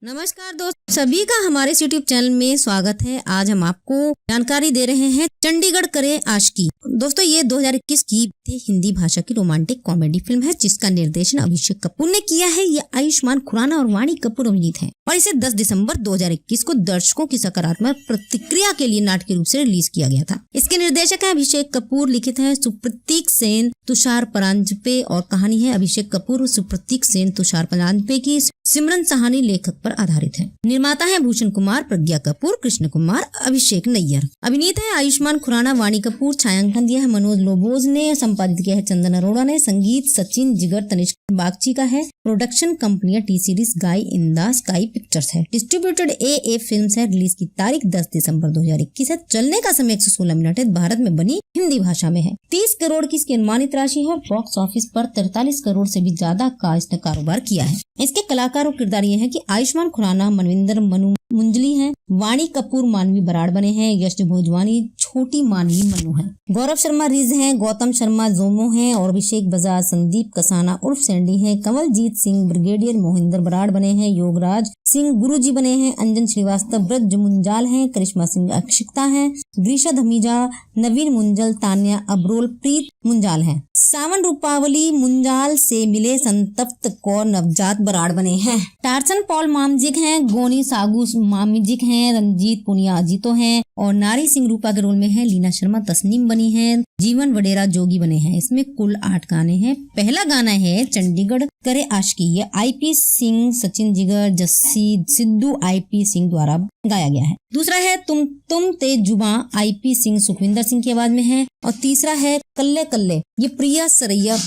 नमस्कार दोस्त सभी का हमारे YouTube चैनल में स्वागत है। आज हम आपको जानकारी दे रहे हैं चंडीगढ़ करे आशिकी। दोस्तों ये 2021 की हिंदी भाषा की रोमांटिक कॉमेडी फिल्म है जिसका निर्देशन अभिषेक कपूर ने किया है। ये आयुष्मान खुराना और वाणी कपूर अभिनीत है और इसे 10 दिसंबर 2021 को दर्शकों की सकारात्मक प्रतिक्रिया के लिए नाटकीय रूप से रिलीज किया गया था। इसके निर्देशक है अभिषेक कपूर, लिखित है सुप्रतीक सेन, तुषार परांजपे और कहानी है अभिषेक कपूर, सुप्रतीक सेन, तुषार परांजपे की सिमरन सहानी लेखक पर आधारित है। निर्माता है भूषण कुमार, प्रज्ञा कपूर, कृष्ण कुमार, अभिषेक नैयर। अभिनीत है आयुष्मान खुराना, वाणी कपूर। छायांकन दिया है मनोज लोबोज ने, संपादित किया है चंदन अरोड़ा ने, संगीत सचिन जिगर तनिष्क बागची का है। प्रोडक्शन कंपनियां टी सीरीज गाई इंदा स्काई पिक्चर्स है। डिस्ट्रीब्यूटेड ए फिल्म्स है। रिलीज की तारीख 10 दिसंबर 2021 है। चलने का समय 116 मिनट है। भारत में बनी हिंदी भाषा में है। 30 करोड़ की इसकी अनुमानित राशि है। बॉक्स ऑफिस पर 43 करोड़ से भी ज्यादा का इसने कारोबार किया है। इसके कलाकार और किरदार ये हैं कि आयुष्मान खुराना मनविंदर मनु मुंजली हैं, वाणी कपूर मानवी बराड़ बने हैं, यश भोजवानी छोटी मानवी मनु है, गौरव शर्मा रिज हैं, गौतम शर्मा जोमो हैं और अभिषेक बजाज संदीप कसाना उर्फ सैंडी हैं, कमलजीत सिंह ब्रिगेडियर मोहिंदर बराड़ बने हैं, योगराज सिंह गुरुजी बने हैं, अंजन श्रीवास्तव ब्रज मुंजाल हैं, करिश्मा सिंह अक्षिता हैं, ग्रीशा धमीजा, नवीन मुंजल, तान्या अब्रोल, प्रीत मुंजाल हैं। सावन रूपावली मुंजाल से मिले संतप्त कौर नवजात बराड़ बने हैं। टार्सन पॉल मामजिक हैं, गोनी सागू मामजिक हैं, रंजीत पुनिया अजीतो हैं और नारी सिंह रूपा के रोल में है। लीना शर्मा तस्नीम बनी है, जीवन वडेरा जोगी बने हैं। इसमें कुल 8 गाने हैं। पहला गाना है चंडीगढ़ करे आशिकी। ये IP सिंह, सचिन जिगर, जस्सी सिद्धू IP सिंह द्वारा गाया गया है। दूसरा है तुम ते जुबा IP सिंह सुखविंदर सिंह की आवाज में है और तीसरा है कल्ले कल्ले, ये प्रिया सरैया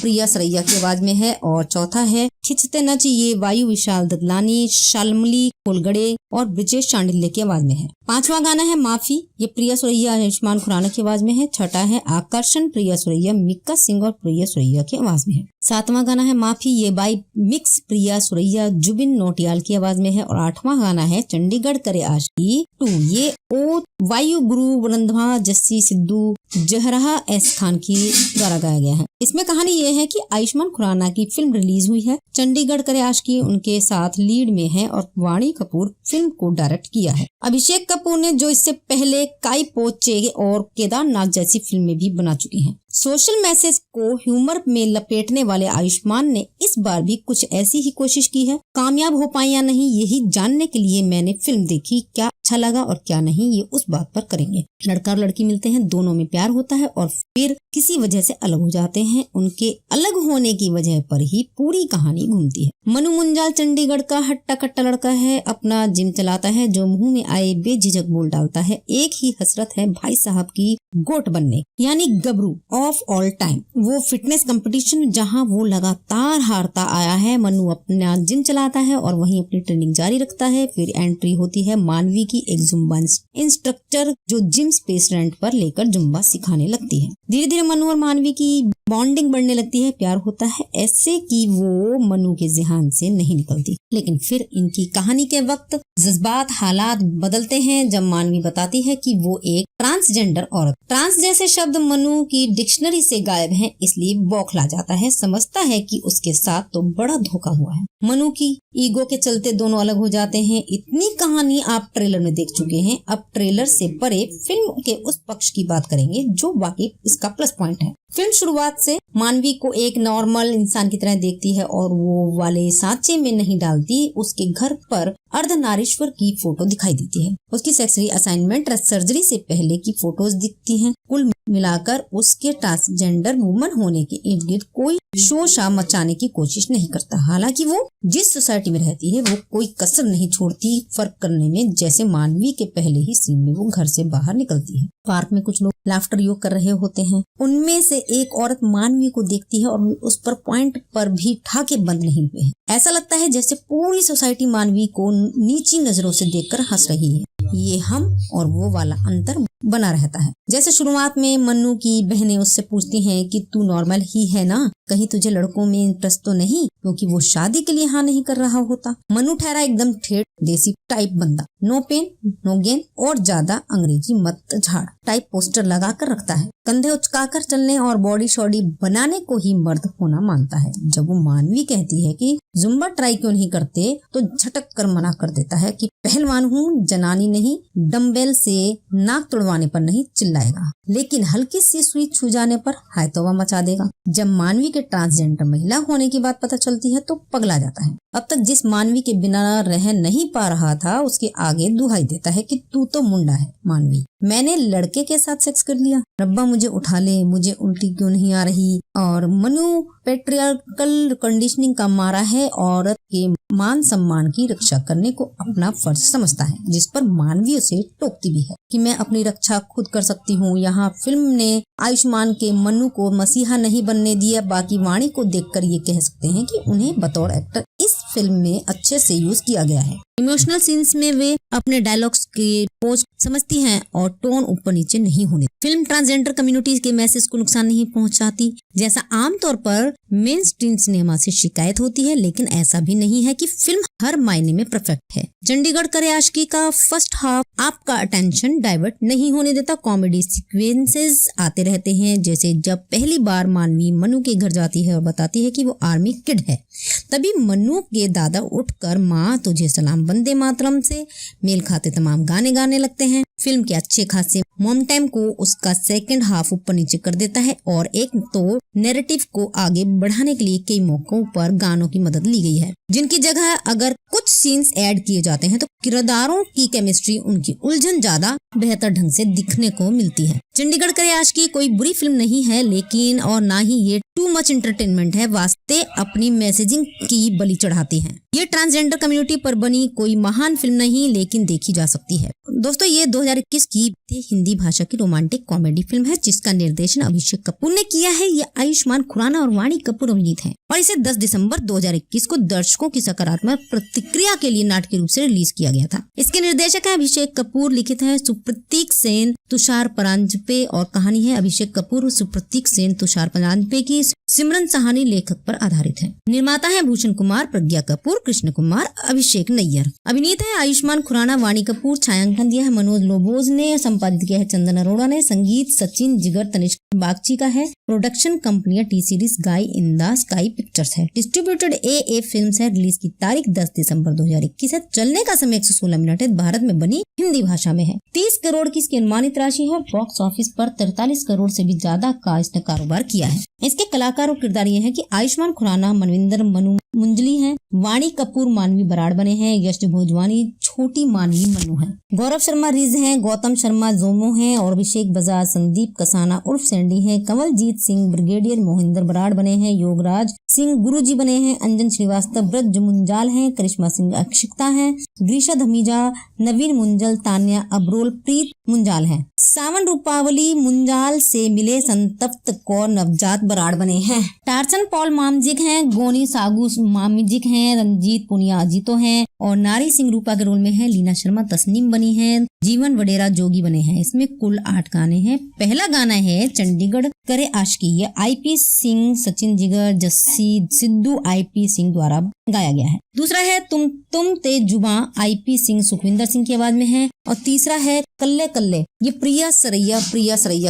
की आवाज में है और चौथा है खिंचते नच, ये वायु विशाल ददलानी, शालमली कोलगड़े और ब्रिजेश चांडिल्य की आवाज में है। 5वां गाना है माफी, ये प्रिया सुरैया आयुष्मान खुराना की आवाज में है। छठा है आकर्षण, प्रिया सुरैया मिक्का सिंह और प्रिया सुरैया की आवाज में है। 7वां गाना है माफी, ये बाई मिक्स प्रिया सुरैया जुबिन नोटियाल की आवाज में है और 8वां गाना है चंडीगढ़ करे आशिकी 2, ये ओ वायु गुरु रंधवा जस्सी सिद्धू जहरा एस खान की द्वारा गाया गया है। इसमें कहानी ये है कि आयुष्मान खुराना की फिल्म रिलीज हुई है। चंडीगढ़ करे आशिकी उनके साथ लीड में है और वाणी कपूर फिल्म को डायरेक्ट किया है। अभिषेक कपूर ने जो इससे पहले काई पोचे और केदारनाथ जैसी फिल्में भी बना चुकी हैं। सोशल मैसेज को ह्यूमर में लपेटने वाले आयुष्मान ने इस बार भी कुछ ऐसी ही कोशिश की है। कामयाब हो पाए या नहीं यही जानने के लिए मैंने फिल्म देखी, क्या अच्छा लगा और क्या नहीं ये उस बात पर करेंगे। लड़का और लड़की मिलते हैं, दोनों में प्यार होता है और फिर किसी वजह से अलग हो जाते हैं। उनके अलग होने की वजह पर ही पूरी कहानी घूमती है। मनु मुंजाल चंडीगढ़ का हट्टा कट्टा लड़का है, अपना जिम चलाता है जो मुंह में आए बेझिझक बोल डालता है। एक ही हसरत है भाई साहब की गोट बनने, यानी गबरू ऑफ ऑल टाइम। वो फिटनेस कंपटीशन जहां वो लगातार हारता आया है। मनु अपना जिम चलाता है और वहीं अपनी ट्रेनिंग जारी रखता है। फिर एंट्री होती है मानवी की, एक जुम्बा इंस्ट्रक्टर जो जिम स्पेस रेंट पर लेकर जुम्बा सिखाने लगती है। धीरे धीरे मनु और मानवी की बॉन्डिंग बढ़ने लगती है, प्यार होता है। ऐसे कि वो मनु के ज़हन से नहीं निकलती। लेकिन फिर इनकी कहानी के वक्त जज्बात हालात बदलते हैं जब मानवी बताती है कि वो एक ट्रांसजेंडर औरत। ट्रांस जैसे शब्द मनु की डिक्शनरी से गायब हैं, इसलिए बौखला जाता है। समझता है कि उसके साथ तो बड़ा धोखा हुआ है। मनु की ईगो के चलते दोनों अलग हो जाते हैं। इतनी कहानी आप ट्रेलर में देख चुके हैं। अब ट्रेलर से परे फिल्म के उस पक्ष की बात करेंगे जो वाकई इसका प्लस पॉइंट है। फिल्म शुरुआत से मानवी को एक नॉर्मल इंसान की तरह देखती है और वो वाले सांचे में नहीं डालती। उसके घर पर अर्धनारीश्वर की फोटो दिखाई देती है। उसकी सेक्सुअल असाइनमेंट सर्जरी से पहले की फोटोज दिखती हैं। कुल मिलाकर उसके ट्रांसजेंडर वुमन होने के इर्द गिर्द कोई शोशा मचाने की कोशिश नहीं करता। हालांकि वो जिस सोसाइटी में रहती है वो कोई कसर नहीं छोड़ती फर्क करने में। जैसे मानवी के पहले ही सीन में वो घर से बाहर निकलती है। पार्क में कुछ लोग लाफ्टर योग कर रहे होते हैं। उनमें से एक औरत मानवी को देखती है और उस पर पॉइंट पर भी ठाके बंद नहीं हुए हैं। ऐसा लगता है जैसे पूरी सोसाइटी मानवी को नीची नजरों से देखकर हंस रही है। ये हम और वो वाला अंतर बना रहता है। जैसे शुरुआत में मन्नू की बहनें उससे पूछती हैं कि तू नॉर्मल ही है ना, कहीं तुझे लड़कों में इंटरेस्ट तो नहीं, क्योंकि वो शादी के लिए हाँ नहीं कर रहा होता। मन्नू ठहरा एकदम ठेठ देसी टाइप बंदा, नो पेन नो गेन और ज्यादा अंग्रेजी मत झाड़। टाइप पोस्टर लगा कर रखता है। कंधे उचकाकर चलने और बॉडी शॉडी बनाने को ही मर्द होना मानता है। जब वो मानवी कहती है कि जुम्बा ट्राई क्यों नहीं करते तो झटक कर मना कर देता है कि पहलवान हूँ, जनानी नहीं, डम्बेल से नाक तुड़वाने पर नहीं चिल्लाएगा, लेकिन हल्की सी सुई छू जाने पर हाय तौबा मचा देगा। जब मानवी के ट्रांसजेंडर महिला होने की बात पता चलती है तो पगला जाता है। अब तक जिस मानवी के बिना रह नहीं पा रहा था उसके आगे दुहाई देता है कि तू तो मुंडा है मानवी, मैंने लड़के के साथ सेक्स कर लिया, रब्बा मुझे उठा ले, मुझे उल्टी क्यों नहीं आ रही। और मनु पेट्रियार्कल कंडीशनिंग का मारा है, औरत के मान सम्मान की रक्षा करने को अपना फर्ज समझता है, जिस पर मानवी उसे टोकती भी है कि मैं अपनी रक्षा खुद कर सकती हूँ। यहाँ फिल्म ने आयुष्मान के मनु को मसीहा नहीं बनने दिया। बाकी वाणी को देखकर ये कह सकते हैं कि उन्हें बतौर एक्टर इस फिल्म में अच्छे से यूज किया गया है। इमोशनल सीन्स में वे अपने डायलॉग्स के पोज समझती हैं और टोन ऊपर नीचे नहीं होने। फिल्म ट्रांसजेंडर कम्युनिटी के मैसेज को नुकसान नहीं पहुंचाती, जैसा आमतौर पर मेन स्ट्रीम सिनेमा से शिकायत होती है, लेकिन ऐसा भी नहीं है कि फिल्म हर मायने में परफेक्ट है। चंडीगढ़ करे आशिकी का फर्स्ट हाफ आपका अटेंशन डाइवर्ट नहीं होने देता। कॉमेडी सीक्वेंसेस आते रहते हैं, जैसे जब पहली बार मानवी मनु के घर जाती है और बताती है कि वो आर्मी किड है, तभी मनु के दादा उठकर माँ तुझे सलाम वंदे मातरम से मेल खाते तमाम गाने गाने लगते हैं। फिल्म के अच्छे खासे मॉम टाइम को उसका सेकंड हाफ ऊपर नीचे कर देता है और एक तो नैरेटिव को आगे बढ़ाने के लिए कई मौकों पर गानों की मदद ली गई है, जिनकी जगह अगर कुछ सीन्स ऐड किए जाते हैं तो किरदारों की केमिस्ट्री, उनकी उलझन ज्यादा बेहतर ढंग से दिखने को मिलती है। चंडीगढ़ करे आशिकी कोई बुरी फिल्म नहीं है, लेकिन और ना ही ये टू मच एंटरटेनमेंट है। वास्ते अपनी मैसेजिंग की बलि चढ़ाती है। ये ट्रांसजेंडर कम्युनिटी पर बनी कोई महान फिल्म नहीं, लेकिन देखी जा सकती है। दोस्तों, ये 2021 की हिंदी भाषा की रोमांटिक कॉमेडी फिल्म है, जिसका निर्देशन अभिषेक कपूर ने किया है। ये आयुष्मान खुराना और वाणी कपूर अभिनीत है और इसे 10 दिसंबर 2021 को दर्शकों की सकारात्मक प्रतिक्रिया के लिए नाटकीय रूप से रिलीज किया गया था। इसके निर्देशक है अभिषेक कपूर, लिखित है सुप्रतीक सेन, तुषार परांजपे और कहानी है अभिषेक कपूर, सुप्रतीक सेन, तुषार परांजपे की सिमरन सहानी लेखक पर आधारित है। निर्माता है भूषण कुमार, प्रज्ञा कपूर, कृष्ण कुमार, अभिषेक नैयर। अभिनीत है आयुष्मान खुराना, वाणी कपूर। छायांकन दिया है मनोज लोबोज ने, संपादित किया है चंदन अरोड़ा ने, संगीत सचिन जिगर तनिष्क बागची का है। प्रोडक्शन कंपनियां टी सीरीज गाई इंदा स्काई पिक्चर्स है। डिस्ट्रीब्यूटेड ए फिल्म्स है। रिलीज की तारीख 10 दिसंबर 2021 है। चलने का समय 116 मिनट है। भारत में बनी हिंदी भाषा में है। 30 करोड़ की इसकी अनुमानित राशि है। बॉक्स ऑफिस पर 43 करोड़ से भी ज्यादा का इसने कारोबार किया है। इसके कलाकार और किरदार ये हैं कि आयुष्मान खुराना मनविंदर मनु मुंजली हैं, वाणी कपूर मानवी बराड़ बने हैं, यश भोजवानी छोटी मानवी मनु है, गौरव शर्मा रिज हैं, गौतम शर्मा जोमो हैं और अभिषेक बजाज संदीप कसाना उर्फ सैंडी हैं, कमलजीत सिंह ब्रिगेडियर मोहिंदर बराड़ बने हैं, योगराज सिंह गुरुजी बने हैं, अंजन श्रीवास्तव ब्रज मुंजाल हैं, करिश्मा सिंह अक्षिता हैं, ग्रीशा धमीजा, नवीन मुंजल, तान्या अब्रोल, प्रीत मुंजाल हैं। सावन रूपावली मुंजाल से मिले संतप्त कौर नवजात बराड़ बने हैं। टार्चन पॉल मामजिक हैं, गोनी सागू मामजिक हैं, रंजीत पुनिया अजीतो हैं और नारी सिंह रूपा के रोल में है। लीना शर्मा तस्नीम बनी है, जीवन वडेरा जोगी बने हैं। इसमें कुल 8 गाने हैं। पहला गाना है चंडीगढ़ करे आशिकी, ये IP सिंह, सचिन जिगर, जस्सी सिद्धू IP सिंह द्वारा गाया गया है। दूसरा है तुम ते जुबा, IP सिंह सुखविंदर सिंह की आवाज में है और तीसरा है कल्ले कल्ले, ये प्रिया सरैया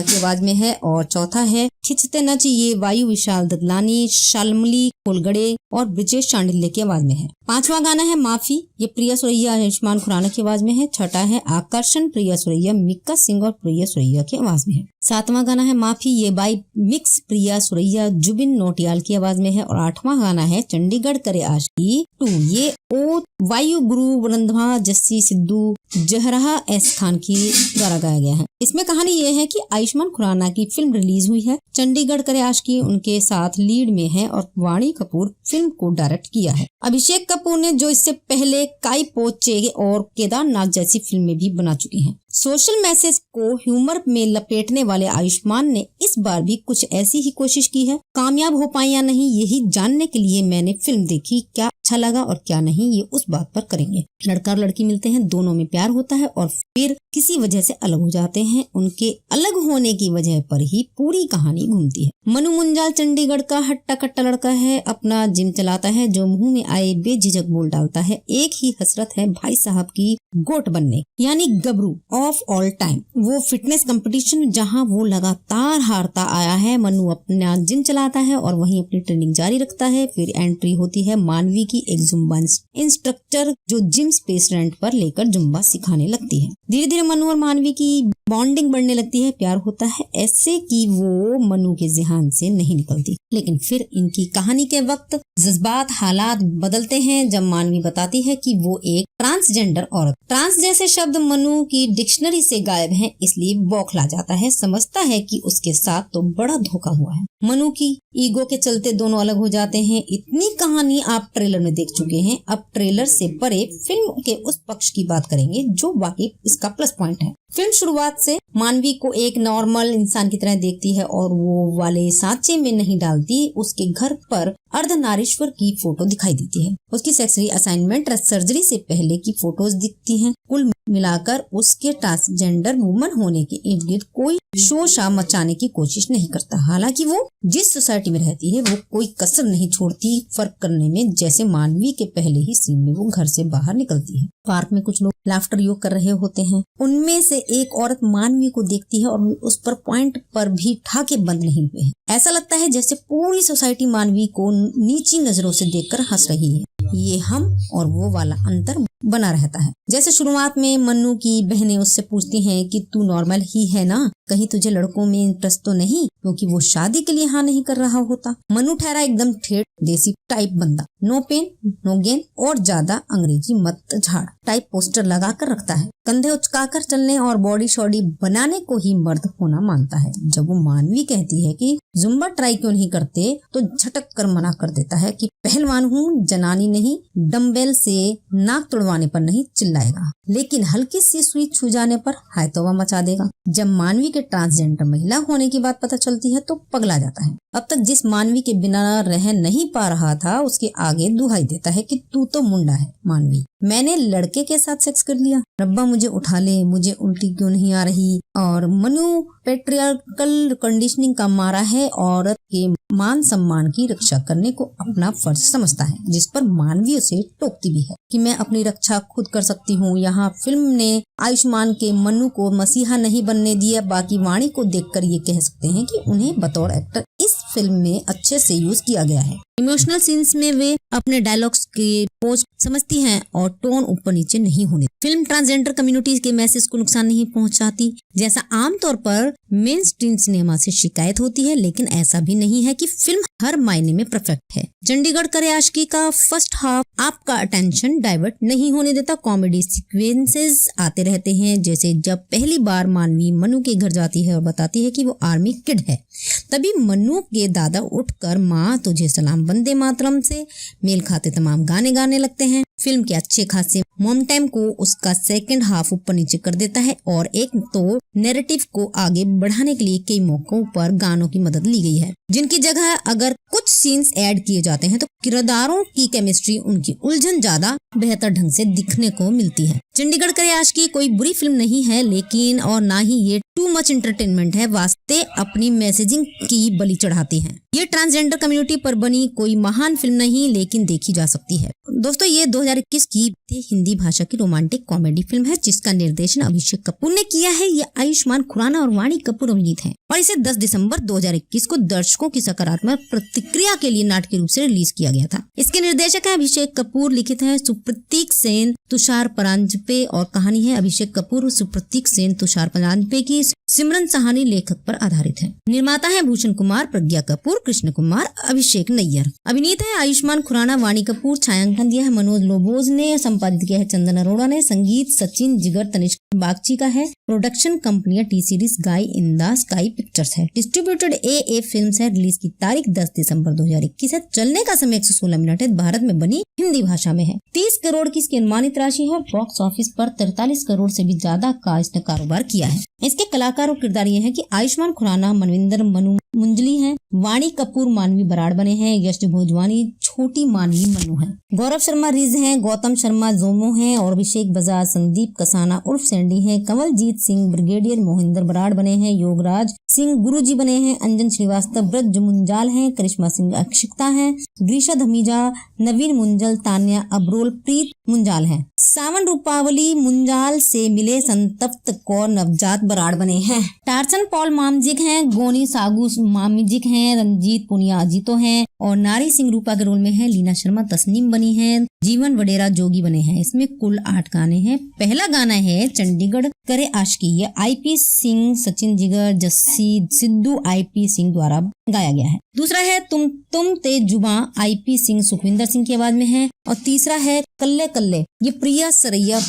की आवाज में है और चौथा है खिंचते नच, ये वायु विशाल ददलानी, शालमली कोलगड़े और ब्रिजेश चांडिल्य की आवाज में है। 5वां गाना है माफी, ये प्रिया सुरैया आयुष्मान खुराना की आवाज में है। छठा है आकर्षण, प्रिया सुरैया मिक्का सिंह और प्रिया सुरैया की आवाज में है। 7वां गाना है माफी, ये बाई मिक्स प्रिया सुरैया जुबिन नोटियाल की आवाज में है और 8वां गाना है चंडीगढ़ करे आशिकी 2, ये ओ वायु गुरु वरंधवा जस्सी सिद्धू जहरा एस खान की द्वारा गाया गया है। इसमें कहानी ये है कि आयुष्मान खुराना की फिल्म रिलीज हुई है, चंडीगढ़ करे आशिकी उनके साथ लीड में है और वाणी कपूर फिल्म को डायरेक्ट किया है। अभिषेक कपूर ने जो इससे पहले काई पोचे और केदारनाथ जैसी फिल्में भी बना चुकी हैं। सोशल मैसेज को ह्यूमर में लपेटने वाले आयुष्मान ने इस बार भी कुछ ऐसी ही कोशिश की है। कामयाब हो पाए या नहीं, यही जानने के लिए मैंने फिल्म देखी, क्या अच्छा लगा और क्या नहीं, ये उस बात पर करेंगे। लड़का और लड़की मिलते हैं, दोनों में प्यार होता है और फिर किसी वजह से अलग हो जाते हैं। उनके अलग होने की वजह पर ही पूरी कहानी घूमती है। मनु मुंजाल चंडीगढ़ का हट्टा कट्टा लड़का है, अपना जिम चलाता है, जो मुंह में आए बेझिझक बोल डालता है। एक ही हसरत है भाई साहब की, गोट बनने, यानी गबरू ऑफ ऑल टाइम। वो फिटनेस कंपटीशन जहां वो लगातार हारता आया है। मनु अपना जिम चलाता है और वहीं अपनी ट्रेनिंग जारी रखता है। फिर एंट्री होती है मानवी की, एक जुम्बा इंस्ट्रक्टर जो जिम स्पेस रेंट पर लेकर जुम्बा सिखाने लगती है। धीरे धीरे मनु और मानवी की बॉन्डिंग बढ़ने लगती है, प्यार होता है, ऐसे कि वो मनु के ज़हन से नहीं निकलती। लेकिन फिर इनकी कहानी के वक्त जज्बात हालात बदलते हैं जब मानवी बताती है कि वो एक ट्रांसजेंडर औरत। ट्रांस जैसे शब्द मनु की डिक्शनरी से गायब हैं, इसलिए बौखला जाता है। समझता है कि उसके साथ तो बड़ा धोखा हुआ है। मनु की ईगो के चलते दोनों अलग हो जाते हैं। इतनी कहानी आप ट्रेलर में देख चुके हैं। अब ट्रेलर से परे फिल्म के उस पक्ष की बात करेंगे जो वाकई इसका प्लस पॉइंट है। फिल्म शुरुआत से मानवी को एक नॉर्मल इंसान की तरह देखती है और वो वाले सांचे में नहीं डालती। उसके घर पर अर्धनारीश्वर की फोटो दिखाई देती है। उसकी सेक्सुअल असाइनमेंट सर्जरी से पहले की फोटोज दिखती हैं। कुल मिलाकर उसके ट्रांसजेंडर वुमन होने के इर्द गिर्द कोई शोशा मचाने की कोशिश नहीं करता। हालांकि वो जिस सोसाइटी में रहती है वो कोई कसर नहीं छोड़ती फर्क करने में। जैसे मानवी के पहले ही सीन में वो घर से बाहर निकलती है, पार्क में कुछ लोग लाफ्टर योग कर रहे होते हैं। उनमें से एक औरत मानवी को देखती है और उस पर पॉइंट पर भी ठाके बंद नहीं हुए हैं। ऐसा लगता है जैसे पूरी सोसाइटी मानवी को नीची नजरों से देखकर हंस रही है। ये हम और वो वाला अंतर बना रहता है। जैसे शुरुआत में मन्नू की बहनें उससे पूछती हैं कि तू नॉर्मल ही है ना, कहीं तुझे लड़कों में इंटरेस्ट तो नहीं, क्योंकि वो शादी के लिए हाँ नहीं कर रहा होता। मन्नू ठहरा एकदम ठेठ देसी टाइप बंदा, नो पेन नो गेन और ज्यादा अंग्रेजी मत झाड़ टाइप पोस्टर लगा कर रखता है। कंधे उचकाकर चलने और बॉडी शॉडी बनाने को ही मर्द होना मानता है। जब वो मानवी कहती है कि जुम्बा ट्राई क्यों नहीं करते तो झटक कर मना कर देता है कि पहलवान हूँ, जनानी नहीं, डम्बेल से नाक तुड़वाने पर नहीं चिल्लाएगा, लेकिन हल्की सी सुई छू जाने पर हाय तौबा मचा देगा। जब मानवी के ट्रांसजेंडर महिला होने की बात पता चलती है तो पगला जाता है। अब तक जिस मानवी के बिना रह नहीं पा रहा था उसके आगे दुहाई देता है कि तू तो मुंडा है मानवी, मैंने लड़के के साथ सेक्स कर लिया, रब्बा मुझे उठा ले, मुझे उल्टी क्यों नहीं आ रही। और मनु पेट्रियार्कल कंडीशनिंग का मारा है, औरत के मान सम्मान की रक्षा करने को अपना फर्ज समझता है, जिस पर मानवी उसे टोकती भी है कि मैं अपनी रक्षा खुद कर सकती हूँ। यहाँ फिल्म ने आयुष्मान के मनु को मसीहा नहीं बनने दिया। बाकी वाणी को देखकर ये कह सकते हैं कि उन्हें बतौर एक्टर इस फिल्म में अच्छे से यूज किया गया है। इमोशनल सीन्स में वे अपने डायलॉग्स के पोज समझती हैं और टोन ऊपर नीचे नहीं होने। फिल्म ट्रांसजेंडर कम्युनिटीज के मैसेज को नुकसान नहीं पहुंचाती, जैसा आमतौर पर मेन स्ट्रीम सिनेमा से शिकायत होती है। लेकिन ऐसा भी नहीं है कि फिल्म हर मायने में परफेक्ट है। चंडीगढ़ करे आशिकी का फर्स्ट हाफ आपका अटेंशन डाइवर्ट नहीं होने देता। कॉमेडी सीक्वेंसेस आते रहते हैं, जैसे जब पहली बार मानवी मनु के घर जाती है और बताती है कि वो आर्मी किड है, तभी मनु के दादा उठकर माँ तुझे सलाम वंदे मातरम से मेल खाते तमाम गाने गाने लगते हैं। फिल्म के अच्छे खासे मोम टाइम को उसका सेकंड हाफ ऊपर नीचे कर देता है और एक तो नैरेटिव को आगे बढ़ाने के लिए कई मौकों पर गानों की मदद ली गई है, जिनकी जगह अगर कुछ सीन्स ऐड किए जाते हैं तो किरदारों की केमिस्ट्री, उनकी उलझन ज्यादा बेहतर ढंग से दिखने को मिलती है। चंडीगढ़ करे आशिकी कोई बुरी फिल्म नहीं है, लेकिन और ना ही ये टू मच एंटरटेनमेंट है। वास्ते अपनी मैसेजिंग की बलि चढ़ाती है। ये ट्रांसजेंडर कम्युनिटी पर बनी कोई महान फिल्म नहीं, लेकिन देखी जा सकती है। दोस्तों, ये 2021 की हिंदी भाषा की रोमांटिक कॉमेडी फिल्म है, जिसका निर्देशन अभिषेक कपूर ने किया है। ये आयुष्मान खुराना और वाणी कपूर अभिनीत है और इसे 10 दिसंबर 2021 को दर्शकों की सकारात्मक प्रतिक्रिया के लिए नाटकीय रूप से रिलीज किया गया था। इसके निर्देशक है अभिषेक कपूर, लिखित है सुप्रतीक सेन, तुषार परांजपे और कहानी है अभिषेक कपूर, सुप्रतीक सेन, तुषार परांजपे की सिमरन सहानी लेखक पर आधारित है। निर्माता है भूषण कुमार, प्रज्ञा कपूर, कृष्ण कुमार, अभिषेक नैयर। अभिनीत है आयुष्मान खुराना, वाणी कपूर। छायांकन दिया है मनोज लोबोज ने, संपादित किया है चंदन अरोड़ा ने, संगीत सचिन जिगर तनिष्क बागची का है। प्रोडक्शन कंपनियां टी सीरीज गाई इंदा स्काई पिक्चर्स है। डिस्ट्रीब्यूटेड ए फिल्म्स है। रिलीज की तारीख 10 दिसंबर 2021 है। चलने का समय 116 मिनट है। भारत में बनी हिंदी भाषा में है। 30 करोड़ की इसकी अनुमानित राशि है। बॉक्स ऑफिस पर 43 करोड़ से भी ज्यादा का इसने कारोबार किया है। इसके कलाकार और किरदार ये हैं कि आयुष्मान खुराना मनविंदर मनु मुंजली हैं, वाणी कपूर मानवी बराड़ बने हैं, यश भोजवानी छोटी मानवी मनु है, गौरव शर्मा रिज हैं, गौतम शर्मा जोमो हैं और अभिषेक बजाज संदीप कसाना उर्फ सैंडी हैं, कमलजीत सिंह ब्रिगेडियर मोहिंदर बराड़ बने हैं, योगराज सिंह गुरुजी बने हैं, अंजन श्रीवास्तव ब्रज मुंजाल हैं, करिश्मा सिंह अक्षिता हैं, ग्रीशा धमीजा, नवीन मुंजल, तान्या अब्रोल, प्रीत मुंजाल हैं। सावन रूपावली मुंजाल से मिले संतप्त कौर नवजात बराड़ बने हैं। टार्चन पॉल मामजिक हैं, गोनी सागू मामजिक हैं, रंजीत पुनिया अजीतो हैं और नारी सिंह रूपा के रोल में है, लीना शर्मा तस्नीम बनी है, जीवन वडेरा जोगी बने हैं। इसमें कुल 8 गाने हैं। पहला गाना है चंडीगढ़ करे आशिकी, ये IP सिंह, सचिन जिगर, जस्सी सिद्धू IP सिंह द्वारा गाया गया है। दूसरा है तुम ते जुबा, IP सिंह सुखविंदर सिंह की आवाज में है और तीसरा है कल्ले कल्ले, ये प्रिया सरैया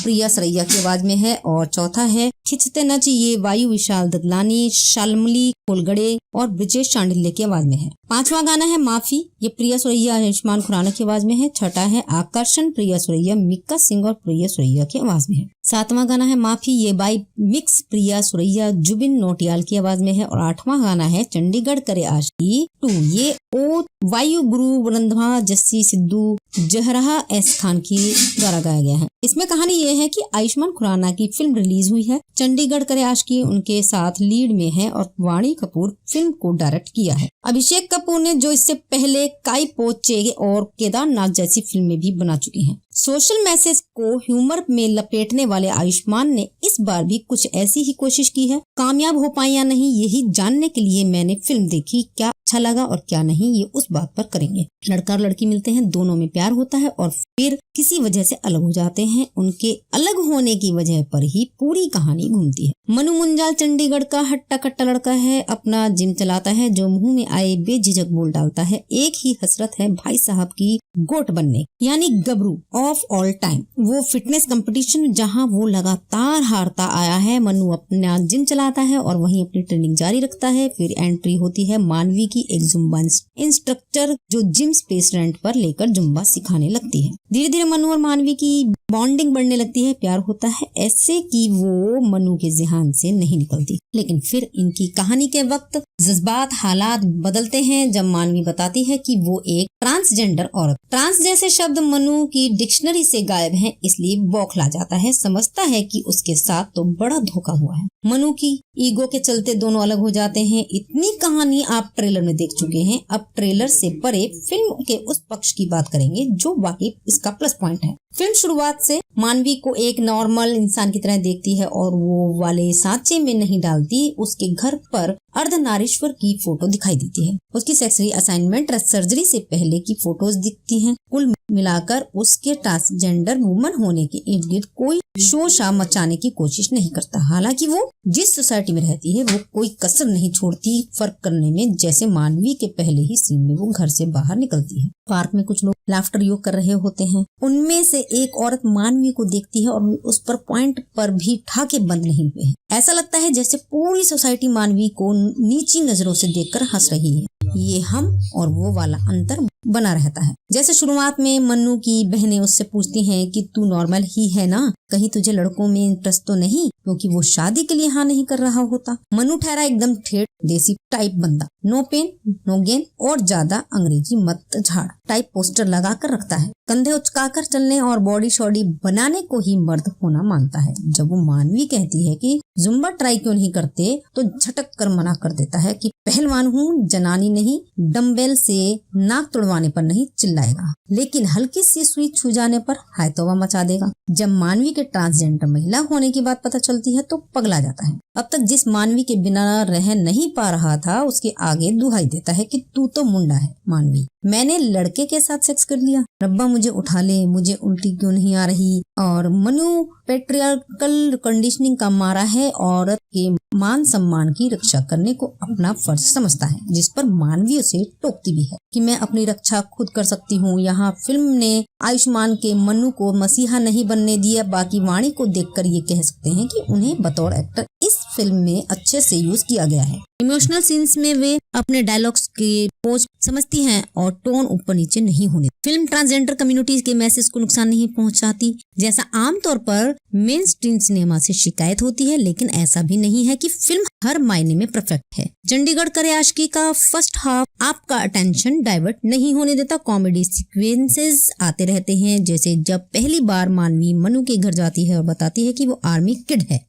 की आवाज में है और चौथा है खिंचते नच, ये वायु विशाल ददलानी, शालमली कोलगड़े और ब्रिजेश चांडिल्य की आवाज में है। 5वां गाना है माफी, ये प्रिया सुरैया आयुष्मान खुराना की आवाज में है। छठा है आकर्षण, प्रिया सुरैया मिक्का सिंह और प्रिया सुरैया की आवाज में है। 7वां गाना है माफी, ये बाई मिक्स प्रिया सुरैया जुबिन नोटियाल की आवाज में है और 8वां गाना है चंडीगढ़ करे आशिकी 2, ये ओ वायु गुरु रंधवा जस्सी सिद्धू जहरा S खान की द्वारा गाया गया है। इसमें कहानी ये है कि आयुष्मान खुराना की फिल्म रिलीज हुई है, चंडीगढ़ करे आशिकी उनके साथ लीड में है और वाणी कपूर फिल्म को डायरेक्ट किया है। अभिषेक कपूर ने जो इससे पहले काई पो चे और केदारनाथ जैसी फिल्में भी बना चुकी हैं। सोशल मैसेज को ह्यूमर में लपेटने वाले आयुष्मान ने इस बार भी कुछ ऐसी ही कोशिश की है। कामयाब हो पाए या नहीं, यही जानने के लिए मैंने फिल्म देखी, क्या अच्छा लगा और क्या नहीं ये उस बात पर करेंगे। लड़का और लड़की मिलते हैं, दोनों में प्यार होता है और फिर किसी वजह से अलग हो जाते हैं। उनके अलग होने की वजह पर ही पूरी कहानी घूमती है। मनु मुंजाल चंडीगढ़ का हट्टा कट्टा लड़का है, अपना जिम चलाता है जो मुंह में आए बेझिझक बोल डालता है। एक ही हसरत है भाई साहब की गोट बनने, यानी गबरू ऑफ ऑल टाइम। वो फिटनेस कंपटीशन जहां वो लगातार हारता आया है। मनु अपना जिम चलाता है और वहीं अपनी ट्रेनिंग जारी रखता है। फिर एंट्री होती है मानवी की एक जुम्बा इंस्ट्रक्टर जो जिम स्पेस रेंट पर लेकर जुम्बा सिखाने लगती है। धीरे धीरे मनु और मानवी की बॉन्डिंग बढ़ने लगती है, प्यार होता है, ऐसे कि वो मनु के ज़हन से नहीं निकलती। लेकिन फिर इनकी कहानी के वक्त जज्बात हालात बदलते हैं जब मानवी बताती है कि वो एक ट्रांसजेंडर औरत। ट्रांस जैसे शब्द मनु की डिक्शनरी से गायब हैं, इसलिए बौखला जाता है। समझता है कि उसके साथ तो बड़ा धोखा हुआ है। मनु की ईगो के चलते दोनों अलग हो जाते हैं। इतनी कहानी आप ट्रेलर में देख चुके हैं। अब ट्रेलर से परे फिल्म के उस पक्ष की बात करेंगे जो वाकई इसका प्लस पॉइंट है। फिल्म शुरुआत से मानवी को एक नॉर्मल इंसान की तरह देखती है और वो वाले सांचे में नहीं डालती। उसके घर पर अर्धनारीश्वर की फोटो दिखाई देती है। उसकी सेक्सुअल असाइनमेंट सर्जरी से पहले की फोटोज दिखती हैं। कुल मिलाकर उसके ट्रांसजेंडर वुमन होने के इर्द गिर्द कोई शोशा मचाने की कोशिश नहीं करता। हालांकि वो जिस सोसाइटी में रहती है वो कोई कसर नहीं छोड़ती फर्क करने में। जैसे मानवी के पहले ही सीन में वो घर से बाहर निकलती है। पार्क में कुछ लोग लाफ्टर योग कर रहे होते हैं। उनमें से एक औरत मानवी को देखती है और उस पर पॉइंट पर भी ठाके बंद नहीं हुए हैं। ऐसा लगता है जैसे पूरी सोसाइटी मानवी को नीची नजरों से देखकर हंस रही है। ये हम और वो वाला अंतर बना रहता है। जैसे शुरुआत में मन्नू की बहनें उससे पूछती हैं कि तू नॉर्मल ही है ना, कहीं तुझे लड़कों में इंटरेस्ट तो नहीं, क्योंकि वो शादी के लिए हाँ नहीं कर रहा होता। मन्नू ठहरा एकदम ठेठ देसी टाइप बंदा, नो पेन नो गेन और ज्यादा अंग्रेजी मत झाड़ टाइप पोस्टर लगा कर रखता है। कंधे उचकाकर चलने और बॉडी शॉडी बनाने को ही मर्द होना मानता है। जब वो मानवी कहती है कि जुम्बा ट्राई क्यों नहीं करते तो झटक कर मना कर देता है कि पहलवान हूँ, जनानी नहीं, डम्बेल से नाक तुड़वाने पर नहीं चिल्लाएगा, लेकिन हल्की सी सुई छू जाने पर हाय तौबा मचा देगा। जब मानवी के ट्रांसजेंडर महिला होने की बात पता चलती है तो पगला जाता है। अब तक जिस मानवी के बिना रह नहीं पा रहा था उसके आगे दुहाई देता है कि तू तो मुंडा है मानवी, मैंने लड़के के साथ सेक्स कर लिया, रब्बा मुझे उठा ले, मुझे उल्टी क्यों नहीं आ रही। और मनु पेट्रियार्कल कंडीशनिंग का मारा है, औरत के मान सम्मान की रक्षा करने को अपना फर्ज समझता है, जिस पर मानवी उसे टोकती भी है कि मैं अपनी रक्षा खुद कर सकती हूँ। यहाँ फिल्म ने आयुष्मान के मनु को मसीहा नहीं बनने दिया। बाकी वाणी को देखकर ये कह सकते हैं कि उन्हें बतौर एक्टर इस फिल्म में अच्छे से यूज किया गया है। इमोशनल सीन्स में वे अपने डायलॉग्स की पोज समझती हैं और टोन ऊपर नीचे नहीं होने। फिल्म ट्रांसजेंडर कम्युनिटी के मैसेज को नुकसान नहीं पहुंचाती, जैसा आमतौर पर मेन स्ट्रीम सिनेमा से शिकायत होती है, लेकिन ऐसा भी नहीं है कि फिल्म हर मायने में परफेक्ट है। चंडीगढ़ करे आशिकी का फर्स्ट हाफ आपका अटेंशन डाइवर्ट नहीं होने देता। कॉमेडी सीक्वेंसेस आते रहते हैं, जैसे जब पहली बार मानवी मनु के घर जाती है और बताती है कि वो आर्मी किड है,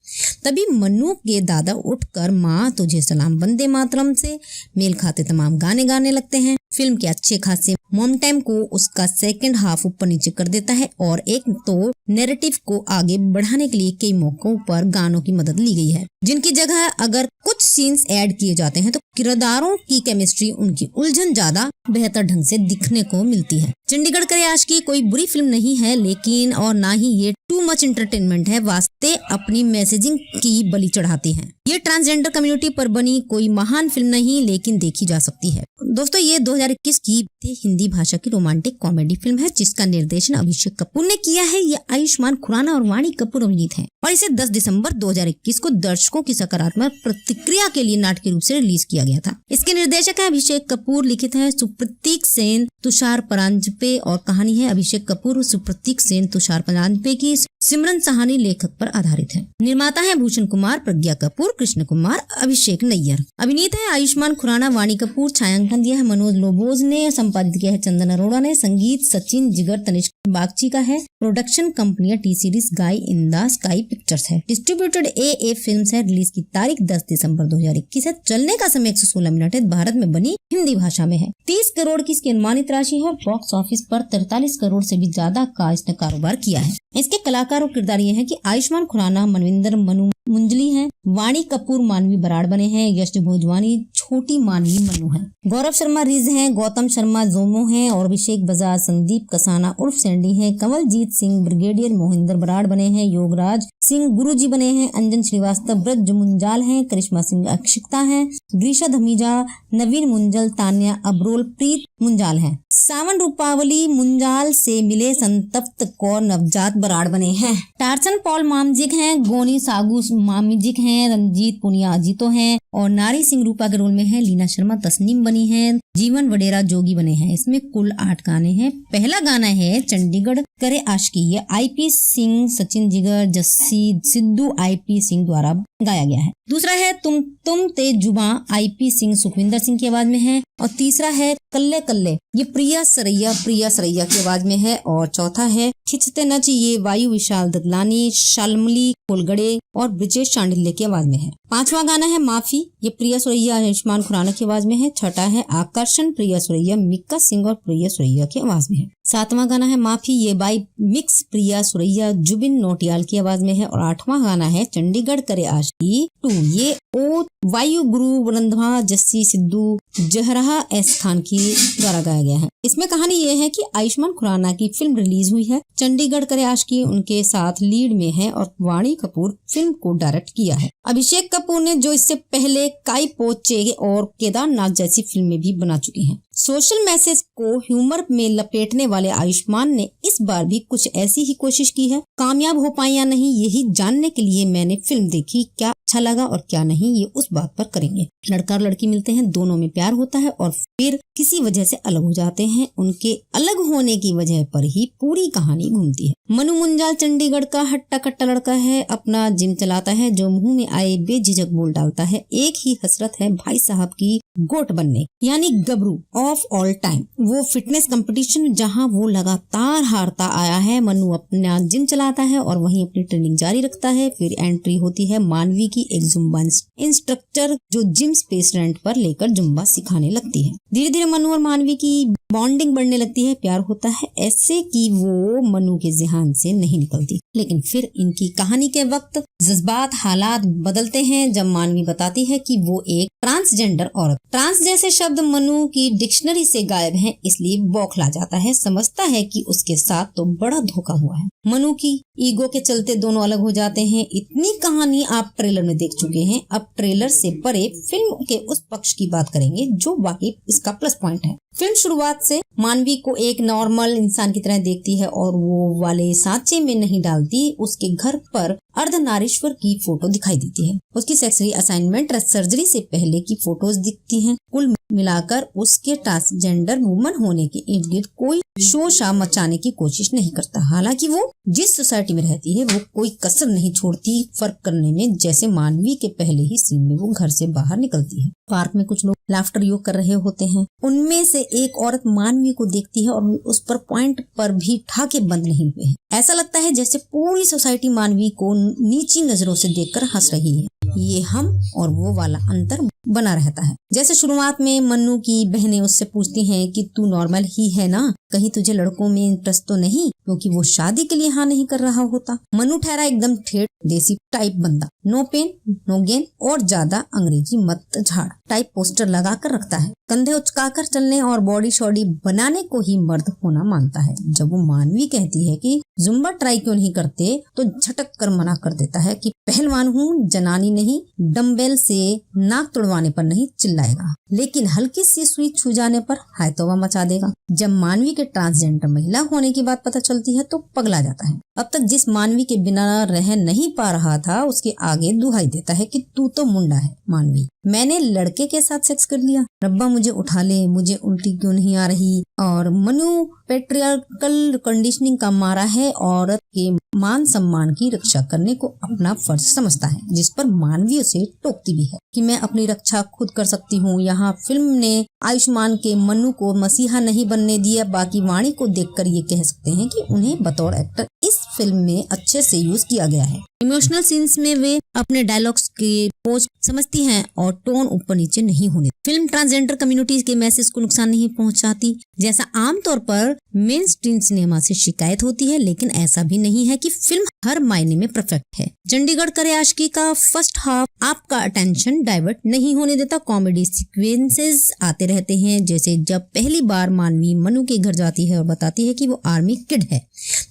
तभी मनु के दादा उठकर माँ तुझे सलाम वंदे मातरम से मेल खाते तमाम गाने गाने लगते हैं। फिल्म के अच्छे खासे मोम टाइम को उसका सेकंड हाफ ऊपर नीचे कर देता है और एक तो नैरेटिव को आगे बढ़ाने के लिए कई मौकों पर गानों की मदद ली गई है, जिनकी जगह अगर कुछ सीन्स ऐड किए जाते हैं तो किरदारों की केमिस्ट्री, उनकी उलझन ज्यादा बेहतर ढंग से दिखने को मिलती है। चंडीगढ़ करे आशिकी कोई बुरी फिल्म नहीं है, लेकिन और ना ही ये टू मच एंटरटेनमेंट है। वास्ते अपनी मैसेजिंग की बलि चढ़ाती है। ये ट्रांसजेंडर कम्युनिटी पर बनी कोई महान फिल्म नहीं, लेकिन देखी जा सकती है। दोस्तों, ये 2021 की हिंदी भाषा की रोमांटिक कॉमेडी फिल्म है, जिसका निर्देशन अभिषेक कपूर ने किया है। ये आयुष्मान खुराना और वाणी कपूर अभिनीत है और इसे 10 दिसंबर 2021 को दर्शकों की सकारात्मक प्रतिक्रिया के लिए नाटकीय रूप से रिलीज किया गया था। इसके निर्देशक है अभिषेक कपूर, लिखित है सुप्रतीक सेन, तुषार परांजपे और कहानी है अभिषेक कपूर, सुप्रतीक सेन, तुषार परांजपे की सिमरन सहानी लेखक पर आधारित है। निर्माता है भूषण कुमार, प्रज्ञा कपूर, कृष्ण कुमार, अभिषेक नैयर। अभिनीत है आयुष्मान खुराना, वाणी कपूर। छायांकन दिया है मनोज लोबोज ने, संपादित किया है चंदन अरोड़ा ने, संगीत सचिन जिगर तनिष्क बागची का है। प्रोडक्शन कंपनियां टी सीरीज गाई इंदा स्काई पिक्चर्स है। डिस्ट्रीब्यूटेड ए फिल्म्स है। रिलीज की तारीख 10 दिसंबर 2021 है। चलने का समय 116 मिनट है। भारत में बनी हिंदी भाषा में है। 30 करोड़ की इसकी अनुमानित राशि है। बॉक्स ऑफिस पर 43 करोड़ से भी ज्यादा का इसने कारोबार किया है। इसके कलाकार और किरदार ये हैं कि आयुष्मान खुराना मनविंदर मनु मुंजली हैं, वाणी कपूर मानवी बराड़ बने हैं, यश भोजवानी छोटी मानवी मनु है, गौरव शर्मा रिज हैं, गौतम शर्मा जोमो हैं और अभिषेक बजाज संदीप कसाना उर्फ सैंडी हैं, कमलजीत सिंह ब्रिगेडियर मोहिंदर बराड़ बने हैं, योगराज सिंह गुरुजी बने हैं, अंजन श्रीवास्तव ब्रज मुंजाल हैं, करिश्मा सिंह अक्षिता हैं, ग्रीशा धमीजा, नवीन मुंजल, तान्या अब्रोल, प्रीत मुंजाल हैं। सावन रूपावली मुंजाल से मिले संतप्त कौर नवजात बराड़ बने हैं। टार्चन पॉल मामजिक हैं, गोनी सागू मामिजिक हैं, रंजीत पुनिया अजीतो हैं और नारी सिंह रूपा के रोल में है। लीना शर्मा तस्नीम बनी है, जीवन वडेरा जोगी बने हैं। इसमें कुल 8 गाने हैं। पहला गाना है चंडीगढ़ करे आशिकी, ये IP सिंह, सचिन जिगर, जस्सी सिद्धू IP सिंह द्वारा गाया गया है। दूसरा है तुम ते जुबा, IP सिंह सुखविंदर सिंह की आवाज में है और तीसरा है कल्ले कल्ले, ये प्रिया सरैया की आवाज में है और चौथा है खिंचते नच, ये वायु विशाल ददलानी, शालमली कोलगड़े और ब्रिजेश चांडिल्य की आवाज में है। 5वां गाना है माफी, ये प्रिया सुरैया आयुष्मान खुराना की आवाज में है। छठा है आकर्षण, प्रिया सुरैया मिक्का सिंह और प्रिया सुरैया की आवाज में है। 7वां गाना है माफी, ये बाई मिक्स प्रिया सुरैया जुबिन नोटियाल की आवाज में है और 8वां गाना है चंडीगढ़ करे आशिकी 2, ये ओ वायु गुरु रंधवा जस्सी सिद्धू जहरा एस खान की द्वारा गाया गया है। इसमें कहानी ये है कि आयुष्मान खुराना की फिल्म रिलीज हुई है। चंडीगढ़ करे आशिकी उनके साथ लीड में है और वाणी कपूर फिल्म को डायरेक्ट किया है। अभिषेक कपूर ने जो इससे पहले काई पोचे और केदारनाथ जैसी फिल्में भी बना चुकी हैं। सोशल मैसेज को ह्यूमर में लपेटने वाले आयुष्मान ने इस बार भी कुछ ऐसी ही कोशिश की है। कामयाब हो पाए या नहीं, यही जानने के लिए मैंने फिल्म देखी। क्या अच्छा लगा और क्या नहीं, ये उस बात पर करेंगे। लड़का और लड़की मिलते हैं, दोनों में प्यार होता है और फिर किसी वजह से अलग हो जाते हैं। उनके अलग होने की वजह पर ही पूरी कहानी घूमती है। मनु मुंजाल चंडीगढ़ का हट्टा कट्टा लड़का है, अपना जिम चलाता है, जो मुंह में आए बेझिझक बोल डालता है। एक ही हसरत है भाई साहब की गोट बनने, यानी गबरू ऑफ ऑल टाइम। वो फिटनेस कंपटीशन जहां वो लगातार हारता आया है। मनु अपना जिम चलाता है और वहीं अपनी ट्रेनिंग जारी रखता है। फिर एंट्री होती है मानवी की, एक जुम्बा इंस्ट्रक्टर जो जिम स्पेस रेंट पर लेकर जुम्बा सिखाने लगती है। धीरे धीरे मनु और मानवी की बॉन्डिंग बढ़ने लगती है, प्यार होता है, ऐसे कि वो मनु के ज़हन से नहीं निकलती। लेकिन फिर इनकी कहानी के वक्त जज्बात हालात बदलते हैं जब मानवी बताती है कि वो एक ट्रांसजेंडर औरत। ट्रांस जैसे शब्द मनु की डिक्शनरी से गायब हैं, इसलिए बौखला जाता है। समझता है कि उसके साथ तो बड़ा धोखा हुआ है। मनु की ईगो के चलते दोनों अलग हो जाते हैं। इतनी कहानी आप ट्रेलर में देख चुके हैं। अब ट्रेलर से परे फिल्म के उस पक्ष की बात करेंगे जो वाकई इसका प्लस पॉइंट है। फिल्म शुरुआत से मानवी को एक नॉर्मल इंसान की तरह देखती है और वो वाले सांचे में नहीं डालती। उसके घर पर अर्धनारीश्वर की फोटो दिखाई देती है। उसकी सेक्सुअल असाइनमेंट सर्जरी से पहले की फोटोज दिखती हैं। कुल मिलाकर उसके ट्रांसजेंडर वुमन होने के इर्द गिर्द कोई शोर मचाने की कोशिश नहीं करता। हालांकि वो जिस सोसाइटी में रहती है वो कोई कसर नहीं छोड़ती फर्क करने में। जैसे मानवी के पहले ही सीन में वो घर से बाहर निकलती है। पार्क में कुछ लोग लाफ्टर योग कर रहे होते हैं। उनमें से एक औरत मानवी को देखती है और उस पर पॉइंट पर भी ठाके बंद नहीं हुए हैं। ऐसा लगता है जैसे पूरी सोसाइटी मानवी को नीची नजरों से देखकर हंस रही है। ये हम और वो वाला अंतर बना रहता है। जैसे शुरुआत में मन्नू की बहनें उससे पूछती हैं कि तू नॉर्मल ही है ना, कहीं तुझे लड़कों में इंटरेस्ट तो नहीं, क्योंकि वो शादी के लिए हाँ नहीं कर रहा होता। मन्नू ठहरा एकदम ठेठ देसी टाइप बंदा, नो पेन नो गेन और ज्यादा अंग्रेजी मत झाड़ टाइप पोस्टर लगा कर रखता है। कंधे उचकाकर चलने और बॉडी शॉडी बनाने को ही मर्द होना मानता है। जब वो मानवी कहती है कि जुम्बा ट्राई क्यों नहीं करते तो झटक कर मना कर देता है कि पहलवान हूँ, जनानी नहीं, डम्बेल से नाक तुड़वाने पर नहीं चिल्लाएगा, लेकिन हल्की सी सुई छू जाने पर हाय तौबा मचा देगा। जब मानवी के ट्रांसजेंडर महिला होने की बात पता चलती है तो पगला जाता है। अब तक जिस मानवी के बिना रह नहीं पा रहा था उसके आगे दुहाई देता है कि तू तो मुंडा है मानवी, मैंने लड़के के साथ सेक्स कर लिया, रब्बा मुझे उठा ले, मुझे उल्टी क्यों नहीं आ रही। और मनु पेट्रियार्कल कंडीशनिंग का मारा है, औरत के मान सम्मान की रक्षा करने को अपना फर्ज समझता है, जिस पर मानवी उसे टोकती भी है कि मैं अपनी रक्षा खुद कर सकती हूँ। यहाँ फिल्म ने आयुष्मान के मनु को मसीहा नहीं बनने दिया। बाकी वाणी को देखकर ये कह सकते हैं कि उन्हें बतौर एक्टर इस फिल्म में अच्छे से यूज किया गया है। इमोशनल सीन्स में वे अपने डायलॉग्स के पोज समझती हैं और टोन ऊपर नीचे नहीं होने। फिल्म ट्रांसजेंडर कम्युनिटीज के मैसेज को नुकसान नहीं पहुंचाती, जैसा आमतौर पर मेन स्ट्रीम सिनेमा से शिकायत होती है। लेकिन ऐसा भी नहीं है कि फिल्म हर मायने में परफेक्ट है। चंडीगढ़ करे आशिकी का फर्स्ट हाफ आपका अटेंशन डाइवर्ट नहीं होने देता। कॉमेडी सीक्वेंसेस आते रहते हैं, जैसे जब पहली बार मानवी मनु के घर जाती है और बताती है कि वो आर्मी किड है,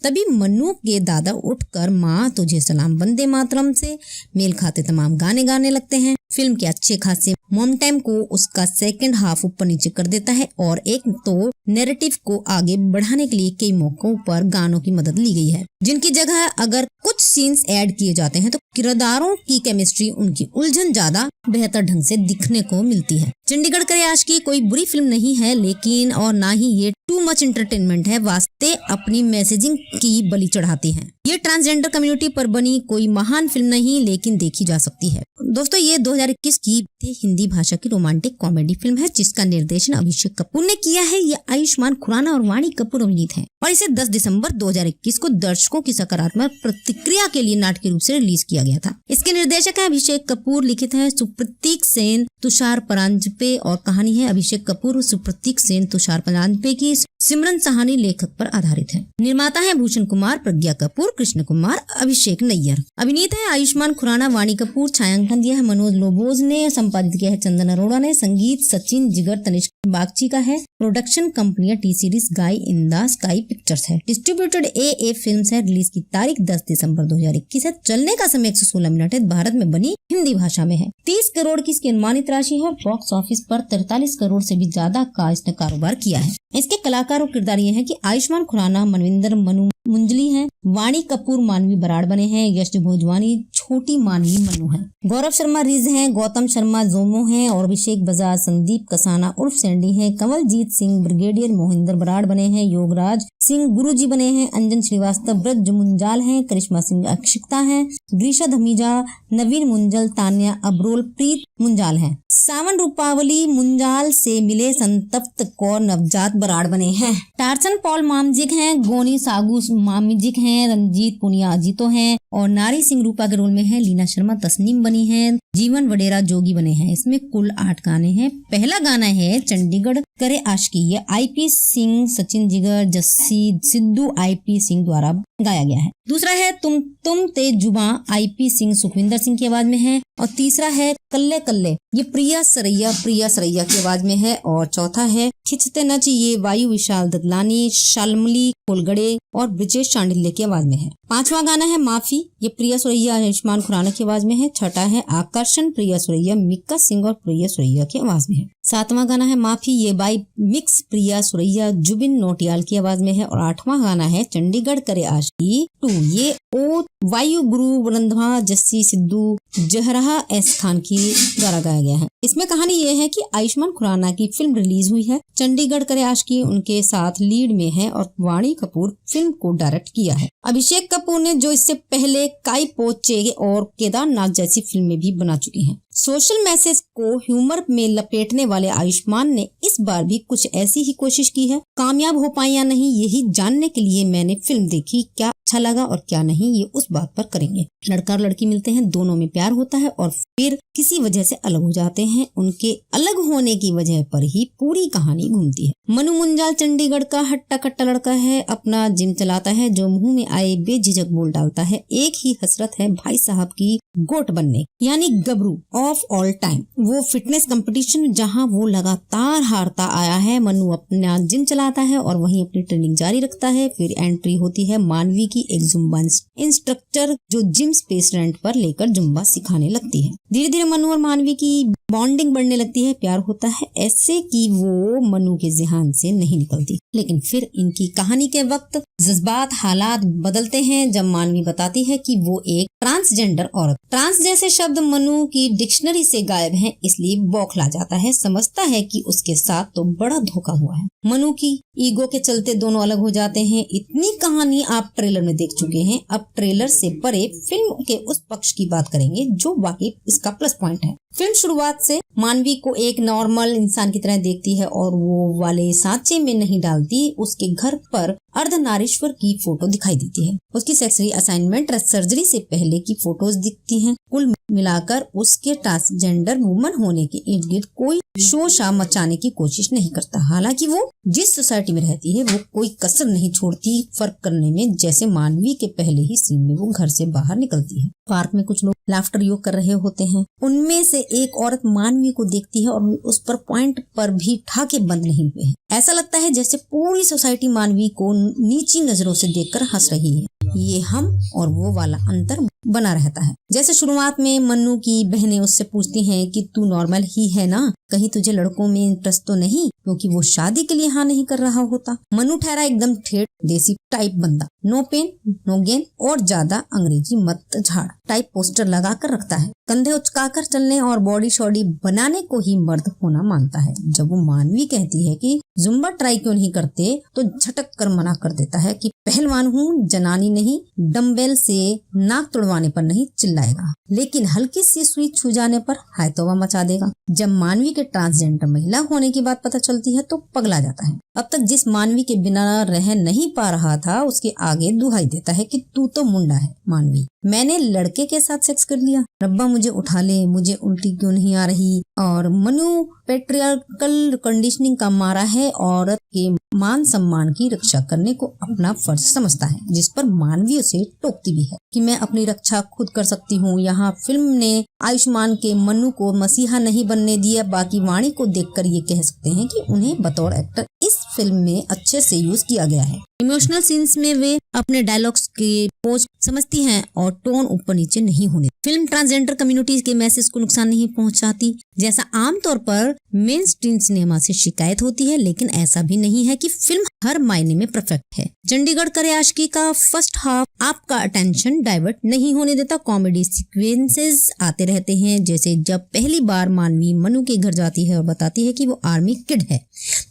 तभी मनु के दादा उठकर माँ तुझे सलाम वंदे मातरम से मेल खाते तमाम गाने गाने लगते हैं। फिल्म के अच्छे खासे मॉम टाइम को उसका सेकंड हाफ ऊपर नीचे कर देता है और एक तो नैरेटिव को आगे बढ़ाने के लिए कई मौकों पर गानों की मदद ली गई है, जिनकी जगह अगर कुछ सीन्स ऐड किए जाते हैं तो किरदारों की केमिस्ट्री, उनकी उलझन ज्यादा बेहतर ढंग से दिखने को मिलती है। चंडीगढ़ करे आशिकी कोई बुरी फिल्म नहीं है, लेकिन और ना ही ये टू मच एंटरटेनमेंट है। वास्ते अपनी मैसेजिंग की बलि चढ़ाती है। ये ट्रांसजेंडर कम्युनिटी पर बनी कोई महान फिल्म नहीं, लेकिन देखी जा सकती है। दोस्तों, ये 2021 की हिंदी भाषा की रोमांटिक कॉमेडी फिल्म है, जिसका निर्देशन अभिषेक कपूर ने किया है। ये आयुष्मान खुराना और वाणी कपूर अभिनीत है और इसे 10 दिसंबर 2021 को दर्शकों की सकारात्मक प्रतिक्रिया के लिए नाटकीय रूप से रिलीज किया गया था। इसके निर्देशक है अभिषेक कपूर, लिखित है सुप्रतीक सेन, तुषार परांजपे और कहानी है अभिषेक कपूर, सुप्रतीक सेन, तुषार परांजपे की सिमरन सहानी लेखक पर आधारित है। निर्माता है भूषण कुमार, प्रज्ञा कपूर, कृष्ण कुमार, अभिषेक नैयर। अभिनीत है आयुष्मान खुराना, वाणी कपूर। छायांकन दिया है मनोज लोबोज ने, संपादित किया है चंदन अरोड़ा ने, संगीत सचिन जिगर तनिष्क बागची का है। प्रोडक्शन कंपनियां टी सीरीज गाई इंदा स्काई पिक्चर्स है। डिस्ट्रीब्यूटेड ए फिल्म्स है। रिलीज की तारीख 10 दिसंबर 2021 है। चलने का समय 116 मिनट है। भारत में बनी हिंदी भाषा में है। 30 करोड़ की इसकी अनुमानित राशि है। बॉक्स ऑफिस पर 43 करोड़ से भी ज्यादा का इसने कारोबार किया है। इसके कलाकार और किरदार ये हैं कि आयुष्मान खुराना मनविंदर मनु मुंजली हैं, वाणी कपूर मानवी बराड़ बने हैं, यश भोजवानी छोटी मानवी मनु है, गौरव शर्मा रिज हैं, गौतम शर्मा जोमो हैं और अभिषेक बजाज संदीप कसाना उर्फ सैंडी हैं, कंवलजीत सिंह ब्रिगेडियर मोहिंदर बराड़ बने हैं, योगराज सिंह गुरुजी बने हैं, अंजन श्रीवास्तव ब्रज मुंजाल हैं, करिश्मा सिंह अक्षिता हैं, ग्रीशा धमीजा, नवीन मुंजल, तान्या अब्रोल, प्रीत मुंजाल हैं। सावन रूपावली मुंजाल से मिले संतप्त कौर नवजात बराड़ बने हैं। टार्सन पॉल मामजिक हैं, गोनी सागू मामजिक हैं, रंजीत पुनिया अजीतो हैं और नारी सिंह रूपा के रोल में है। लीना शर्मा तस्नीम बनी है, जीवन वडेरा जोगी बने हैं। इसमें कुल 8 गाने हैं। पहला गाना है चंडीगढ़ करे आशिकी, ये IP सिंह, सचिन जिगर, जस्सी सिद्धू IP सिंह द्वारा गाया गया है। दूसरा है तुम ते जुबा IP सिंह सुखविंदर सिंह की आवाज में है और तीसरा है कल्ले कल्ले, ये प्रिया सरैया की आवाज में है और चौथा है खिंचते नच, ये वायु विशाल ददलानी, शालमली खोलगड़े और ब्रिजेश चांडिल्य की आवाज में है। 5वां गाना है माफी, ये प्रिया सुरैया आयुष्मान खुराना की आवाज में है। छठा है आकर्षण, प्रिया सुरैया, मिक्का सिंह और प्रिया सुरैया की आवाज में है। 7वां गाना है माफी, ये बाई मिक्स प्रिया सुरैया जुबिन नौटियाल की आवाज में है। और 8वां गाना है चंडीगढ़ करे आशिकी 2, ये ओ वायु गुरु रंधवा जस्सी सिद्धू जहरा एस खान की द्वारा गाया गया है। इसमें कहानी ये है कि आयुष्मान खुराना की फिल्म रिलीज हुई है, चंडीगढ़ करे आशिकी उनके साथ लीड में है और वाणी कपूर फिल्म को डायरेक्ट किया है। अभिषेक कपूर ने जो इससे पहले काई पो चे और केदारनाथ जैसी फिल्में भी बना चुकी हैं। सोशल मैसेज को ह्यूमर में लपेटने वाले आयुष्मान ने इस बार भी कुछ ऐसी ही कोशिश की है। कामयाब हो पाए या नहीं, यही जानने के लिए मैंने फिल्म देखी, क्या अच्छा लगा और क्या नहीं ये उस बात पर करेंगे। लड़का और लड़की मिलते हैं, दोनों में प्यार होता है और फिर किसी वजह से अलग हो जाते हैं। उनके अलग होने की वजह पर ही पूरी कहानी घूमती है। मनु मुंजाल चंडीगढ़ का हट्टा कट्टा लड़का है, अपना जिम चलाता है जो मुंह में आए बेझिझक बोल डालता है। एक ही हसरत है भाई साहब की गोट बनने, यानी गबरू ऑफ ऑल टाइम। वो फिटनेस कंपटीशन जहां वो लगातार हारता आया है। मनु अपना जिम चलाता है और वहीं अपनी ट्रेनिंग जारी रखता है। फिर एंट्री होती है मानवी की, एक जुम्बा इंस्ट्रक्टर जो जिम स्पेस रेंट पर लेकर जुम्बा सिखाने लगती है। धीरे धीरे मनु और मानवी की बॉन्डिंग बढ़ने लगती है, प्यार होता है, ऐसे कि वो मनु के ज़हन से नहीं निकलती। लेकिन फिर इनकी कहानी के वक्त जज्बात हालात बदलते हैं जब मानवी बताती है कि वो एक ट्रांसजेंडर औरत। ट्रांस जैसे शब्द मनु की डिक्शनरी से गायब हैं, इसलिए बौखला जाता है। समझता है कि उसके साथ तो बड़ा धोखा हुआ है। मनु की ईगो के चलते दोनों अलग हो जाते हैं। इतनी कहानी आप ट्रेलर में देख चुके हैं, अब ट्रेलर से परे फिल्म के उस पक्ष की बात करेंगे जो वाकई इसका प्लस पॉइंट है। फिल्म शुरुआत से मानवी को एक नॉर्मल इंसान की तरह देखती है और वो वाले सांचे में नहीं डालती। उसके घर पर अर्धनारीश्वर की फोटो दिखाई देती है, उसकी सेक्सुअल असाइनमेंट सर्जरी से पहले की फोटोज दिखती हैं। कुल मिलाकर उसके ट्रांसजेंडर वुमन होने के इर्द गिर्द कोई शोशा मचाने की कोशिश नहीं करता। हालांकि वो जिस सोसाइटी में रहती है वो कोई कसर नहीं छोड़ती फर्क करने में। जैसे मानवी के पहले ही सीन में वो घर से बाहर निकलती है, पार्क में कुछ लोग लाफ्टर योग कर रहे होते हैं। उनमें से एक औरत मानवी को देखती है और उस पर पॉइंट पर भी ठाके बंद नहीं हुए हैं। ऐसा लगता है जैसे पूरी सोसाइटी मानवी को नीची नजरों से देखकर हंस रही है। ये हम और वो वाला अंतर बना रहता है। जैसे शुरुआत में मन्नू की बहनें उससे पूछती हैं कि तू नॉर्मल ही है ना, कहीं तुझे लड़कों में इंटरेस्ट तो नहीं, क्योंकि वो शादी के लिए हाँ नहीं कर रहा होता। मन्नू ठहरा एकदम ठेठ देसी टाइप बंदा, नो पेन नो गेन और ज्यादा अंग्रेजी मत झाड़ टाइप पोस्टर लगा कर रखता है। कंधे उचकाकर चलने और बॉडी शॉडी बनाने को ही मर्द होना मानता है। जब वो मानवी कहती है कि जुम्बा ट्राई क्यों नहीं करते तो झटक कर मना कर देता है कि पहलवान हूँ, जनानी नहीं, डम्बेल से नाक तुड़वाने पर नहीं चिल्लाएगा, लेकिन हल्की सी सुई छू जाने पर हाय तौबा मचा देगा। जब मानवी के ट्रांसजेंडर महिला होने की बात पता चलती है तो पगला जाता है। अब तक जिस मानवी के बिना रह नहीं पा रहा था उसके आगे दुहाई देता है कि तू तो मुंडा है मानवी, मैंने लड़के के साथ सेक्स कर लिया, रब्बा मुझे उठा ले, मुझे उल्टी क्यों नहीं आ रही। और मनु पेट्रियार्कल कंडीशनिंग का मारा है, औरत के मान सम्मान की रक्षा करने को अपना फर्ज समझता है, जिस पर मानवी उसे टोकती भी है कि मैं अपनी रक्षा खुद कर सकती हूँ। यहाँ फिल्म ने आयुष्मान के मनु को मसीहा नहीं बनने दिया। बाकी वाणी को देखकर ये कह सकते हैं कि उन्हें बतौर एक्टर इस फिल्म में अच्छे से यूज किया गया है। इमोशनल सीन्स में वे अपने डायलॉग्स के पोज समझती हैं और टोन ऊपर नीचे नहीं होने। फिल्म ट्रांसजेंडर कम्युनिटीज के मैसेज को नुकसान नहीं पहुंचाती, जैसा आमतौर पर मेन स्ट्रीम सिनेमा से शिकायत होती है। लेकिन ऐसा भी नहीं है कि फिल्म हर मायने में परफेक्ट है। चंडीगढ़ करे आशिकी का फर्स्ट हाफ आपका अटेंशन डाइवर्ट नहीं होने देता। कॉमेडी सीक्वेंसेस आते रहते हैं, जैसे जब पहली बार मानवी मनु के घर जाती है और बताती है कि वो आर्मी किड है,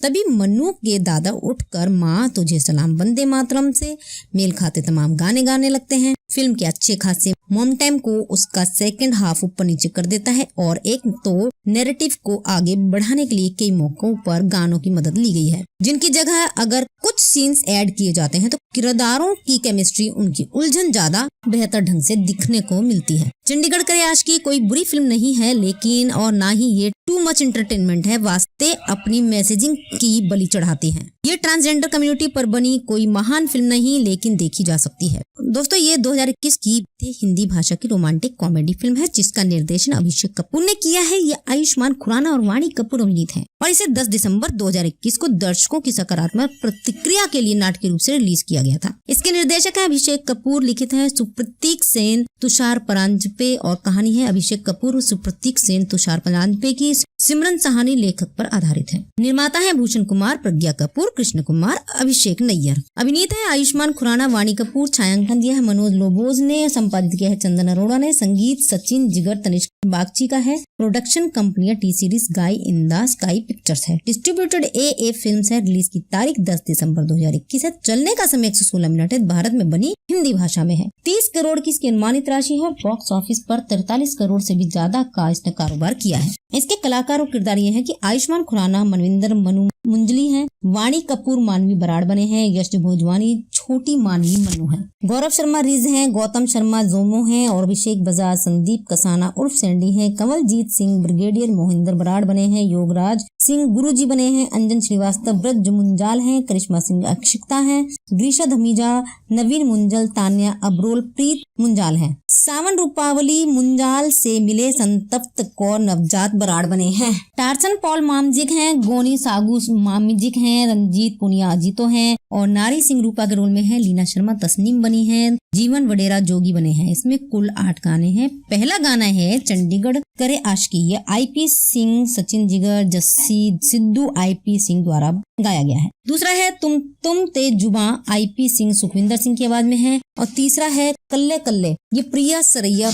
तभी मनु के दादा उठकर माँ तुझे सलाम वंदे मातरम से मेल खाते तमाम गाने गाने लगते हैं। फिल्म के अच्छे खासे मॉम टाइम को उसका सेकंड हाफ ऊपर नीचे कर देता है और एक तो नैरेटिव को आगे बढ़ाने के लिए कई मौकों पर गानों की मदद ली गई है, जिनकी जगह अगर कुछ सीन्स ऐड किए जाते हैं तो किरदारों की केमिस्ट्री, उनकी उलझन ज्यादा बेहतर ढंग से दिखने को मिलती है। चंडीगढ़ करे आशिकी कोई बुरी फिल्म नहीं है, लेकिन और ना ही ये टू मच एंटरटेनमेंट है। वास्ते अपनी मैसेजिंग की बलि चढ़ाती है। ये ट्रांसजेंडर कम्युनिटी पर बनी कोई महान फिल्म नहीं, लेकिन देखी जा सकती है। दोस्तों ये 2021 की हिंदी भाषा की रोमांटिक कॉमेडी फिल्म है जिसका निर्देशन अभिषेक कपूर ने किया है। ये आयुष्मान खुराना और वाणी कपूर अभिनीत है और इसे 10 दिसंबर 2021 को दर्शकों की सकारात्मक प्रतिक्रिया के लिए नाटकीय रूप से रिलीज किया गया था। इसके निर्देशक है अभिषेक कपूर, लिखित है सुप्रतीक सेन, तुषार परांजपे और कहानी है अभिषेक कपूर, सुप्रतीक सेन, तुषार परांजपे की सिमरन सहानी लेखक पर आधारित है। निर्माता है भूषण कुमार, प्रज्ञा कपूर, कृष्ण कुमार, अभिषेक नैयर। अभिनीत है आयुष्मान खुराना, वाणी कपूर। छायांकन दिया है मनोज लोबोज ने, संपादित किया है चंदन अरोड़ा ने, संगीत सचिन जिगर तनिष्क बागची का है। प्रोडक्शन कंपनियां टी सीरीज गाई इंदा स्काई पिक्चर्स है। डिस्ट्रीब्यूटेड ए फिल्म्स है। रिलीज की तारीख 10 दिसंबर 2021 है। चलने का समय 116 मिनट है। भारत में बनी हिंदी भाषा में है। 30 करोड़ की इसकी अनुमानित राशि है। बॉक्स ऑफिस पर 43 करोड़ से भी ज्यादा का इसने कारोबार किया है। इसके कलाकार और किरदार ये हैं कि आयुष्मान खुराना मनविंदर मनु मुंजली हैं, वाणी कपूर मानवी बराड़ बने हैं, यश भोजवानी छोटी मानवी मनु है, गौरव शर्मा रिज हैं, गौतम शर्मा जोमो हैं और अभिषेक बजाज संदीप कसाना उर्फ सैंडी हैं, कमलजीत सिंह ब्रिगेडियर मोहिंदर बराड़ बने हैं, योगराज सिंह गुरुजी बने हैं, अंजन श्रीवास्तव ब्रज मुंजाल हैं, करिश्मा सिंह अक्षिता हैं, ग्रीशा धमीजा, नवीन मुंजल, तान्या अब्रोल, प्रीत मुंजाल हैं। सावन रूपावली मुंजाल से मिले संतप्त कौर नवजात बराड़ बने हैं। टार्सन पॉल मामजिक हैं, गोनी सागू मामजिक हैं, रंजीत पुनिया अजीतो हैं और नारी सिंह रूपा के रोल में है। लीना शर्मा तस्नीम बनी है, जीवन वडेरा जोगी बने हैं। इसमें कुल 8 गाने हैं। पहला गाना है चंडीगढ़ करे आशिकी, ये IP सिंह, सचिन जिगर, जस्सी सिद्धू IP सिंह द्वारा गाया गया है। दूसरा है तुम ते जुबा, IP सिंह सुखविंदर सिंह की आवाज में है और तीसरा है कल्ले कल्ले, ये प्रिया सरैया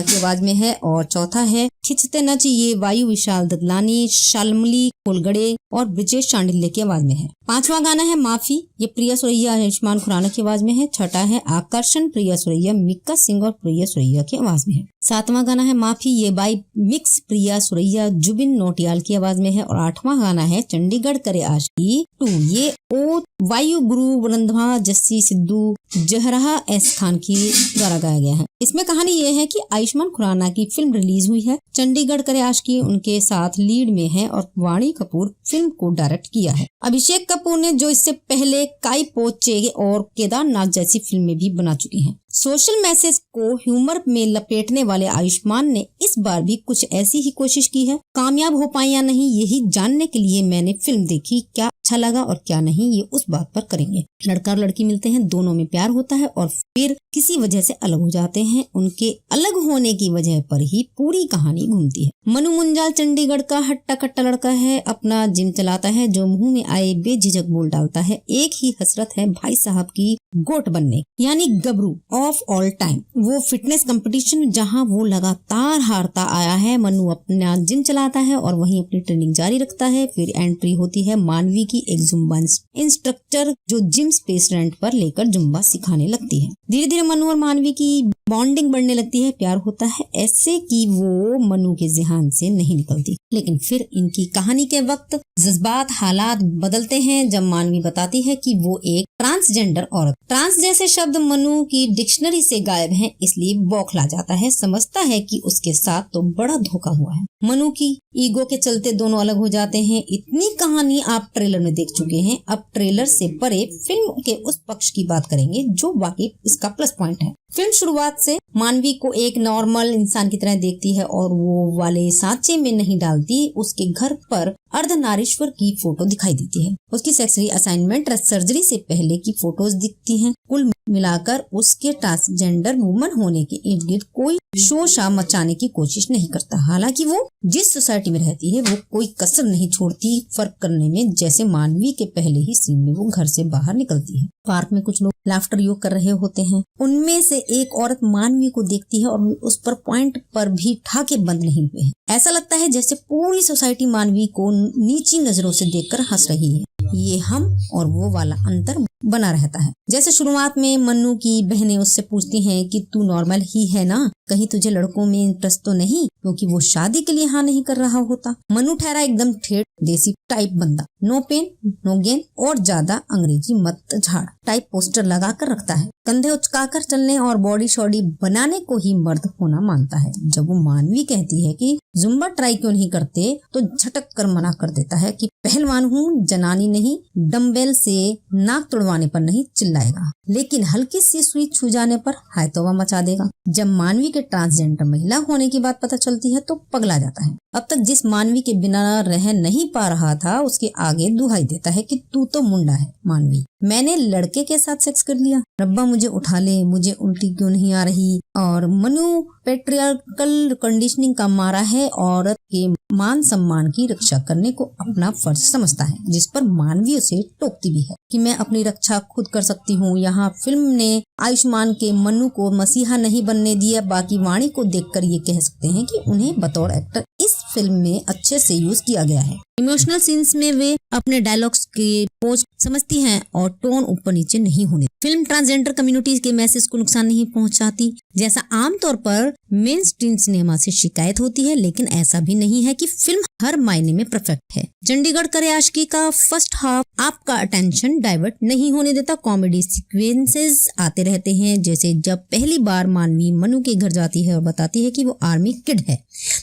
की आवाज में है और चौथा है खिंचते नच, ये वायु विशाल ददलानी, शालमली कोलगड़े और ब्रिजेश चांडिल्य की आवाज में है। 5वां गाना है माफी, ये प्रिया सुरैया आयुष्मान खुराना की आवाज में है। छठा है आकर्षण, प्रिया सुरैया मिक्का सिंह और प्रिया सुरैया की आवाज में है। 7वां गाना है माफी, ये बाई मिक्स प्रिया सुरैया जुबिन नोटियाल की आवाज में है और 8वां गाना है चंडीगढ़ करे आशिकी 2, ये ओ वायु गुरु वरंधवा जस्सी सिद्धू जहरा एस खान की द्वारा गाया गया है। इसमें कहानी ये है कि आयुष्मान खुराना की फिल्म रिलीज हुई है। चंडीगढ़ करे आशिकी उनके साथ लीड में है और वाणी कपूर फिल्म को डायरेक्ट किया है। अभिषेक कपूर ने जो इससे पहले काई पोचे और केदारनाथ जैसी फिल्में भी बना चुकी हैं। सोशल मैसेज को ह्यूमर में लपेटने वाले आयुष्मान ने इस बार भी कुछ ऐसी ही कोशिश की है। कामयाब हो पाए या नहीं, यही जानने के लिए मैंने फिल्म देखी। क्या अच्छा लगा और क्या नहीं, ये उस बात पर करेंगे। लड़का और लड़की मिलते हैं, दोनों में प्यार होता है और फिर किसी वजह से अलग हो जाते हैं। उनके अलग होने की वजह पर ही पूरी कहानी घूमती है। मनु मुंजाल चंडीगढ़ का हट्टा कट्टा लड़का है, अपना जिम चलाता है, जो मुंह में आए बेझिझक बोल डालता है। एक ही हसरत है भाई साहब की गोट बनने, यानी गबरू ऑफ ऑल टाइम। वो फिटनेस कंपटीशन जहां वो लगातार हारता आया है। मनु अपना जिम चलाता है और वहीं अपनी ट्रेनिंग जारी रखता है। फिर एंट्री होती है मानवी की, एक जुम्बा इंस्ट्रक्टर जो जिम स्पेस रेंट पर लेकर जुम्बा सिखाने लगती है। धीरे धीरे मनु और मानवी की बॉन्डिंग बढ़ने लगती है, प्यार होता है। ऐसे कि वो मनु के ज़हन से नहीं निकलती। लेकिन फिर इनकी कहानी के वक्त जज्बात हालात बदलते हैं जब मानवी बताती है कि वो एक ट्रांसजेंडर औरत। ट्रांस जैसे शब्द मनु की डिक्शनरी से गायब हैं, इसलिए बौखला जाता है। समझता है कि उसके साथ तो बड़ा धोखा हुआ है। मनु की ईगो के चलते दोनों अलग हो जाते हैं। इतनी कहानी आप ट्रेलर में देख चुके हैं। अब ट्रेलर से परे फिल्म के उस पक्ष की बात करेंगे जो वाकई इसका प्लस पॉइंट है। फिल्म शुरुआत से मानवी को एक नॉर्मल इंसान की तरह देखती है और वो वाले सांचे में नहीं डालती। उसके घर पर अर्धनारीश्वर की फोटो दिखाई देती है। उसकी सेक्सुअल असाइनमेंट सर्जरी से पहले की फोटोज दिखती हैं। कुल मिलाकर उसके ट्रांसजेंडर वुमन होने के इर्द गिर्द कोई शोशा मचाने की कोशिश नहीं करता। हालांकि वो जिस सोसाइटी में रहती है वो कोई कसर नहीं छोड़ती फर्क करने में। जैसे मानवी के पहले ही सीन में वो घर से बाहर निकलती है। पार्क में कुछ लोग लाफ्टर योग कर रहे होते हैं। उनमें से एक औरत मानवी को देखती है और उस पर पॉइंट पर भी ठाके बंद नहीं हुए हैं। ऐसा लगता है जैसे पूरी सोसाइटी मानवी को नीची नजरों से देखकर हंस रही है। ये हम और वो वाला अंतर बना रहता है। जैसे शुरुआत में मन्नू की बहनें उससे पूछती हैं कि तू नॉर्मल ही है ना, कहीं तुझे लड़कों में इंटरेस्ट तो नहीं, क्योंकि वो शादी के लिए हाँ नहीं कर रहा होता। मन्नू ठहरा एकदम ठेठ देसी टाइप बंदा, नो पेन नो गेन और ज्यादा अंग्रेजी मत झाड़ टाइप पोस्टर लगा कर रखता है। कंधे उचकाकर चलने और बॉडी शॉडी बनाने को ही मर्द होना मानता है। जब वो मानवी कहती है कि जुम्बा ट्राई क्यों नहीं करते तो झटक कर मना कर देता है कि पहलवान हूँ, जनानी नहीं, डम्बेल से नाक तुड़वाने पर नहीं चिल्लाएगा, लेकिन हल्की सी सुई छू जाने पर हाय तौबा मचा देगा। जब मानवी के ट्रांसजेंडर महिला होने की बात पता चलती है तो पगला जाता है। अब तक जिस मानवी के बिना रह नहीं पा रहा था उसके आगे दुहाई देता है कि तू तो मुंडा है मानवी, मैंने लड़के के साथ सेक्स कर लिया, रब्बा मुझे उठा ले, मुझे उल्टी क्यों नहीं आ रही। और मनु पेट्रियार्कल कंडीशनिंग का मारा है, औरत के मान सम्मान की रक्षा करने को अपना फर्ज समझता है, जिस पर मानवी उसे टोकती भी है कि मैं अपनी रक्षा खुद कर सकती हूँ। यहाँ फिल्म ने आयुष्मान के मनु को मसीहा नहीं बनने दिया। बाकी वाणी को देखकर ये कह सकते हैं कि उन्हें बतौर एक्टर इस फिल्म में अच्छे से यूज किया गया है। इमोशनल सीन्स में वे अपने डायलॉग्स के पोज समझती हैं और टोन ऊपर नीचे नहीं होने। फिल्म ट्रांसजेंडर कम्युनिटीज के मैसेज को नुकसान नहीं पहुंचाती, जैसा आमतौर पर मेन स्ट्रीम सिनेमा से शिकायत होती है, लेकिन ऐसा भी नहीं है कि फिल्म हर मायने में परफेक्ट है। चंडीगढ़ करे आशिकी का फर्स्ट हाफ आपका अटेंशन डाइवर्ट नहीं होने देता। कॉमेडी सीक्वेंसेस आते रहते हैं, जैसे जब पहली बार मानवी मनु के घर जाती है और बताती है कि वो आर्मी किड है,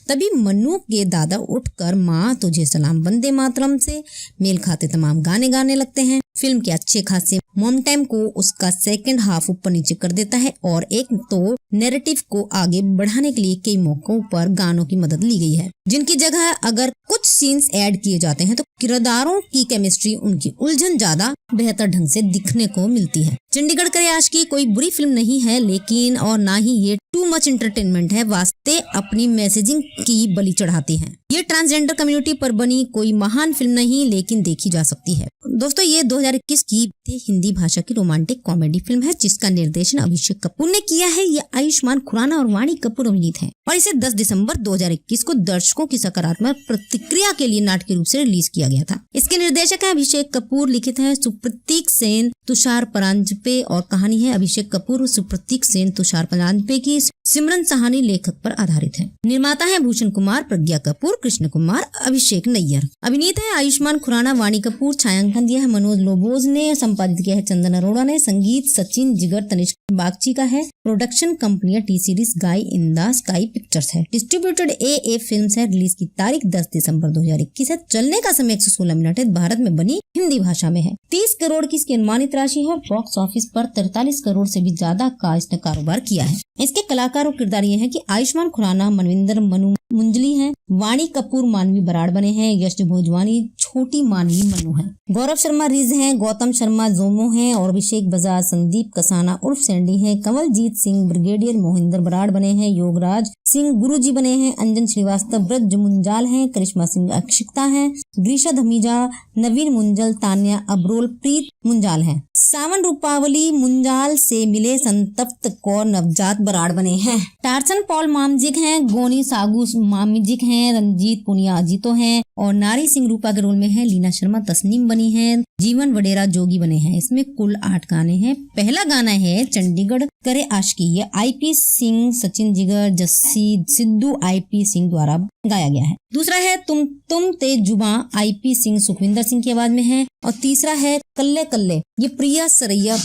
तभी मनु के दादा उठकर माँ तुझे सलाम वंदे मातरम से मेल खाते तमाम गाने गाने लगते हैं। फिल्म के अच्छे खासे मॉम टाइम को उसका सेकंड हाफ ऊपर नीचे कर देता है और एक तो नैरेटिव को आगे बढ़ाने के लिए कई मौकों पर गानों की मदद ली गई है, जिनकी जगह अगर कुछ सीन्स ऐड किए जाते हैं तो किरदारों की केमिस्ट्री, उनकी उलझन ज्यादा बेहतर ढंग से दिखने को मिलती है। चंडीगढ़ करे आशिकी कोई बुरी फिल्म नहीं है, लेकिन और ना ही ये टू मच एंटरटेनमेंट है। वास्ते अपनी मैसेजिंग की बलि चढ़ाती है। ये ट्रांसजेंडर कम्युनिटी पर बनी कोई महान फिल्म नहीं, लेकिन देखी जा सकती है। दोस्तों, ये 2021 की हिंदी भाषा की रोमांटिक कॉमेडी फिल्म है, जिसका निर्देशन अभिषेक कपूर ने किया है। ये आयुष्मान खुराना और वाणी कपूर अभिनीत है और इसे 10 दिसंबर 2021 को दर्शकों की सकारात्मक प्रतिक्रिया के लिए नाटकीय रूप से रिलीज किया गया था। इसके निर्देशक है अभिषेक कपूर, लिखित है सुप्रतीक सेन, तुषार परांजपे और कहानी है अभिषेक कपूर, सुप्रतीक सेन, तुषार परांजपे की सिमरन सहानी लेखक पर आधारित है। निर्माता है भूषण कुमार, प्रज्ञा कपूर, कृष्ण कुमार, अभिषेक नैयर। अभिनीत है आयुष्मान खुराना, वाणी कपूर। छायांकन दिया है मनोज लोबोज ने, संपादित किया है चंदन अरोड़ा ने, संगीत सचिन जिगर तनिष्क बागची का है। प्रोडक्शन कंपनियां टी सीरीज गाई इंदा स्काई पिक्चर्स है। डिस्ट्रीब्यूटेड ए फिल्म्स है। रिलीज की तारीख 10 दिसंबर 2021 है। चलने का समय 116 मिनट है। भारत में बनी हिंदी भाषा में है। 30 करोड़ की इसकी अनुमानित राशि है। बॉक्स ऑफिस पर 43 करोड़ से भी ज्यादा का इसने कारोबार किया है। इसके कलाकार और किरदार ये हैं कि आयुष्मान खुराना मनविंदर मनु मुंजली हैं, वाणी कपूर मानवी बराड़ बने हैं, यश भोजवानी छोटी मानवी मनु है, गौरव शर्मा रिज हैं, गौतम शर्मा जोमो हैं और अभिषेक बजाज संदीप कसाना उर्फ सैंडी हैं, कमलजीत सिंह ब्रिगेडियर मोहिंदर बराड़ बने हैं, योगराज सिंह गुरुजी बने हैं, अंजन श्रीवास्तव ब्रज मुंजाल हैं, करिश्मा सिंह अक्षिता हैं, ग्रीशा धमीजा, नवीन मुंजल, तान्या अब्रोल, प्रीत मुंजाल हैं। सावन रूपावली मुंजाल से मिले संतप्त कौर नवजात बराड़ बने हैं। टार्सन पॉल मामजिक हैं, गोनी सागू मामजिक हैं, रंजीत पुनिया अजीतो हैं और नारी सिंह रूपा के रोल में है। लीना शर्मा तस्नीम बनी है, जीवन वडेरा जोगी बने हैं। इसमें कुल 8 गाने हैं। पहला गाना है चंडीगढ़ करे आशिकी, ये IP सिंह, सचिन जिगर, जस्सी सिद्धू IP सिंह द्वारा गाया गया है। दूसरा है तुम ते जुबा, IP सिंह सुखविंदर सिंह की आवाज में है और तीसरा है कल्ले कल्ले, ये प्रिया सरैया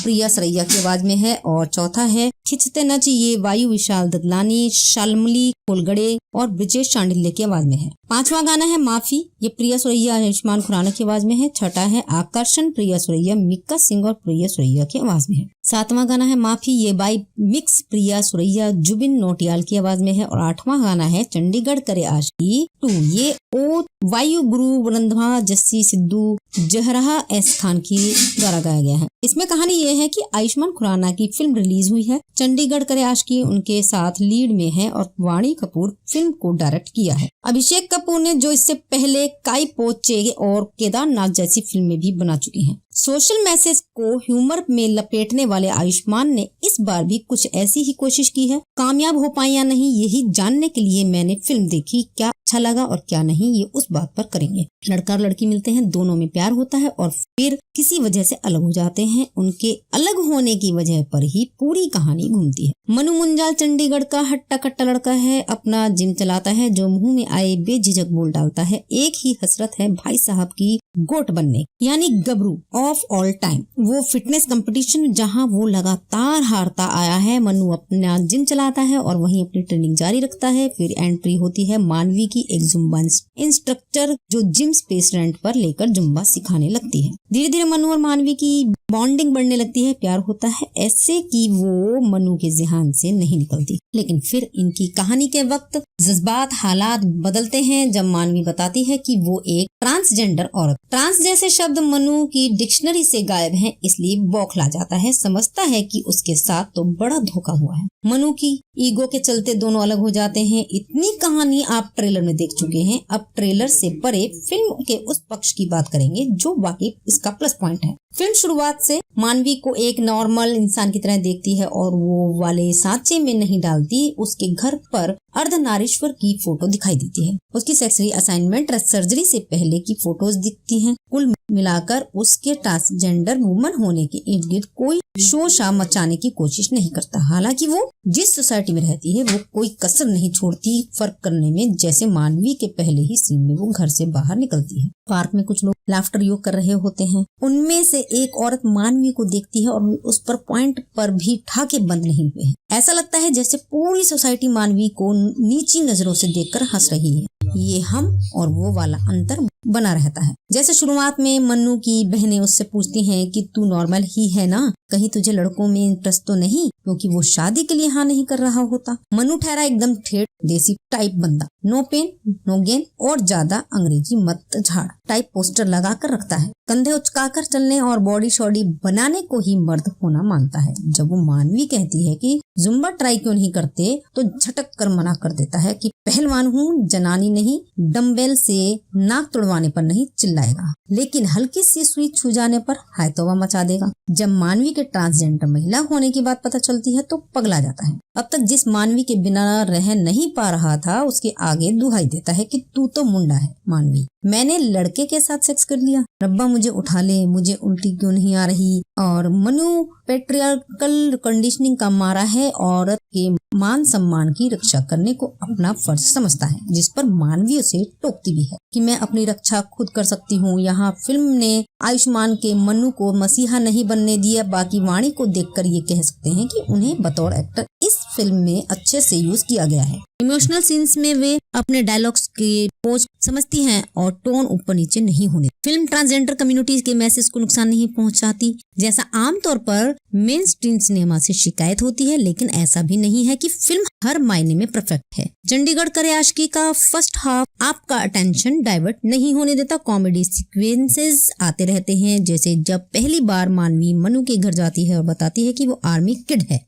की आवाज में है और चौथा है खिंचते नच, ये वायु विशाल ददलानी, शालमली कोलगड़े और ब्रिजेश चांडिल्य की आवाज में है। 5वां गाना है माफी, ये प्रिया सुरैया आयुष्मान खुराना की आवाज में है। छठा है आकर्षण, प्रिया सुरैया मिक्का सिंह और प्रिया सुरैया की आवाज में है। 7वां गाना है माफी, ये बाई मिक्स प्रिया सुरैया जुबिन नोटियाल की आवाज में है और 8वां गाना है चंडीगढ़ करे आशिकी 2, ये ओ वायु गुरु रंधवा जस्सी सिद्धू जहरा एस खान की द्वारा गाया गया है। इसमें कहानी ये है कि आयुष्मान खुराना की फिल्म रिलीज हुई है, चंडीगढ़ करे आशिकी उनके साथ लीड में है और वाणी कपूर फिल्म को डायरेक्ट किया है। अभिषेक कपूर ने जो इससे पहले काई पोचे और केदारनाथ जैसी फिल्में भी बना चुकी हैं। सोशल मैसेज को ह्यूमर में लपेटने वाले आयुष्मान ने इस बार भी कुछ ऐसी ही कोशिश की है। कामयाब हो पाए या नहीं, यही जानने के लिए मैंने फिल्म देखी। क्या अच्छा लगा और क्या नहीं, ये उस बात पर करेंगे। लड़का और लड़की मिलते हैं, दोनों में प्यार होता है और फिर किसी वजह से अलग हो जाते हैं। उनके अलग होने की वजह पर ही पूरी कहानी घूमती है। मनु मुंजाल चंडीगढ़ का हट्टा कट्टा लड़का है, अपना जिम चलाता है, जो मुंह में आए बेझिझक बोल डालता है। एक ही हसरत है भाई साहब की, गोट बनने, यानी गबरू ऑफ ऑल टाइम। वो फिटनेस कंपटीशन जहां वो लगातार हारता आया है। मनु अपना जिम चलाता है और वहीं अपनी ट्रेनिंग जारी रखता है। फिर एंट्री होती है मानवी की, एक जुम्बा इंस्ट्रक्टर जो जिम स्पेस रेंट पर लेकर जुम्बा सिखाने लगती है। धीरे धीरे मनु और मानवी की बॉन्डिंग बढ़ने लगती है, प्यार होता है, ऐसे कि वो मनु के ज़हन से नहीं निकलती। लेकिन फिर इनकी कहानी के वक्त जज्बात हालात बदलते हैं जब मानवी बताती है कि वो एक ट्रांसजेंडर औरत। ट्रांस जैसे शब्द मनु की डिक्शनरी से गायब हैं, इसलिए बौखला जाता है। समझता है कि उसके साथ तो बड़ा धोखा हुआ है। मनु की ईगो के चलते दोनों अलग हो जाते हैं। इतनी कहानी आप ट्रेलर में देख चुके हैं, अब ट्रेलर से परे फिल्म के उस पक्ष की बात करेंगे जो वाकई इसका प्लस पॉइंट है। फिल्म शुरुआत से मानवी को एक नॉर्मल इंसान की तरह देखती है और वो वाले सांचे में नहीं डालती। उसके घर पर अर्धनारीश्वर की फोटो दिखाई देती है, उसकी सेक्सुअल असाइनमेंट सर्जरी से पहले की फोटोज दिखती हैं। कुल मिलाकर उसके ट्रांसजेंडर वुमन होने के इर्द गिर्द कोई शोशा मचाने की कोशिश नहीं करता। हालांकि वो जिस सोसाइटी में रहती है वो कोई कसर नहीं छोड़ती फर्क करने में। जैसे मानवी के पहले ही सीन में वो घर से बाहर निकलती है, पार्क में कुछ लोग लाफ्टर योग कर रहे होते हैं। उनमें से एक औरत मानवी को देखती है और उस पर पॉइंट पर भी ठाके बंद नहीं हुए हैं। ऐसा लगता है जैसे पूरी सोसाइटी मानवी को नीची नजरों से देखकर हंस रही है। ये हम और वो वाला अंतर बना रहता है। जैसे शुरुआत में मन्नू की बहनें उससे पूछती हैं कि तू नॉर्मल ही है ना, कहीं तुझे लड़कों में इंटरेस्ट तो नहीं, क्योंकि वो शादी के लिए हाँ नहीं कर रहा होता। मन्नू ठहरा एकदम ठेठ देसी टाइप बंदा, नो पेन नो गेन और ज्यादा अंग्रेजी मत झाड़ टाइप पोस्टर लगा कर रखता है। कंधे उचकाकर चलने और बॉडी शॉडी बनाने को ही मर्द होना मानता है। जब वो मानवी कहती है कि जुम्बा ट्राई क्यों नहीं करते, तो झटक कर मना कर देता है कि पहलवान हूँ, जनानी नहीं, डम्बेल से नाक तुड़वाने पर नहीं चिल्लाएगा, लेकिन हल्की सी सुई छू जाने पर हाय तौबा मचा देगा। जब मानवी के ट्रांसजेंडर महिला होने की बात पता चलती है तो पगला जाता है। अब तक जिस मानवी के बिना रह नहीं पा रहा था उसके आगे दुहाई देता है कि तू तो मुंडा है मानवी, मैंने लड़के के साथ सेक्स कर लिया, रब्बा मुझे उठा ले, मुझे उल्टी क्यों नहीं आ रही। और मनु पेट्रियार्कल कंडीशनिंग का मारा है, औरत के मान सम्मान की रक्षा करने को अपना फर्ज समझता है, जिस पर मानवी उसे टोकती भी है कि मैं अपनी रक्षा खुद कर सकती हूँ। यहाँ फिल्म ने आयुष्मान के मनु को मसीहा नहीं बनने दिया। बाकी वाणी को देखकर ये कह सकते हैं कि उन्हें बतौर एक्टर इस फिल्म में अच्छे से यूज किया गया है। इमोशनल सीन्स में वे अपने डायलॉग्स की पोज समझती हैं और टोन ऊपर नीचे नहीं होने। फिल्म ट्रांसजेंडर कम्युनिटीज के मैसेज को नुकसान नहीं पहुंचाती, जैसा आमतौर पर मेन स्ट्रीम सिनेमा से शिकायत होती है। लेकिन ऐसा भी नहीं है कि फिल्म हर मायने में परफेक्ट है। चंडीगढ़ करे आशिकी का फर्स्ट हाफ आपका अटेंशन डाइवर्ट नहीं होने देता। कॉमेडी सीक्वेंसेस आते रहते हैं, जैसे जब पहली बार मानवी मनु के घर जाती है और बताती है कि वो आर्मी किड है,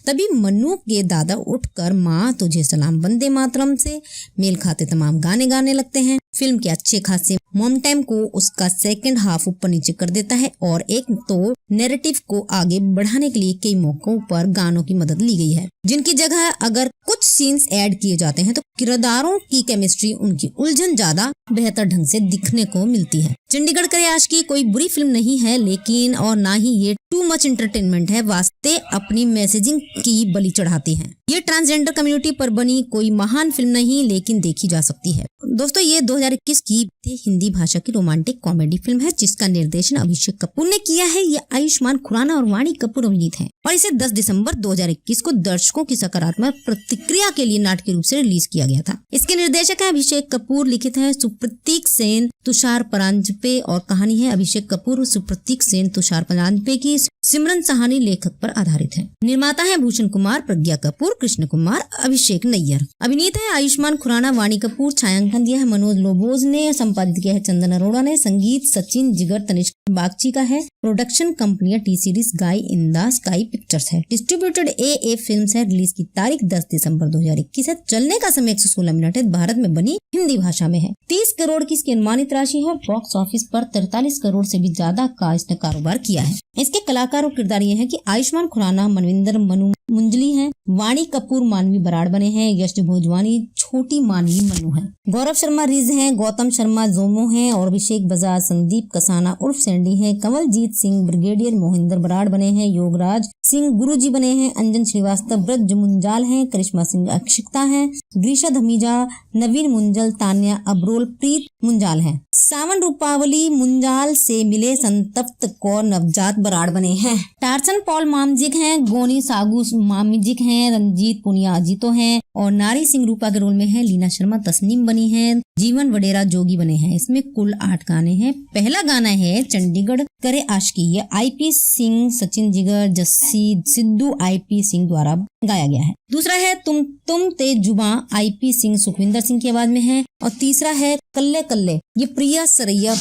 तभी मनु के दादा उठकर माँ तुझे सलाम वंदे मातरम से मेल खाते तमाम गाने गाने लगते हैं। फिल्म के अच्छे खासे मॉम टाइम को उसका सेकंड हाफ ऊपर नीचे कर देता है और एक तो नैरेटिव को आगे बढ़ाने के लिए कई मौकों पर गानों की मदद ली गई है, जिनकी जगह अगर कुछ सीन्स ऐड किए जाते हैं तो किरदारों की केमिस्ट्री, उनकी उलझन ज्यादा बेहतर ढंग से दिखने को मिलती है। चंडीगढ़ करे आशिकी कोई बुरी फिल्म नहीं है, लेकिन और ना ही ये टू मच एंटरटेनमेंट है। वास्ते अपनी मैसेजिंग की बलि चढ़ाती है। ये ट्रांसजेंडर कम्युनिटी पर बनी कोई महान फिल्म नहीं, लेकिन देखी जा सकती है। दोस्तों, ये 2021 की हिंदी भाषा की रोमांटिक कॉमेडी फिल्म है, जिसका निर्देशन अभिषेक कपूर ने किया है। ये आयुष्मान खुराना और वाणी कपूर अभिनीत है और इसे 10 दिसंबर 2021 को दर्शकों की सकारात्मक प्रतिक्रिया के लिए नाटकीय रूप से रिलीज किया गया था। इसके निर्देशक है अभिषेक कपूर, लिखित है सुप्रतीक सेन, तुषार परांजपे और कहानी है अभिषेक कपूर, सुप्रतीक सेन, तुषार परांजपे की सिमरन सहानी लेखक पर आधारित है। निर्माता है भूषण कुमार, प्रज्ञा कपूर, कृष्ण कुमार, अभिषेक नैयर। अभिनीत है आयुष्मान खुराना, वाणी कपूर। छायांकन दिया है मनोज लोबोज ने, संपादित किया है चंदन अरोड़ा ने, संगीत सचिन जिगर तनिष्क बागची का है। प्रोडक्शन कंपनियां टी सीरीज गाई इंदा स्काई पिक्चर्स है। डिस्ट्रीब्यूटेड ए फिल्म्स है। रिलीज की तारीख 10 दिसंबर 2021 है। चलने का समय 116 मिनट है। भारत में बनी हिंदी भाषा में है। 30 करोड़ की इसकी अनुमानित राशि है। बॉक्स ऑफिस पर 43 करोड़ से भी ज्यादा का इसने कारोबार किया है। इसके कलाकार और किरदार ये हैं कि आयुष्मान खुराना, मनविंदर, मनु मुंजली हैं, वाणी कपूर मानवी बराड़ बने हैं, यश भोजवानी छोटी मानवी मनु है, गौरव शर्मा रिज हैं, गौतम शर्मा जोमो हैं और अभिषेक बजाज संदीप कसाना उर्फ सैंडी हैं, कमलजीत सिंह ब्रिगेडियर मोहिंदर बराड़ बने हैं, योगराज सिंह गुरुजी बने हैं, अंजन श्रीवास्तव ब्रज मुंजाल हैं, करिश्मा सिंह अक्षिता हैं, ग्रीशा धमीजा, नवीन मुंजल, तान्या अब्रोल, प्रीत मुंजाल हैं, सावन रूपावली मुंजाल से मिले संतप्त कौर नवजात बराड़ बने हैं, टार्सन पॉल मामजिक हैं, गोनी सागू मामजिक हैं, रंजीत पुनिया अजीतो हैं और नारी सिंह रूपा के रोल में है, लीना शर्मा तस्नीम बनी है, जीवन वडेरा जोगी बने हैं। इसमें कुल 8 गाने हैं। पहला गाना है चंडीगढ़ करे आशिकी, ये IP सिंह, सचिन जिगर, जस्सी सिद्धू IP सिंह द्वारा गाया गया है। दूसरा है तुम ते जुबा, IP सिंह सुखविंदर सिंह की आवाज में है और तीसरा है कल्ले कल्ले, ये प्रिया सरैया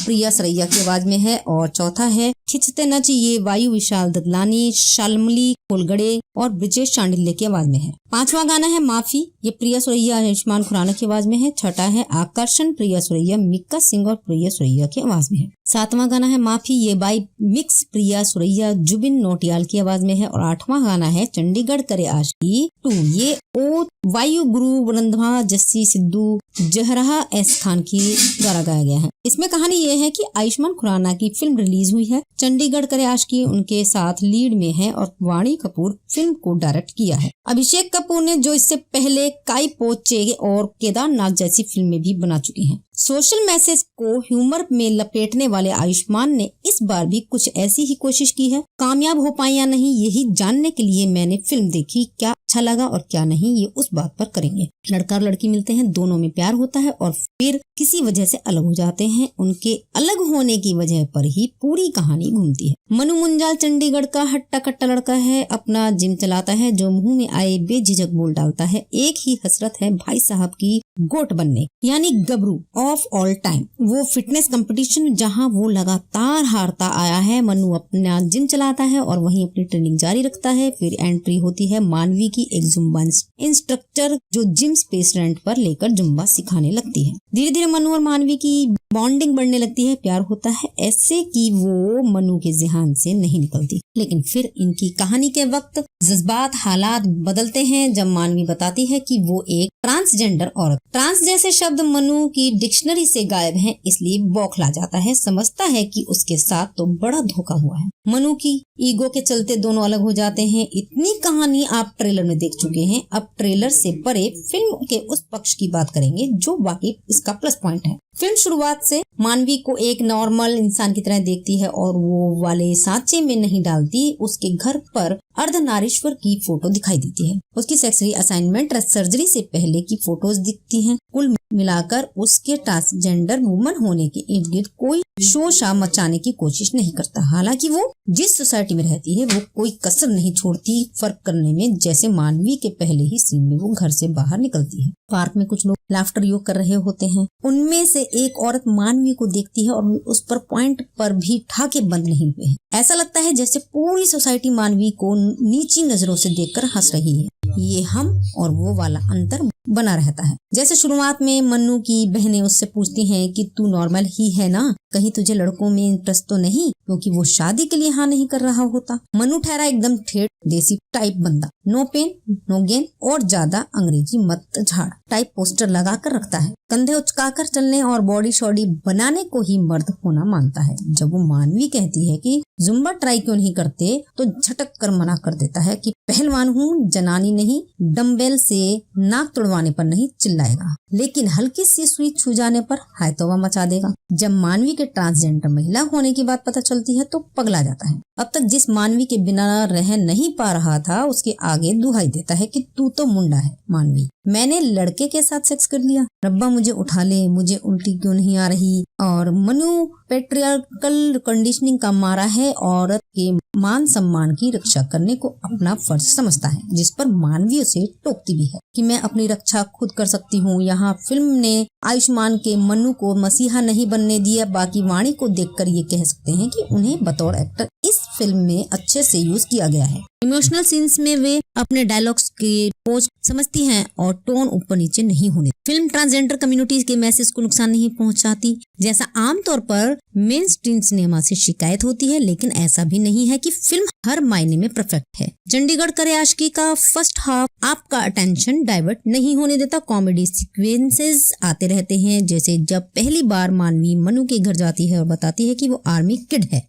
की आवाज में है और चौथा है खिंचते नच, ये वायु विशाल ददलानी, शालमली कोलगड़े और ब्रिजेश चांडिल्य की आवाज में है। पांचवा गाना है माफी, ये प्रिया सुरैया आयुष्मान खुराना की आवाज में है। छठा है आकर्षण, प्रिया सुरैया मिक्का सिंह और प्रिया सुरैया की आवाज में है। सातवां गाना है माफी, ये बाई मिक्स प्रिया सुरैया जुबिन नोटियाल की आवाज में है और आठवां गाना है चंडीगढ़ करे आशिकी 2, ये ओ वायु गुरु रंधवा जस्सी सिद्धू जहरा एस खान की द्वारा गाया गया है। इसमें कहानी ये है कि आयुष्मान खुराना की फिल्म रिलीज हुई है, चंडीगढ़ करे आशिकी उनके साथ लीड में है और वाणी कपूर फिल्म को डायरेक्ट किया है। अभिषेक कपूर ने जो इससे पहले काई पोचे और केदारनाथ जैसी फिल्में भी बना चुकी हैं। सोशल मैसेज को ह्यूमर में लपेटने वाले आयुष्मान ने इस बार भी कुछ ऐसी ही कोशिश की है। कामयाब हो पाए या नहीं, यही जानने के लिए मैंने फिल्म देखी, क्या अच्छा लगा और क्या नहीं ये उस बात पर करेंगे। लड़का और लड़की मिलते हैं, दोनों में प्यार होता है और फिर किसी वजह से अलग हो जाते हैं। उनके अलग होने की वजह पर ही पूरी कहानी घूमती है। मनु मुंजाल चंडीगढ़ का हट्टा कट्टा लड़का है, अपना जिम चलाता है जो मुंह में आए बेझिझक बोल डालता है। एक ही हसरत है भाई साहब की गोट बनने, यानी गबरू ऑफ ऑल टाइम। वो फिटनेस कंपटीशन जहां वो लगातार हारता आया है। मनु अपना जिम चलाता है और वहीं अपनी ट्रेनिंग जारी रखता है। फिर एंट्री होती है मानवी की एक जुम्बा इंस्ट्रक्टर जो जिम स्पेस रेंट पर लेकर जुम्बा सिखाने लगती है। धीरे धीरे मनु और मानवी की बॉन्डिंग बढ़ने लगती है, प्यार होता है, ऐसे कि वो मनु के ज़हन से नहीं निकलती। लेकिन फिर इनकी कहानी के वक्त जज्बात हालात बदलते हैं जब मानवी बताती है कि वो एक ट्रांसजेंडर औरत। ट्रांस जैसे शब्द मनु की डिक्शनरी से गायब हैं, इसलिए बौखला जाता है। समझता है कि उसके साथ तो बड़ा धोखा हुआ है। मनु की ईगो के चलते दोनों अलग हो जाते हैं। इतनी कहानी आप ट्रेलर में देख चुके हैं। अब ट्रेलर से परे फिल्म के उस पक्ष की बात करेंगे जो वाकई इसका प्लस पॉइंट है। फिल्म शुरुआत से मानवी को एक नॉर्मल इंसान की तरह देखती है और वो वाले सांचे में नहीं डालती। उसके घर पर अर्धनारीश्वर की फोटो दिखाई देती है। उसकी सेक्सुअल असाइनमेंट सर्जरी से पहले की फोटोज दिखती हैं। कुल मिलाकर उसके ट्रांसजेंडर वुमन होने के इर्द गिर्द कोई शोशा मचाने की कोशिश नहीं करता। हालांकि वो जिस सोसाइटी में रहती है वो कोई कसर नहीं छोड़ती फर्क करने में। जैसे मानवी के पहले ही सीन में वो घर से बाहर निकलती है। पार्क में कुछ लोग लाफ्टर योग कर रहे होते हैं। उनमें से एक औरत मानवी को देखती है और उस पर पॉइंट पर भी ठाके बंद नहीं हुए हैं। ऐसा लगता है जैसे पूरी सोसाइटी मानवी को नीची नजरों से देखकर हंस रही है। ये हम और वो वाला अंतर बना रहता है। जैसे शुरुआत में मन्नू की बहनें उससे पूछती हैं कि तू नॉर्मल ही है ना, कहीं तुझे लड़कों में इंटरेस्ट तो नहीं, क्योंकि वो शादी के लिए हाँ नहीं कर रहा होता। मन्नू ठहरा एकदम ठेठ देसी टाइप बंदा, नो पेन नो गेन और ज्यादा अंग्रेजी मत झाड़ टाइप पोस्टर लगा कर रखता है। कंधे उचकाकर चलने और बॉडी शॉडी बनाने को ही मर्द होना मानता है। जब वो मानवी कहती है कि जुम्बा ट्राई क्यों नहीं करते तो झटक कर मना कर देता है कि पहलवान हूँ, जनानी नहीं, डम्बेल से नाक तुड़वाने पर नहीं चिल्लाएगा, लेकिन हल्की सी सुई छू जाने पर हाय तौबा मचा देगा। जब मानवी के ट्रांसजेंडर महिला होने की बात पता चलती है तो पगला जाता है। अब तक जिस मानवी के बिना रह नहीं पा रहा था उसके आगे दुहाई देता है कि तू तो मुंडा है मानवी, मैंने लड़के के साथ सेक्स कर लिया, रब्बा मुझे उठा ले, मुझे उल्टी क्यों नहीं आ रही। और मनु पेट्रियार्कल कंडीशनिंग का मारा है, औरत के मान सम्मान की रक्षा करने को अपना फर्ज समझता है, जिस पर मानवी उसे टोकती भी है कि मैं अपनी रक्षा खुद कर सकती हूँ। यहाँ फिल्म ने आयुष्मान के मनु को मसीहा नहीं बनने दिया। बाकी वाणी को देखकर ये कह सकते हैं कि उन्हें बतौर एक्टर इस फिल्म में अच्छे से यूज किया गया है। इमोशनल सीन्स में वे अपने डायलॉग्स की पोज समझती हैं और टोन ऊपर नीचे नहीं होने। फिल्म ट्रांसजेंडर कम्युनिटी के मैसेज को नुकसान नहीं पहुंचाती, जैसा आमतौर पर मेन स्ट्रीम सिनेमा से शिकायत होती है, लेकिन ऐसा भी नहीं है कि फिल्म हर मायने में परफेक्ट है। चंडीगढ़ करे आशिकी का फर्स्ट हाफ आपका अटेंशन डाइवर्ट नहीं होने देता। कॉमेडी सीक्वेंसेस आते रहते हैं, जैसे जब पहली बार मानवी मनु के घर जाती है और बताती है कि वो आर्मी किड है,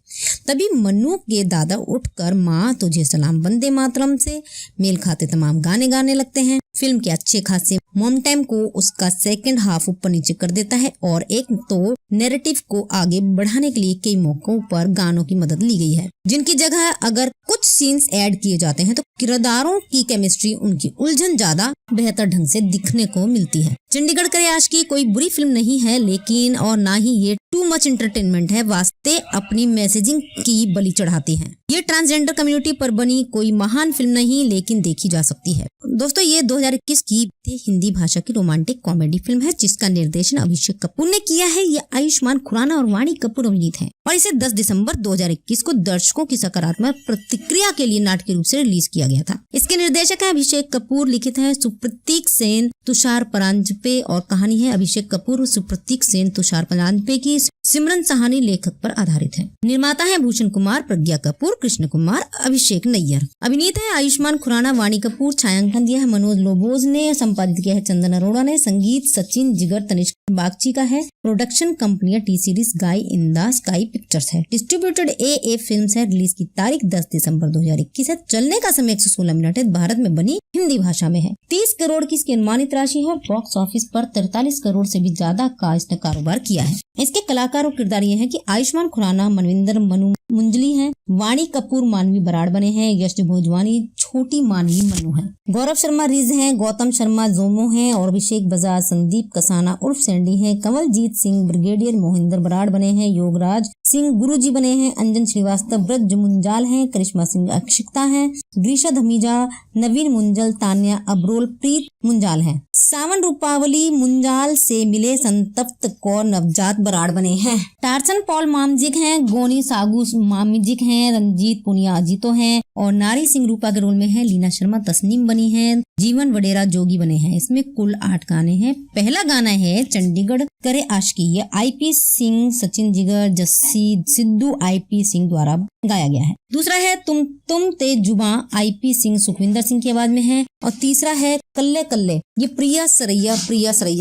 तभी मनु के दादा उठकर माँ तुझे सलाम वंदे मातरम से मेल खाते तमाम गाने गाने लगते हैं। फिल्म के अच्छे खासे मोम टाइम को उसका सेकंड हाफ ऊपर नीचे कर देता है और एक तो नैरेटिव को आगे बढ़ाने के लिए कई मौकों पर गानों की मदद ली गई है, जिनकी जगह अगर कुछ सीन्स ऐड किए जाते हैं तो किरदारों की केमिस्ट्री, उनकी उलझन ज्यादा बेहतर ढंग से दिखने को मिलती है। चंडीगढ़ करे आशिकी कोई बुरी फिल्म नहीं है, लेकिन और ना ही ये टू मच एंटरटेनमेंट है। वास्ते अपनी मैसेजिंग की बलि चढ़ाती है। ये ट्रांसजेंडर कम्युनिटी पर बनी कोई महान फिल्म नहीं, लेकिन देखी जा सकती है। दोस्तों, ये 2021 की हिंदी भाषा की रोमांटिक कॉमेडी फिल्म है, जिसका निर्देशन अभिषेक कपूर ने किया है। ये आयुष्मान खुराना और वाणी कपूर अभिनीत है और इसे 10 दिसंबर 2021 को दर्शकों की सकारात्मक प्रतिक्रिया के लिए नाटकीय रूप से रिलीज किया गया था। इसके निर्देशक है अभिषेक कपूर, लिखित है सुप्रतीक सेन, तुषार परांजपे और कहानी है अभिषेक कपूर, सुप्रतीक सेन, तुषार परांजपे की सिमरन सहानी लेखक पर आधारित है। निर्माता है भूषण कुमार, प्रज्ञा कपूर, कृष्ण कुमार, अभिषेक नैयर। अभिनीत है आयुष्मान खुराना, वाणी कपूर। छायांकन दिया है मनोज लोबोज ने, संपादित किया है चंदन अरोड़ा ने, संगीत सचिन जिगर तनिष्क बागची का है। प्रोडक्शन कंपनियां टी सीरीज गाई इंदा स्काई पिक्चर्स है। डिस्ट्रीब्यूटेड ए फिल्म्स है। रिलीज की तारीख 10 दिसंबर 2021 है। चलने का समय 116 मिनट है। भारत में बनी हिंदी भाषा में है। 30 करोड़ की इसकी अनुमानित राशि है। बॉक्स ऑफिस पर 43 करोड़ से भी ज्यादा का इसने कारोबार किया है। इसके कलाकार और किरदार ये हैं कि आयुष्मान खुराना मनविंदर मनु मुंजली हैं, वाणी कपूर मानवी बराड़ बने हैं, यश भोजवानी छोटी मानवी मनु है, गौरव शर्मा रिज हैं, गौतम शर्मा जोमो हैं और अभिषेक बजाज संदीप कसाना उर्फ सैंडी हैं, कमलजीत सिंह ब्रिगेडियर मोहिंदर बराड़ बने हैं, योगराज सिंह गुरुजी बने हैं, अंजन श्रीवास्तव ब्रज मुंजाल हैं, करिश्मा सिंह अक्षिता हैं, ग्रीशा धमीजा, नवीन मुंजल, तान्या अब्रोल, प्रीत मुंजाल हैं। सावन रूपावली मुंजाल से मिले संतप्त कौर नवजात बराड़ बने हैं। टार्सन पॉल मामजिक हैं, गोनी सागू मामजिक हैं, रंजीत पुनिया अजीतो हैं और नारी सिंह रूपा के रोल में है। लीना शर्मा तस्नीम बनी है, जीवन वडेरा जोगी बने हैं। इसमें कुल 8 गाने हैं। पहला गाना है चंडीगढ़ करे आशिकी, ये IP सिंह, सचिन जिगर, जस्सी सिद्धू IP सिंह द्वारा गाया गया है। दूसरा है तुम ते जुबा, IP सिंह सुखविंदर सिंह की आवाज में है और तीसरा है कल्ले कल्ले, ये प्रिया सरैया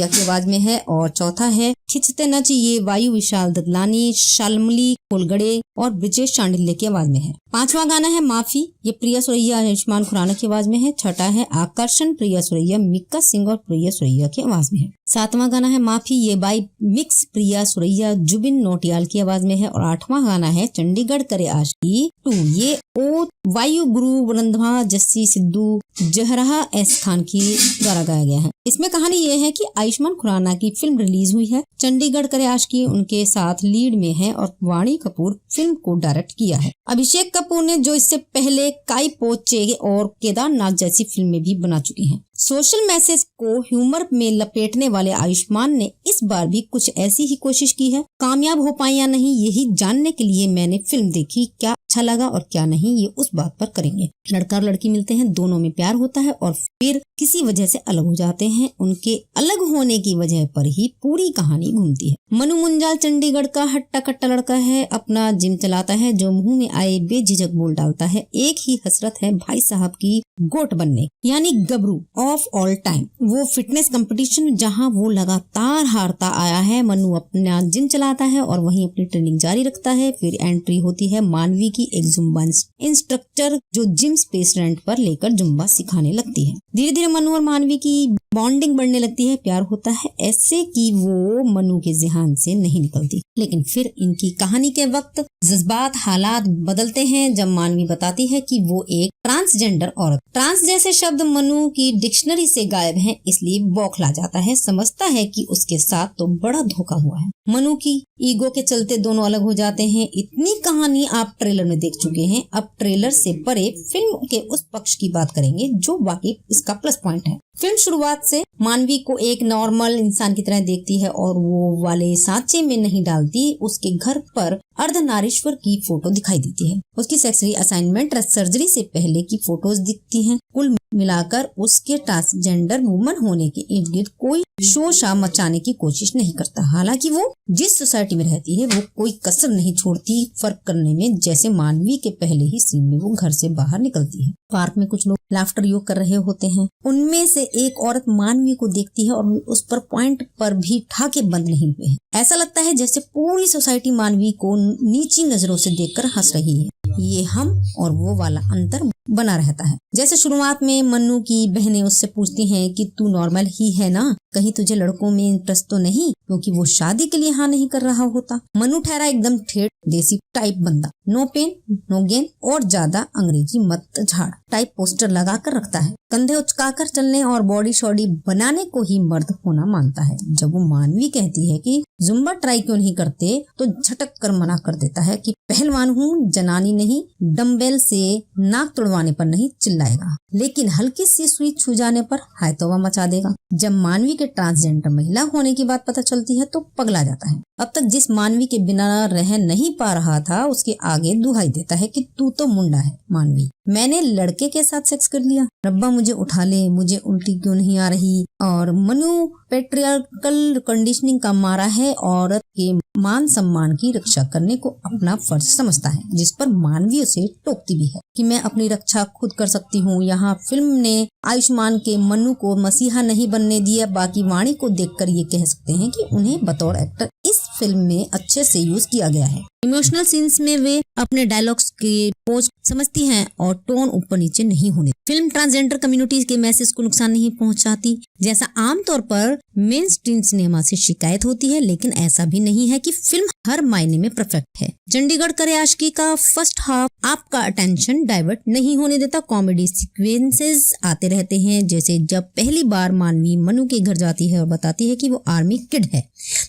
की आवाज में है और चौथा है खिंचते नच, ये वायु विशाल ददलानी, शालमली कोलगड़े और ब्रिजेश चांडिल्य की आवाज में है। पांचवा गाना है माफी, ये प्रिया सुरैया आयुष्मान खुराना की आवाज में है। छठा है आकर्षण, प्रिया सुरैया, मिक्का सिंह और प्रिया सुरैया की आवाज में है। सातवां गाना है माफी, ये बाई मिक्स प्रिया सुरैया जुबिन नोटियाल की आवाज में है और आठवां गाना है चंडीगढ़ करे आशिकी 2, ये ओ वायु गुरु रंधवा जस्सी सिद्धू जहरा एस खान की द्वारा गाया गया है। इसमें कहानी ये है कि आयुष्मान खुराना की फिल्म रिलीज हुई है। चंडीगढ़ करे आशिकी उनके साथ लीड में है और वाणी कपूर फिल्म को डायरेक्ट किया है। अभिषेक कपूर ने जो इससे पहले काई पोचे और केदारनाथ जैसी फिल्में भी बना चुकी हैं। सोशल मैसेज को ह्यूमर में लपेटने वाले आयुष्मान ने इस बार भी कुछ ऐसी ही कोशिश की है। कामयाब हो पाए या नहीं, यही जानने के लिए मैंने फिल्म देखी। क्या अच्छा लगा और क्या नहीं, ये उस बात पर करेंगे। लड़का और लड़की मिलते हैं, दोनों में प्यार होता है और फिर किसी वजह से अलग हो जाते हैं। उनके अलग होने की वजह पर ही पूरी कहानी घूमती है। मनु मुंजाल चंडीगढ़ का हट्टा कट्टा लड़का है, अपना जिम चलाता है, जो मुंह में आए बेझिझक बोल डालता है। एक ही हसरत है भाई साहब की गोट बनने, यानी गबरू ऑफ ऑल टाइम। वो फिटनेस कंपटीशन जहां वो लगातार हारता आया है। मनु अपना जिम चलाता है और वहीं अपनी ट्रेनिंग जारी रखता है। फिर एंट्री होती है मानवी की, एक जुम्बा इंस्ट्रक्टर जो जिम स्पेस रेंट पर लेकर जुम्बा सिखाने लगती है। धीरे धीरे मनु और मानवी की बॉन्डिंग बढ़ने लगती है, प्यार होता है, ऐसे कि वो मनु के ज़हन से नहीं निकलती। लेकिन फिर इनकी कहानी के वक्त जज्बात हालात बदलते हैं जब मानवी बताती है कि वो एक ट्रांसजेंडर औरत। ट्रांस जैसे शब्द मनु की डिक्शनरी से गायब हैं, इसलिए बौखला जाता है। समझता है कि उसके साथ तो बड़ा धोखा हुआ है। मनु की ईगो के चलते दोनों अलग हो जाते हैं। इतनी कहानी आप ट्रेलर में देख चुके हैं। अब ट्रेलर से परे फिल्म के उस पक्ष की बात करेंगे जो वाकई इसका प्लस पॉइंट है। फिल्म शुरुआत से मानवी को एक नॉर्मल इंसान की तरह देखती है और वो वाले सांचे में नहीं डालती। उसके घर पर अर्धनारीश्वर की फोटो दिखाई देती है। उसकी सेक्स असाइनमेंट सर्जरी से पहले पहले की फोटोज दिखती हैं। कुल मिलाकर उसके ट्रांसजेंडर वुमन होने के इर्द गिर्द कोई शोर मचाने की कोशिश नहीं करता। हालांकि वो जिस सोसाइटी में रहती है वो कोई कसर नहीं छोड़ती फर्क करने में। जैसे मानवी के पहले ही सीन में वो घर से बाहर निकलती है, पार्क में कुछ लोग लाफ्टर योग कर रहे होते हैं। उनमें से एक औरत मानवी को देखती है और उस पर पॉइंट पर भी ठाके बंद नहीं हुए हैं। ऐसा लगता है जैसे पूरी सोसाइटी मानवी को नीची नजरों से देखकर हंस रही है। ये हम और वो वाला अंतर बना रहता है। जैसे शुरुआत में मन्नू की बहनें उससे पूछती हैं कि तू नॉर्मल ही है ना, कहीं तुझे लड़कों में इंटरेस्ट तो नहीं, क्योंकि वो शादी के लिए हाँ नहीं कर रहा होता। मन्नू ठहरा एकदम ठेठ देसी टाइप बंदा, नो पेन नो गेन और ज्यादा अंग्रेजी मत झाड़ टाइप पोस्टर लगा कर रखता है। कंधे उचकाकर चलने और बॉडी शॉडी बनाने को ही मर्द होना मानता है। जब वो मानवी कहती है कि जुम्बा ट्राई क्यों नहीं करते तो झटक कर मना कर देता है कि पहलवान हूँ, जनानी नहीं, डम्बेल से नाक तोड़वाने पर नहीं चिल्लाएगा, लेकिन हल्की सी सुई छू जाने पर हाय तौबा मचा देगा। जब मानवी के ट्रांसजेंडर महिला होने की बात पता चलती है तो पगला जाता है। अब तक जिस मानवी के बिना रह नहीं पा रहा था उसके आगे दुहाई देता है कि तू तो मुंडा है मानवी, मैंने लड़के के साथ सेक्स कर लिया, रब्बा मुझे उठा ले, मुझे उल्टी क्यों नहीं आ रही। और मनु पेट्रियार्कल कंडीशनिंग का मारा है, औरत के मान सम्मान की रक्षा करने को अपना फर्ज समझता है, जिस पर मानवी उसे टोकती भी है कि मैं अपनी रक्षा खुद कर सकती हूँ। यहाँ फिल्म ने आयुष्मान के मनु को मसीहा नहीं बनने दिया। बाकी वाणी को देखकर ये कह सकते हैं कि उन्हें बतौर एक्टर इस फिल्म में अच्छे से यूज किया गया है। इमोशनल सीन्स में वे अपने डायलॉग्स के पोज समझती हैं और टोन ऊपर नीचे नहीं होने। फिल्म ट्रांसजेंडर कम्युनिटीज के मैसेज को नुकसान नहीं पहुंचाती, जैसा आमतौर पर मेन स्ट्रीम सिनेमा से शिकायत होती है। लेकिन ऐसा भी नहीं है कि फिल्म हर मायने में परफेक्ट है। चंडीगढ़ करे आशिकी का फर्स्ट हाफ आपका अटेंशन डाइवर्ट नहीं होने देता। कॉमेडी सीक्वेंसेस आते रहते हैं, जैसे जब पहली बार मानवी मनु के घर जाती है और बताती है कि वो आर्मी किड है,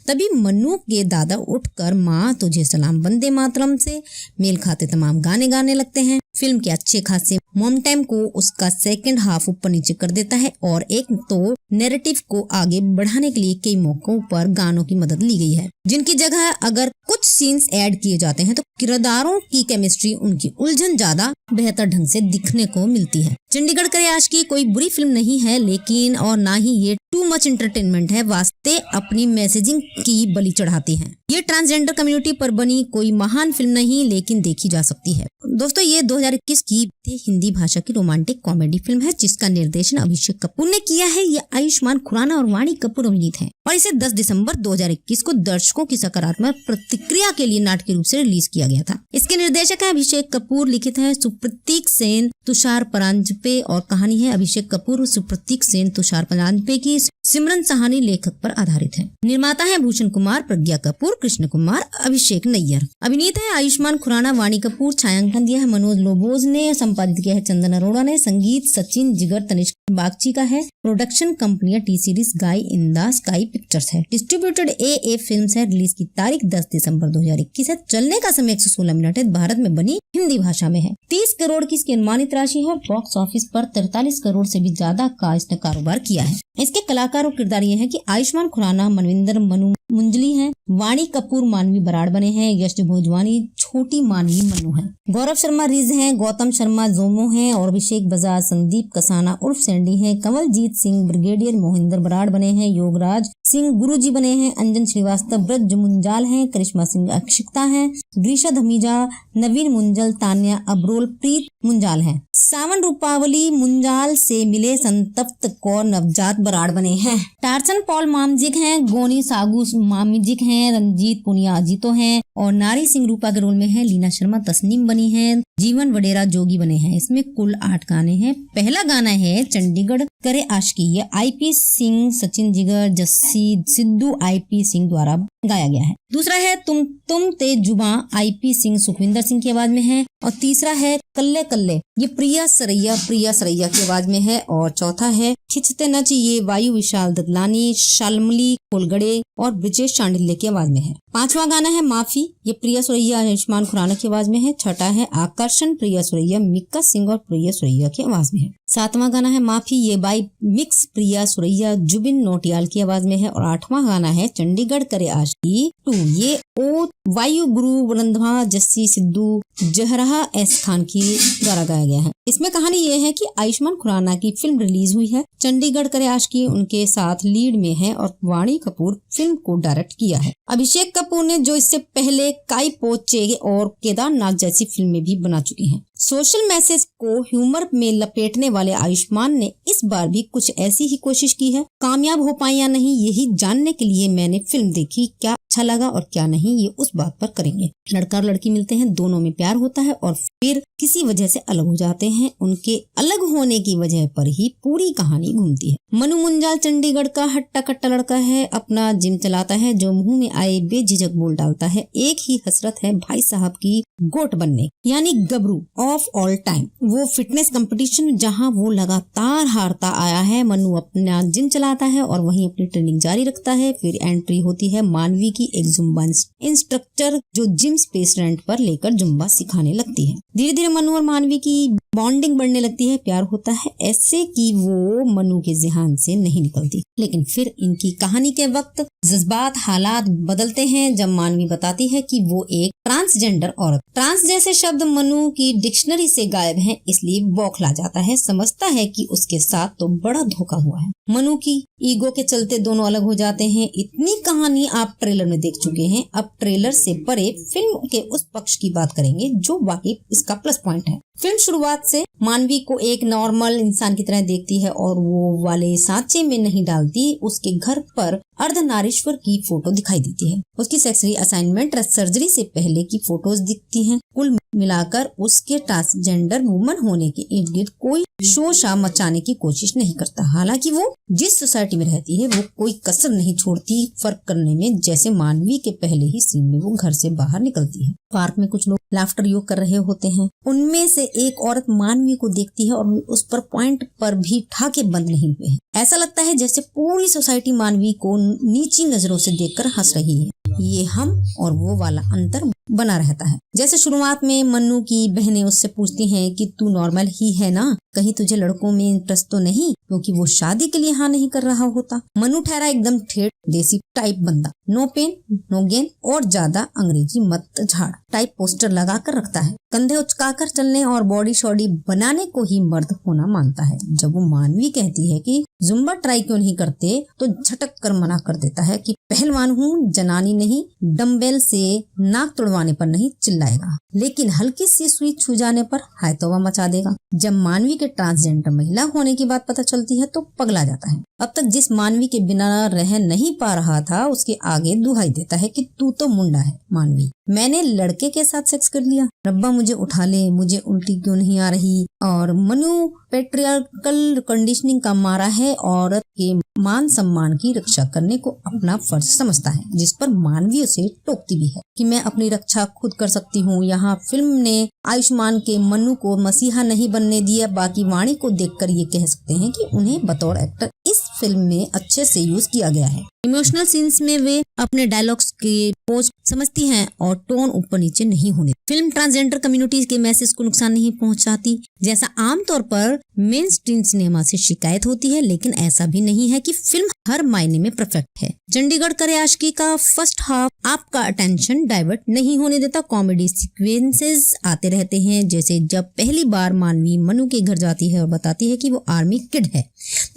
तभी मनु के दादा उठकर माँ तुझे सलाम वंदे मातरम से मेल खाते तमाम गाने गाने लगते हैं। फिल्म के अच्छे खासे मॉम टाइम को उसका सेकंड हाफ ऊपर नीचे कर देता है और एक तो नैरेटिव को आगे बढ़ाने के लिए कई मौकों पर गानों की मदद ली गई है, जिनकी जगह अगर कुछ सीन्स ऐड किए जाते हैं तो किरदारों की केमिस्ट्री, उनकी उलझन ज्यादा बेहतर ढंग से दिखने को मिलती है। चंडीगढ़ करे आशिकी कोई बुरी फिल्म नहीं है, लेकिन और ना ही ये टू मच एंटरटेनमेंट है। वास्ते अपनी मैसेजिंग की बलि चढ़ाती है। ये ट्रांसजेंडर कम्युनिटी पर बनी कोई महान फिल्म नहीं, लेकिन देखी जा सकती है। दोस्तों, ये 2021 की हिंदी भाषा की रोमांटिक कॉमेडी फिल्म है, जिसका निर्देशन अभिषेक कपूर ने किया है। ये आयुष्मान खुराना और वाणी कपूर अभिनीत है और इसे 10 दिसंबर 2021 को दर्शकों की सकारात्मक प्रतिक्रिया के लिए नाटकीय रूप से रिलीज किया गया था। इसके निर्देशक है अभिषेक कपूर, लिखित है सुप्रतीक सेन, तुषार परांजपे और कहानी है अभिषेक कपूर, सुप्रतीक सेन, तुषार परांजपे की सिमरन सहानी लेखक पर आधारित है। निर्माता है भूषण कुमार, प्रज्ञा कपूर, कृष्ण कुमार, अभिषेक नैयर। अभिनीत है आयुष्मान खुराना, वाणी कपूर। छायांकन दिया है मनोज लोबोज ने, संपादित किया है चंदन अरोड़ा ने, संगीत सचिन जिगर तनिष्क बागची का है। प्रोडक्शन कंपनियां टी सीरीज गाई इंदा स्काई पिक्चर्स है। डिस्ट्रीब्यूटेड ए फिल्म्स है। रिलीज की तारीख 10 दिसंबर 2021 है। चलने का समय 116 मिनट है। भारत में बनी हिंदी भाषा में है। 30 करोड़ की इसकी अनुमानित राशि है। बॉक्स ऑफिस पर 43 करोड़ से भी ज्यादा का इसने कारोबार किया है। इसके कलाकार और किरदार ये हैं कि आयुष्मान खुराना मनविंदर मनु मुंजली हैं, वाणी कपूर मानवी बराड़ बने हैं, यश भोजवानी छोटी मानवी मनु है, गौरव शर्मा रिज हैं, गौतम शर्मा जोमो हैं और अभिषेक बजाज संदीप कसाना उर्फ सैंडी हैं, कमलजीत सिंह ब्रिगेडियर मोहिंदर बराड़ बने हैं, योगराज सिंह गुरुजी बने हैं, अंजन श्रीवास्तव ब्रज मुंजाल हैं, करिश्मा सिंह अक्षिता हैं, ग्रीशा धमीजा, नवीन मुंजल, तान्या अब्रोल, प्रीत मुंजाल हैं। सावन रूपावली मुंजाल से मिले संतप्त कौर नवजात बराड़ बने हैं। टार्सन पॉल मामजिक हैं, गोनी सागू मामजिक हैं, रंजीत पुनिया अजीतो हैं और नारी सिंह रूपा के रोल में है। लीना शर्मा तस्नीम बनी है, जीवन वडेरा जोगी बने हैं। इसमें कुल 8 गाने हैं। पहला गाना है चंडीगढ़ करे आशिकी, ये IP सिंह, सचिन जिगर, जस्सी सिद्धू IP सिंह द्वारा गाया गया है। दूसरा है तुम ते जुबा IP सिंह सुखविंदर सिंह की आवाज में है और तीसरा है कल्ले कल्ले, ये प्रिया सरैया की आवाज में है और चौथा है खिंचते नच, ये वायु विशाल ददलानी, शालमली कोलगड़े और ब्रिजेश चांडिल्य की आवाज में है। 5वां गाना है माफी, ये प्रिया सुरैया आयुष्मान खुराना की आवाज में है। छठा है आकर्षण, प्रिया सुरैया मिक्का सिंह और प्रिया सुरैया की आवाज में है। 7वां गाना है माफी, ये बाई मिक्स प्रिया सुरैया जुबिन नौटियाल की आवाज में है। और 8वां गाना है चंडीगढ़ करे आशिकी 2, ये ओ वायु गुरु रंधवा जस्सी सिद्धू जहरा एस खान की द्वारा गाया गया है। इसमें कहानी ये है कि आयुष्मान खुराना की फिल्म रिलीज हुई है। चंडीगढ़ करे आशिकी उनके साथ लीड में है और वाणी कपूर फिल्म को डायरेक्ट किया है। अभिषेक कपूर ने जो इससे पहले काई पो चे और केदारनाथ जैसी फिल्में भी बना चुकी हैं। सोशल मैसेज को ह्यूमर में लपेटने वाले आयुष्मान ने इस बार भी कुछ ऐसी ही कोशिश की है। कामयाब हो पाए या नहीं, यही जानने के लिए मैंने फिल्म देखी। क्या अच्छा लगा और क्या नहीं, ये उस बात पर करेंगे। लड़का और लड़की मिलते हैं, दोनों में प्यार होता है और फिर किसी वजह से अलग हो जाते हैं। उनके अलग होने की वजह पर ही पूरी कहानी घूमती है। मनु मुंजाल चंडीगढ़ का हट्टा कट्टा लड़का है, अपना जिम चलाता है, जो मुंह में आए बेझिझक बोल डालता है। एक ही हसरत है भाई साहब की गोट बनने, यानी गबरू ऑफ ऑल टाइम। वो फिटनेस कंपटीशन जहां वो लगातार हारता आया है। मनु अपना जिम चलाता है और वहीं अपनी ट्रेनिंग जारी रखता है। फिर एंट्री होती है मानवी की, एक जुम्बा इंस्ट्रक्टर जो जिम स्पेस रेंट पर लेकर जुम्बा सिखाने लगती है। धीरे धीरे मनु और मानवी की बॉन्डिंग बढ़ने लगती है, प्यार होता है। ऐसे कि वो मनु के ज़हन से नहीं निकलती। लेकिन फिर इनकी कहानी के वक्त जज्बात हालात बदलते हैं जब मानवी बताती है कि वो एक ट्रांसजेंडर औरत। ट्रांस जैसे शब्द मनु की डिक्शनरी से गायब हैं, इसलिए बौखला जाता है। समझता है कि उसके साथ तो बड़ा धोखा हुआ है। मनु की ईगो के चलते दोनों अलग हो जाते हैं। इतनी कहानी आप ट्रेलर में देख चुके हैं। अब ट्रेलर से परे फिल्म के उस पक्ष की बात करेंगे जो वाकई इसका प्लस पॉइंट है। फिल्म शुरुआत से मानवी को एक नॉर्मल इंसान की तरह देखती है और वो वाले सांचे में नहीं डालती। उसके घर पर अर्धनारीश्वर की फोटो दिखाई देती है। उसकी सेक्सुअल असाइनमेंट सर्जरी से पहले की फोटोज दिखती हैं। कुल मिलाकर उसके ट्रांसजेंडर वुमन होने के इर्द गिर्द कोई शोशा मचाने की कोशिश नहीं करता। हालांकि वो जिस सोसाइटी में रहती है वो कोई कसर नहीं छोड़ती फर्क करने में। जैसे मानवी के पहले ही सीन में वो घर से बाहर निकलती है। पार्क में कुछ लोग लाफ्टर योग कर रहे होते हैं। उनमें से एक औरत मानवी को देखती है और उस पर पॉइंट पर भी ठाके बंद नहीं हुए हैं। ऐसा लगता है जैसे पूरी सोसाइटी मानवी को नीची नजरों से देखकर हंस रही है। ये हम और वो वाला अंतर बना रहता है। जैसे शुरुआत में मन्नू की बहनें उससे पूछती हैं कि तू नॉर्मल ही है ना, कहीं तुझे लड़कों में इंटरेस्ट तो नहीं, क्योंकि वो शादी के लिए हाँ नहीं कर रहा होता। मन्नू ठहरा एकदम ठेठ देसी टाइप बंदा, नो पेन नो गेन और ज्यादा अंग्रेजी मत झाड़ टाइप पोस्टर लगा कर रखता है। कंधे उचकाकर चलने और बॉडी शॉडी बनाने को ही मर्द होना मानता है। जब वो मानवी कहती है कि जुम्बा ट्राई क्यों नहीं करते तो झटक कर मना कर देता है कि पहलवान हूँ, जनानी नहीं, डम्बेल से नाक तोड़वाने पर नहीं चिल्लाएगा, लेकिन हल्की सी सुई छू जाने पर हाय तौबा मचा देगा। जब मानवी के ट्रांसजेंडर महिला होने की बात पता चलती है तो पगला जाता है। अब तक जिस मानवी के बिना रह नहीं पा रहा था उसके आगे दुहाई देता है कि तू तो मुंडा है मानवी, मैंने लड़के के साथ सेक्स कर लिया, रब्बा मुझे उठा ले, मुझे उल्टी क्यों नहीं आ रही। और मनु पेट्रियार्कल कंडीशनिंग का मारा है, औरत के मान सम्मान की रक्षा करने को अपना फर्ज समझता है, जिस पर मानवी उसे टोकती भी है कि मैं अपनी रक्षा खुद कर सकती हूँ। यहाँ फिल्म ने आयुष्मान के मनु को मसीहा नहीं बनने दिया। बाकी वाणी को देखकर ये कह सकते हैं कि उन्हें बतौर एक्टर इस फिल्म में अच्छे से यूज किया गया है। इमोशनल सीन्स में वे अपने डायलॉग्स के पोज समझती हैं और टोन ऊपर नीचे नहीं होने। फिल्म ट्रांसजेंडर कम्युनिटीज के मैसेज को नुकसान नहीं पहुंचाती, जैसा आमतौर पर मेन स्ट्रीम सिनेमा से शिकायत होती है। लेकिन ऐसा भी नहीं है कि फिल्म हर मायने में परफेक्ट है। चंडीगढ़ करे आशिकी का फर्स्ट हाफ आपका अटेंशन डाइवर्ट नहीं होने देता। कॉमेडी सीक्वेंसेस आते रहते हैं, जैसे जब पहली बार मानवी मनु के घर जाती है और बताती है कि वो आर्मी किड है,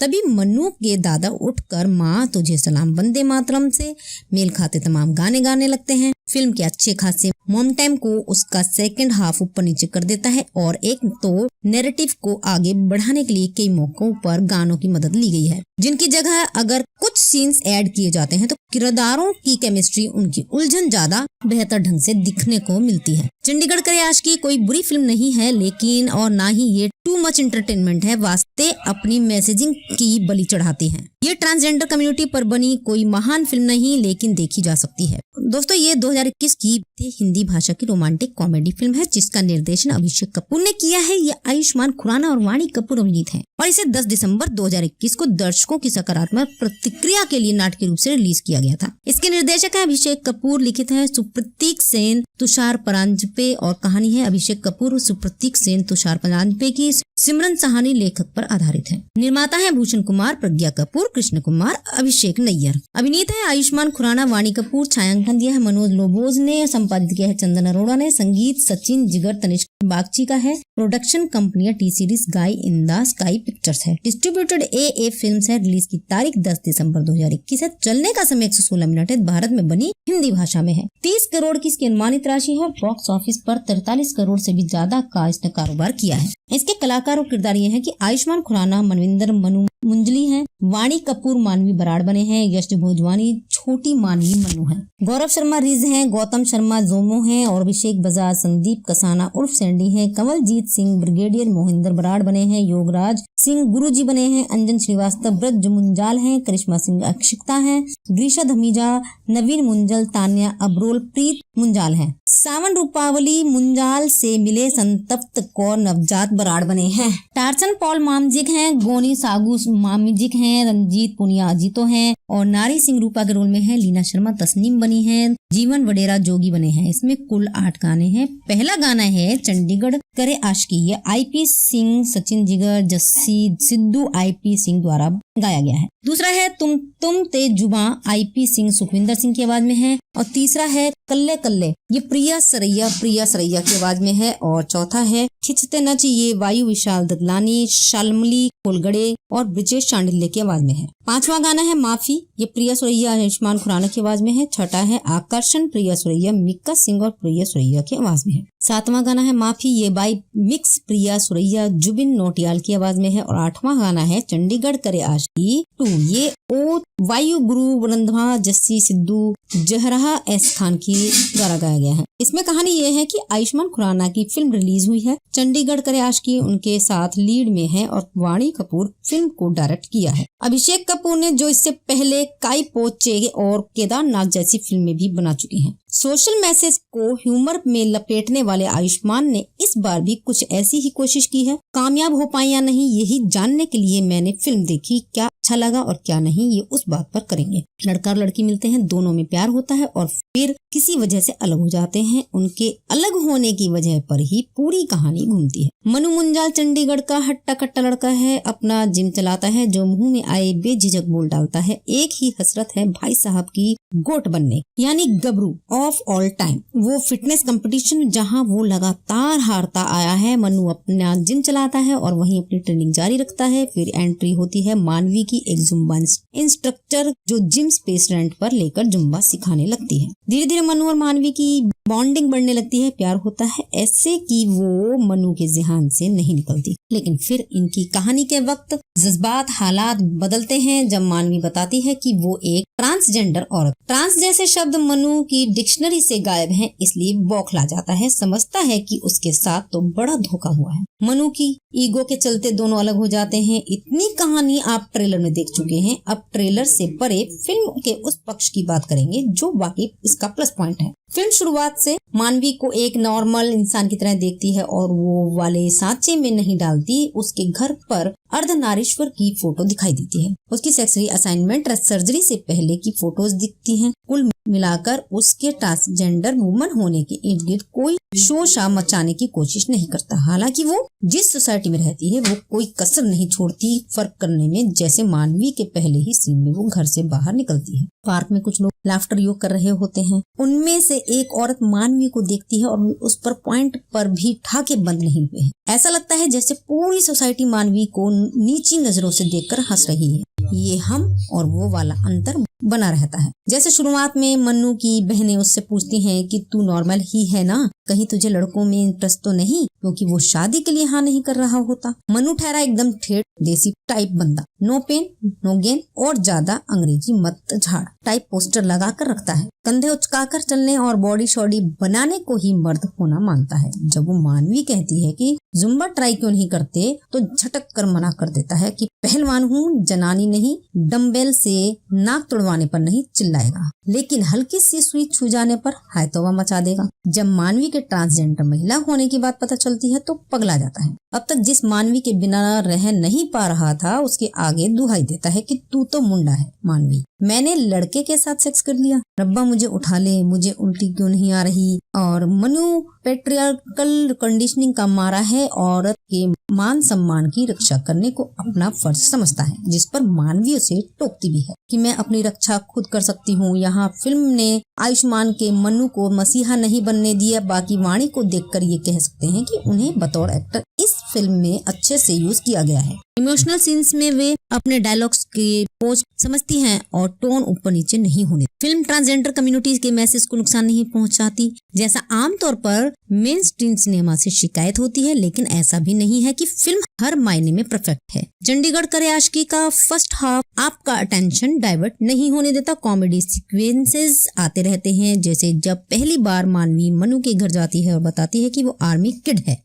तभी मनु के दादा उठकर माँ तुझे सलाम वंदे मातरम से मेल खाते तमाम गाने गाने लगते हैं। फिल्म के अच्छे खासे मोम टाइम को उसका सेकंड हाफ ऊपर नीचे कर देता है और एक तो नैरेटिव को आगे बढ़ाने के लिए कई मौकों पर गानों की मदद ली गई है, जिनकी जगह अगर कुछ सीन्स ऐड किए जाते हैं तो किरदारों की केमिस्ट्री, उनकी उलझन ज्यादा बेहतर ढंग से दिखने को मिलती है। चंडीगढ़ करे आशिकी कोई बुरी फिल्म नहीं है, लेकिन और ना ही ये टू मच एंटरटेनमेंट है। वास्ते अपनी मैसेजिंग की बलि चढ़ाती है। ये ट्रांसजेंडर कम्युनिटी पर बनी कोई महान फिल्म नहीं, लेकिन देखी जा सकती है। दोस्तों ये 2021 की हिंदी भाषा की रोमांटिक कॉमेडी फिल्म है जिसका निर्देशन अभिषेक कपूर ने किया है। ये आयुष्मान खुराना और वाणी कपूर अभिनीत है और इसे 10 दिसंबर 2021 को दर्शकों की सकारात्मक प्रतिक्रिया के लिए नाटकीय रूप से रिलीज किया गया था। इसके निर्देशक है अभिषेक कपूर, लिखित है सुप्रतीक सेन, तुषार परांजपे और कहानी है अभिषेक कपूर, सुप्रतीक सेन, तुषार परांजपे की सिमरन सहानी लेखक पर आधारित है। निर्माता है भूषण कुमार, प्रज्ञा कपूर, कृष्ण कुमार, अभिषेक नैयर। अभिनीत है आयुष्मान खुराना, वाणी कपूर। छायांकन दिया है मनोज लोबोज ने, संपादित किया है चंदन अरोड़ा ने, संगीत सचिन जिगर तनिष्क बागची का है। प्रोडक्शन कंपनियां टी सीरीज गाय इंदा स्काई पिक्चर्स है। डिस्ट्रीब्यूटेड ए फिल्म्स है। रिलीज की तारीख 10 दिसंबर 2021 है। चलने का समय 116 मिनट है। भारत में बनी हिंदी भाषा में है। 30 करोड़ की इसकी अनुमानित राशि है। बॉक्स ऑफिस पर 43 करोड़ से भी ज्यादा का इसने कारोबार किया है। इसके कलाकार और किरदार ये हैं कि आयुष्मान खुराना मनविंदर मनु मुंजली हैं, वाणी कपूर मानवी बराड़ बने हैं, यश भोजवानी छोटी मानवी मनु है, गौरव शर्मा रिज हैं, गौतम शर्मा जोमो हैं और अभिषेक बजाज संदीप कसाना उर्फ सैंडी हैं, कमलजीत सिंह ब्रिगेडियर मोहिंदर बराड़ बने हैं, योगराज सिंह गुरुजी बने हैं, अंजन श्रीवास्तव ब्रज मुंजाल हैं, करिश्मा सिंह अक्षिता हैं, ग्रीशा धमीजा, नवीन मुंजल, तान्या अब्रोल, प्रीत मुंजाल हैं। सावन रूपावली मुंजाल से मिले संतप्त कौर नवजात बराड़ बने हैं। टार्सन पॉल मामजिक हैं, गोनी सागू मामजिक हैं, रंजीत पुनिया अजीतो हैं और नारी सिंह रूपा के रोल में है। लीना शर्मा तस्नीम बनी है, जीवन वडेरा जोगी बने हैं। इसमें कुल 8 गाने हैं। पहला गाना है चंडीगढ़ करे आशिकी, ये IP सिंह, सचिन जिगर, जस्सी सिद्धू IP सिंह द्वारा गाया गया है। दूसरा है तुम ते जुबा, IP सिंह सुखविंदर सिंह की आवाज में है और तीसरा है कल्ले कल्ले, ये प्रिया सरैया की आवाज में है और चौथा है खिंचते नच, ये वायु विशाल ददलानी, शालमली कोलगड़े और ब्रिजेश चांडिल्य की आवाज में है। 5वां गाना है माफी, ये प्रिया सुरैया आयुष्मान खुराना की आवाज में है। छठा है आकर्षण, प्रिया सुरैया मिक्का सिंह और प्रिया सुरैया की आवाज में है। 7वां गाना है माफी, ये बाई मिक्स प्रिया सुरैया जुबिन नोटियाल की आवाज में है और 8वां गाना है चंडीगढ़ करे आशिकी 2, ये ओ वायु गुरु वरंधवा जस्सी सिद्धू जहरा एस खान की द्वारा गाया गया है। इसमें कहानी ये है कि आयुष्मान खुराना की फिल्म रिलीज हुई है। चंडीगढ़ करे आशिकी उनके साथ लीड में है और वाणी कपूर फिल्म को डायरेक्ट किया है। अभिषेक कपूर ने जो इससे पहले काई पोचे और केदारनाथ जैसी फिल्में भी बना चुकी हैं। सोशल मैसेज को ह्यूमर में लपेटने वाले आयुष्मान ने इस बार भी कुछ ऐसी ही कोशिश की है। कामयाब हो पाए या नहीं, यही जानने के लिए मैंने फिल्म देखी। क्या अच्छा लगा और क्या नहीं, ये उस बात पर करेंगे। लड़का और लड़की मिलते हैं, दोनों में प्यार होता है और फिर किसी वजह से अलग हो जाते हैं। उनके अलग होने की वजह पर ही पूरी कहानी घूमती है। मनु मुंजाल चंडीगढ़ का हट्टा कट्टा लड़का है, अपना जिम चलाता है, जो मुंह में आए बेझिझक बोल डालता है। एक ही हसरत है भाई साहब की गोट बनने, यानी गबरू ऑफ ऑल टाइम। वो फिटनेस कंपटीशन जहां वो लगातार हारता आया है। मनु अपना जिम चलाता है और वहीं अपनी ट्रेनिंग जारी रखता है। फिर एंट्री होती है मानवी की, एक जुम्बा इंस्ट्रक्टर जो जिम स्पेस रेंट पर लेकर जुम्बा सिखाने लगती है। धीरे धीरे मनु और मानवी की बॉन्डिंग बढ़ने लगती है, प्यार होता है, ऐसे कि वो मनु के ज़हन से नहीं निकलती। लेकिन फिर इनकी कहानी के वक्त जज्बात हालात बदलते हैं जब मानवी बताती है कि वो एक ट्रांसजेंडर औरत। ट्रांस जैसे शब्द मनु की डिक्शनरी से गायब हैं, इसलिए बौखला जाता है। समझता है कि उसके साथ तो बड़ा धोखा हुआ है। मनु की ईगो के चलते दोनों अलग हो जाते हैं। इतनी कहानी आप ट्रेलर में देख चुके हैं। अब ट्रेलर से परे फिल्म के उस पक्ष की बात करेंगे जो वाकई इसका प्लस पॉइंट है। फिल्म शुरुआत से मानवी को एक नॉर्मल इंसान की तरह देखती है और वो वाले सांचे में नहीं डालती। उसके घर पर अर्धनारीश्वर की फोटो दिखाई देती है। उसकी सेक्सुअल असाइनमेंट सर्जरी से पहले की फोटोज दिखती हैं। कुल मिलाकर उसके ट्रांसजेंडर वुमन होने के इर्द गिर्द कोई शोशा मचाने की कोशिश नहीं करता। हालांकि वो जिस सोसाइटी में रहती है वो कोई कसर नहीं छोड़ती फर्क करने में। जैसे मानवी के पहले ही सीन में वो घर से बाहर निकलती है। पार्क में कुछ लोग लाफ्टर योग कर रहे होते हैं। उनमें से एक औरत मानवी को देखती है और उस पर पॉइंट पर भी ठाके बंद नहीं हुए हैं। ऐसा लगता है जैसे पूरी सोसाइटी मानवी को नीची नजरों से देखकर हंस रही है। ये हम और वो वाला अंतर बना रहता है। जैसे शुरुआत में मन्नू की बहनें उससे पूछती हैं कि तू नॉर्मल ही है ना, कहीं तुझे लड़कों में इंटरेस्ट तो नहीं, क्योंकि वो शादी के लिए हाँ नहीं कर रहा होता। मन्नू ठहरा एकदम ठेठ देसी टाइप बंदा, नो पेन नो गेन और ज्यादा अंग्रेजी मत झाड़ टाइप पोस्टर लगा कर रखता है। कंधे उचकाकर चलने और बॉडी शॉडी बनाने को ही मर्द होना मानता है। जब वो मानवी कहती है कि जुम्बा ट्राई क्यों नहीं करते, तो झटक कर मना कर देता है कि पहलवान हूँ, जनानी नहीं, डम्बेल से नाक तुड़वाने पर नहीं चिल्लाएगा, लेकिन हल्की सी सुई छू जाने पर हाय तौबा मचा देगा। जब मानवी के ट्रांसजेंडर महिला होने की बात पता चलती है तो पगला जाता है। अब तक जिस मानवी के बिना रह नहीं पा रहा था उसके आगे दुहाई देता है कि तू तो मुंडा है मानवी, मैंने लड़के के साथ सेक्स कर लिया, रब्बा मुझे उठा ले, मुझे उल्टी क्यों नहीं आ रही। और मनु पेट्रियार्कल कंडीशनिंग का मारा है, औरत के मान सम्मान की रक्षा करने को अपना फर्ज समझता है, जिस पर मानवी उसे टोकती भी है कि मैं अपनी रक्षा खुद कर सकती हूँ। यहाँ फिल्म ने आयुष्मान के मनु को मसीहा नहीं बनने दिया। बाकी वाणी को देखकर ये कह सकते हैं कि उन्हें बतौर एक्टर इस फिल्म में अच्छे से यूज किया गया है। इमोशनल सीन्स में वे अपने डायलॉग्स के पोज समझती हैं और टोन ऊपर नीचे नहीं होने। फिल्म ट्रांसजेंडर कम्युनिटीज के मैसेज को नुकसान नहीं पहुंचाती, जैसा आमतौर पर मेन स्ट्रीम सिनेमा से शिकायत होती है, लेकिन ऐसा भी नहीं है कि फिल्म हर मायने में परफेक्ट है। चंडीगढ़ करे आशिकी का फर्स्ट हाफ आपका अटेंशन डाइवर्ट नहीं होने देता। कॉमेडी सीक्वेंसेस आते रहते हैं, जैसे जब पहली बार मानवी मनु के घर जाती है और बताती है कि वो आर्मी किड है,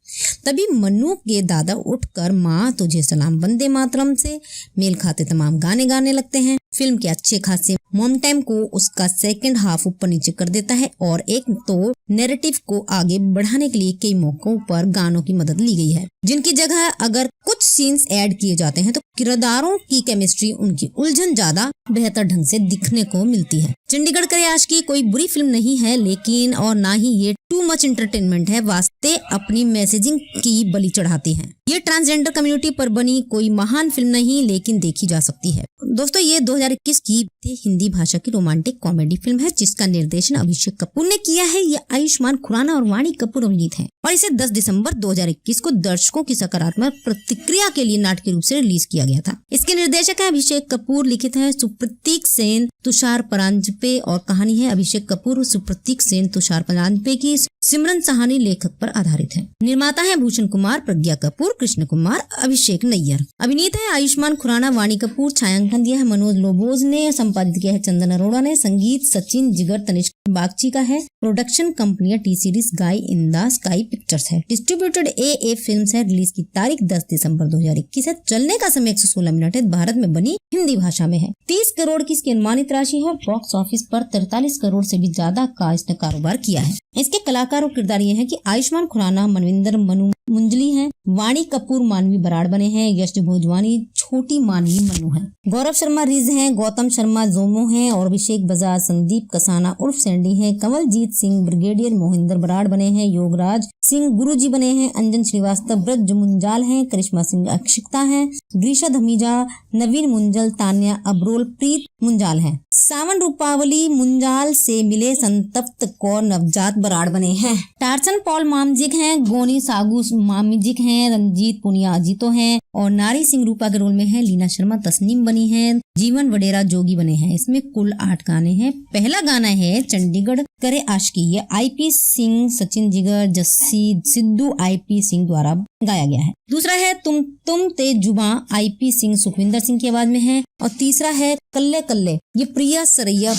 तभी मनु के दादा उठकर माँ तुझे सलाम वंदे मातरम से मेल खाते तमाम गाने गाने लगते हैं। फिल्म के अच्छे खासे मोम टाइम को उसका सेकंड हाफ ऊपर नीचे कर देता है, और एक तो नैरेटिव को आगे बढ़ाने के लिए कई मौकों पर गानों की मदद ली गई है, जिनकी जगह अगर कुछ सीन्स ऐड किए जाते हैं तो किरदारों की केमिस्ट्री, उनकी उलझन ज्यादा बेहतर ढंग से दिखने को मिलती है। चंडीगढ़ करे आशिकी कोई बुरी फिल्म नहीं है, लेकिन और ना ही ये टू मच एंटरटेनमेंट है। वास्ते अपनी मैसेजिंग की बलि चढ़ाती है। ये ट्रांसजेंडर कम्युनिटी पर बनी कोई महान फिल्म नहीं, लेकिन देखी जा सकती है। दोस्तों, ये 2021 की हिंदी भाषा की रोमांटिक कॉमेडी फिल्म है, जिसका निर्देशन अभिषेक कपूर ने किया है। ये आयुष्मान खुराना और वाणी कपूर अभिनीत है, और इसे 10 दिसंबर 2021 को दर्शकों की सकारात्मक प्रतिक्रिया के लिए नाटकीय रूप से रिलीज किया गया था। इसके निर्देशक है अभिषेक कपूर, लिखित है सुप्रतीक सेन, तुषार परांजपे, और कहानी है अभिषेक कपूर, सुप्रतीक सेन, तुषार परांजपे की सिमरन सहानी लेखक पर आधारित है। निर्माता है भूषण कुमार, प्रज्ञा कपूर, कृष्ण कुमार, अभिषेक नैयर। अभिनीत है आयुष्मान खुराना, वाणी कपूर। छायांकन दिया है मनोज लोबोज ने, संपादित किया है चंदन अरोड़ा ने, संगीत सचिन जिगर तनिष्क बागची का है। प्रोडक्शन कंपनियां टी सीरीज गाई इंदा स्काई पिक्चर्स है। डिस्ट्रीब्यूटेड ए फिल्म्स है। रिलीज की तारीख 10 दिसंबर 2021 है। चलने का समय 116 मिनट है। भारत में बनी हिंदी भाषा में है। 30 करोड़ की इसकी अनुमानित राशि है। बॉक्स ऑफिस पर 43 करोड़ से भी ज्यादा का इसने कारोबार किया है। इसके कलाकार और किरदार ये हैं कि आयुष्मान खुराना मनविंदर मनु मुंजली हैं, वाणी कपूर मानवी बराड़ बने हैं, यश भोजवानी छोटी मानवी मनु है, गौरव शर्मा रिज हैं, गौतम शर्मा जोमो हैं, और अभिषेक बजाज संदीप कसाना उर्फ सैंडी हैं, कमलजीत सिंह ब्रिगेडियर मोहिंदर बराड़ बने हैं, योगराज सिंह गुरुजी बने हैं, अंजन श्रीवास्तव ब्रज मुंजाल हैं, करिश्मा सिंह अक्षिता हैं, ग्रीशा धमीजा, नवीन मुंजल, तान्या अब्रोल, प्रीत मुंजाल हैं। सावन रूपावली मुंजाल से मिले संतप्त कौर नवजात बराड़ बने हैं। टार्सन पॉल मामजिक हैं, गोनी सागू मामजिक हैं, रंजीत पुनिया अजीतो हैं, और नारी सिंह रूपा के रोल में है। लीना शर्मा तस्नीम बनी है, जीवन वडेरा जोगी बने हैं। इसमें कुल 8 गाने हैं। पहला गाना है चंडीगढ़ करे आशिकी, ये IP सिंह, सचिन जिगर, जस्सी सिद्धू IP सिंह द्वारा गाया गया है। दूसरा है तुम ते जुबा, IP सिंह सुखविंदर सिंह की आवाज में है, और तीसरा है कल्ले कल्ले, ये प्रिया सरैया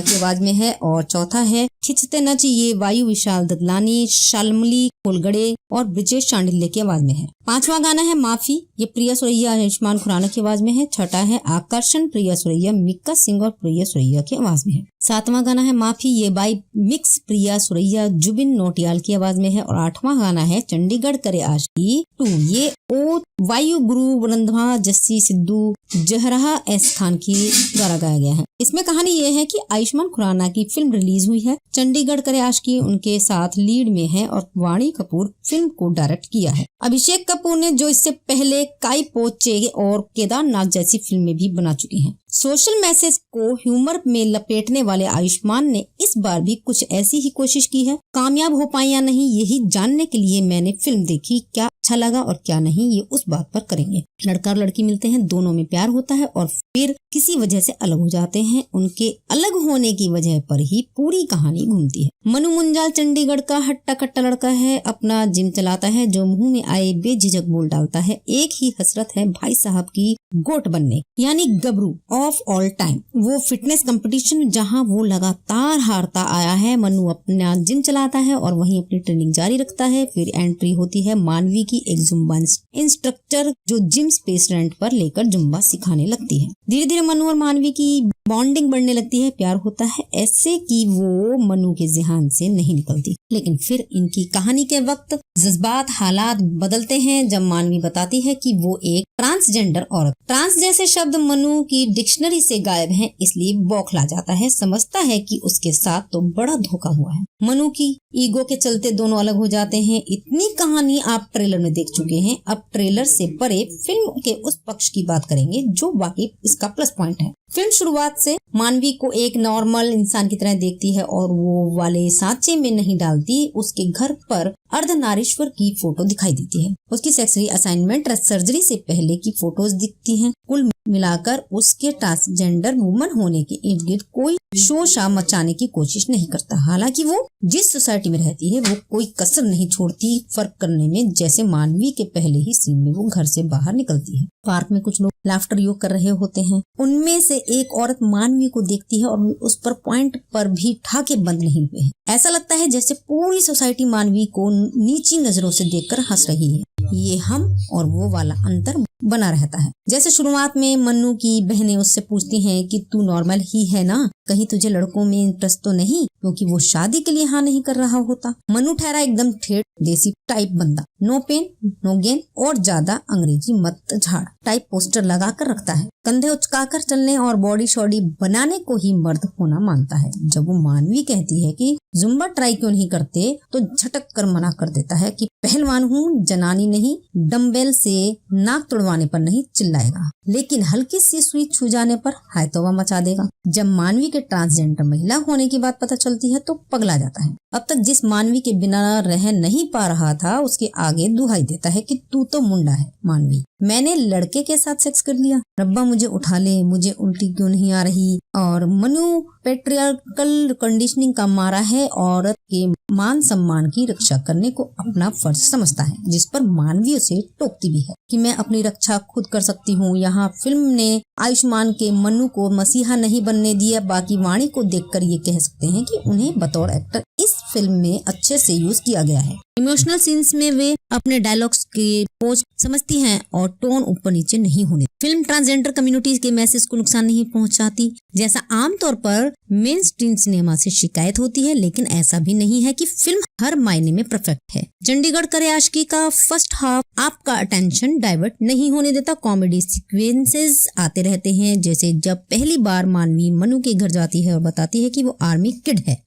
की आवाज में है, और चौथा है खिंचते नच, ये वायु विशाल ददलानी, शालमली कोलगड़े और ब्रिजेश चांडिल्य की आवाज में है। 5वां गाना है माफी, ये प्रिया सुरैया आयुष्मान खुराना की आवाज में है। छठा है आकर्षण, प्रिया सुरैया मिक्का सिंह और प्रिया सुरैया की आवाज में है। 7वां गाना है माफी, ये बाई मिक्स प्रिया सुरैया जुबिन नोटियाल की आवाज में है। और 8वां गाना है चंडीगढ़ करे आशिकी 2, ये ओ वायु गुरु रंधवा जस्सी सिद्धू जहरा एस खान की द्वारा गाया गया है। इसमें कहानी ये है कि आयुष्मान खुराना की फिल्म रिलीज हुई है। चंडीगढ़ करे आशिकी उनके साथ लीड में है, और वाणी कपूर फिल्म को डायरेक्ट किया है। अभिषेक कपूर ने जो इससे पहले काई पोचे और केदारनाथ जैसी फिल्में भी बना चुकी हैं। सोशल मैसेज को ह्यूमर में लपेटने वाले आयुष्मान ने इस बार भी कुछ ऐसी ही कोशिश की है। कामयाब हो पाए या नहीं, यही जानने के लिए मैंने फिल्म देखी। क्या अच्छा लगा और क्या नहीं, ये उस बात पर करेंगे। लड़का और लड़की मिलते हैं, दोनों में प्यार होता है और फिर किसी वजह से अलग हो जाते हैं। उनके अलग होने की वजह पर ही पूरी कहानी घूमती है। मनु मुंजाल चंडीगढ़ का हट्टा कट्टा लड़का है, अपना जिम चलाता है, जो मुंह में आए बेझिझक बोल डालता है। एक ही हसरत है भाई साहब की गोट बनने, यानी गबरू, ऑफ ऑल टाइम, वो फिटनेस कंपटीशन जहां वो लगातार हारता आया है। मनु अपना जिम चलाता है और वहीं अपनी ट्रेनिंग जारी रखता है। फिर एंट्री होती है मानवी की, एक जुम्बा इंस्ट्रक्टर जो जिम स्पेस रेंट पर लेकर जुम्बा सिखाने लगती है। धीरे धीरे मनु और मानवी की बॉन्डिंग बढ़ने लगती है, प्यार होता है, ऐसे कि वो मनु के ज़हन से नहीं निकलती। लेकिन फिर इनकी कहानी के वक्त जज्बात हालात बदलते हैं जब मानवी बताती है कि वो एक ट्रांसजेंडर औरत। ट्रांस जैसे शब्द मनु की डिक्शनरी से गायब हैं, इसलिए बौखला जाता है। समझता है कि उसके साथ तो बड़ा धोखा हुआ है। मनु की ईगो के चलते दोनों अलग हो जाते हैं। इतनी कहानी आप ट्रेलर में देख चुके हैं। अब ट्रेलर से परे फिल्म के उस पक्ष की बात करेंगे जो वाकई इसका प्लस पॉइंट है। फिल्म शुरुआत से मानवी को एक नॉर्मल इंसान की तरह देखती है और वो वाले सांचे में नहीं डालती। उसके घर पर अर्धनारीश्वर की फोटो दिखाई देती है। उसकी सेक्सुअल असाइनमेंट सर्जरी से पहले की फोटोज दिखती हैं। कुल मिलाकर उसके ट्रांसजेंडर वुमन होने के इर्द गिर्द कोई शोशा मचाने की कोशिश नहीं करता। हालांकि वो जिस सोसाइटी में रहती है वो कोई कसर नहीं छोड़ती फर्क करने में। जैसे मानवी के पहले ही सीन में वो घर से बाहर निकलती है, पार्क में कुछ लोग लाफ्टर योग कर रहे होते हैं। उनमें से एक औरत मानवी को देखती है और उस पर पॉइंट पर भी ठाके बंद नहीं हुए हैं। ऐसा लगता है जैसे पूरी सोसाइटी मानवी को नीची नजरों से देखकर हंस रही है। ये हम और वो वाला अंतर बना रहता है। जैसे शुरुआत में मन्नू की बहनें उससे पूछती हैं कि तू नॉर्मल ही है ना, कहीं तुझे लड़कों में इंटरेस्ट तो नहीं, क्योंकि वो शादी के लिए हाँ नहीं कर रहा होता। मन्नू ठहरा एकदम ठेठ देसी टाइप बंदा, नो पेन नो गेन और ज्यादा अंग्रेजी मत झाड़ टाइप पोस्टर लगा कर रखता है। कंधे उचकाकर चलने और बॉडी शॉडी बनाने को ही मर्द होना मानता है। जब वो मानवी कहती है कि जुम्बा ट्राई क्यों नहीं करते तो झटक कर मना कर देता है कि पहलवान हूँ, जनानी नहीं, डम्बेल से नाक तुड़वाने पर नहीं चिल्लाएगा, लेकिन हल्की सी सुई छू जाने पर हाय तौबा मचा देगा। जब मानवी के ट्रांसजेंडर महिला होने की बात पता चलती है तो पगला जाता है। अब तक जिस मानवी के बिना रह नहीं पा रहा था उसके आगे दुहाई देता है कि तू तो मुंडा है मानवी, मैंने लड़के के साथ सेक्स कर लिया, रब्बा मुझे उठा ले, मुझे उल्टी क्यों नहीं आ रही। और मनु पेट्रियार्कल कंडीशनिंग का मारा है, औरत के मान सम्मान की रक्षा करने को अपना फर्ज समझता है, जिस पर मानवी उसे टोकती भी है कि मैं अपनी रक्षा खुद कर सकती हूँ। यहाँ फिल्म ने आयुष्मान के मनु को मसीहा नहीं बनने दिया। बाकी वाणी को देखकर ये कह सकते हैं कि उन्हें बतौर एक्टर इस फिल्म में अच्छे से यूज किया गया है। इमोशनल सीन्स में वे अपने डायलॉग्स के पोज समझती हैं और टोन ऊपर नीचे नहीं होने। फिल्म ट्रांसजेंडर कम्युनिटीज के मैसेज को नुकसान नहीं पहुंचाती, जैसा आमतौर पर मेन स्ट्रीम सिनेमा से शिकायत होती है। लेकिन ऐसा भी नहीं है कि फिल्म हर मायने में परफेक्ट है। चंडीगढ़ करे आशिकी का फर्स्ट हाफ आपका अटेंशन डाइवर्ट नहीं होने देता। कॉमेडी सीक्वेंसेस आते रहते हैं, जैसे जब पहली बार मानवी मनु के घर जाती है और बताती है कि वो आर्मी किड है,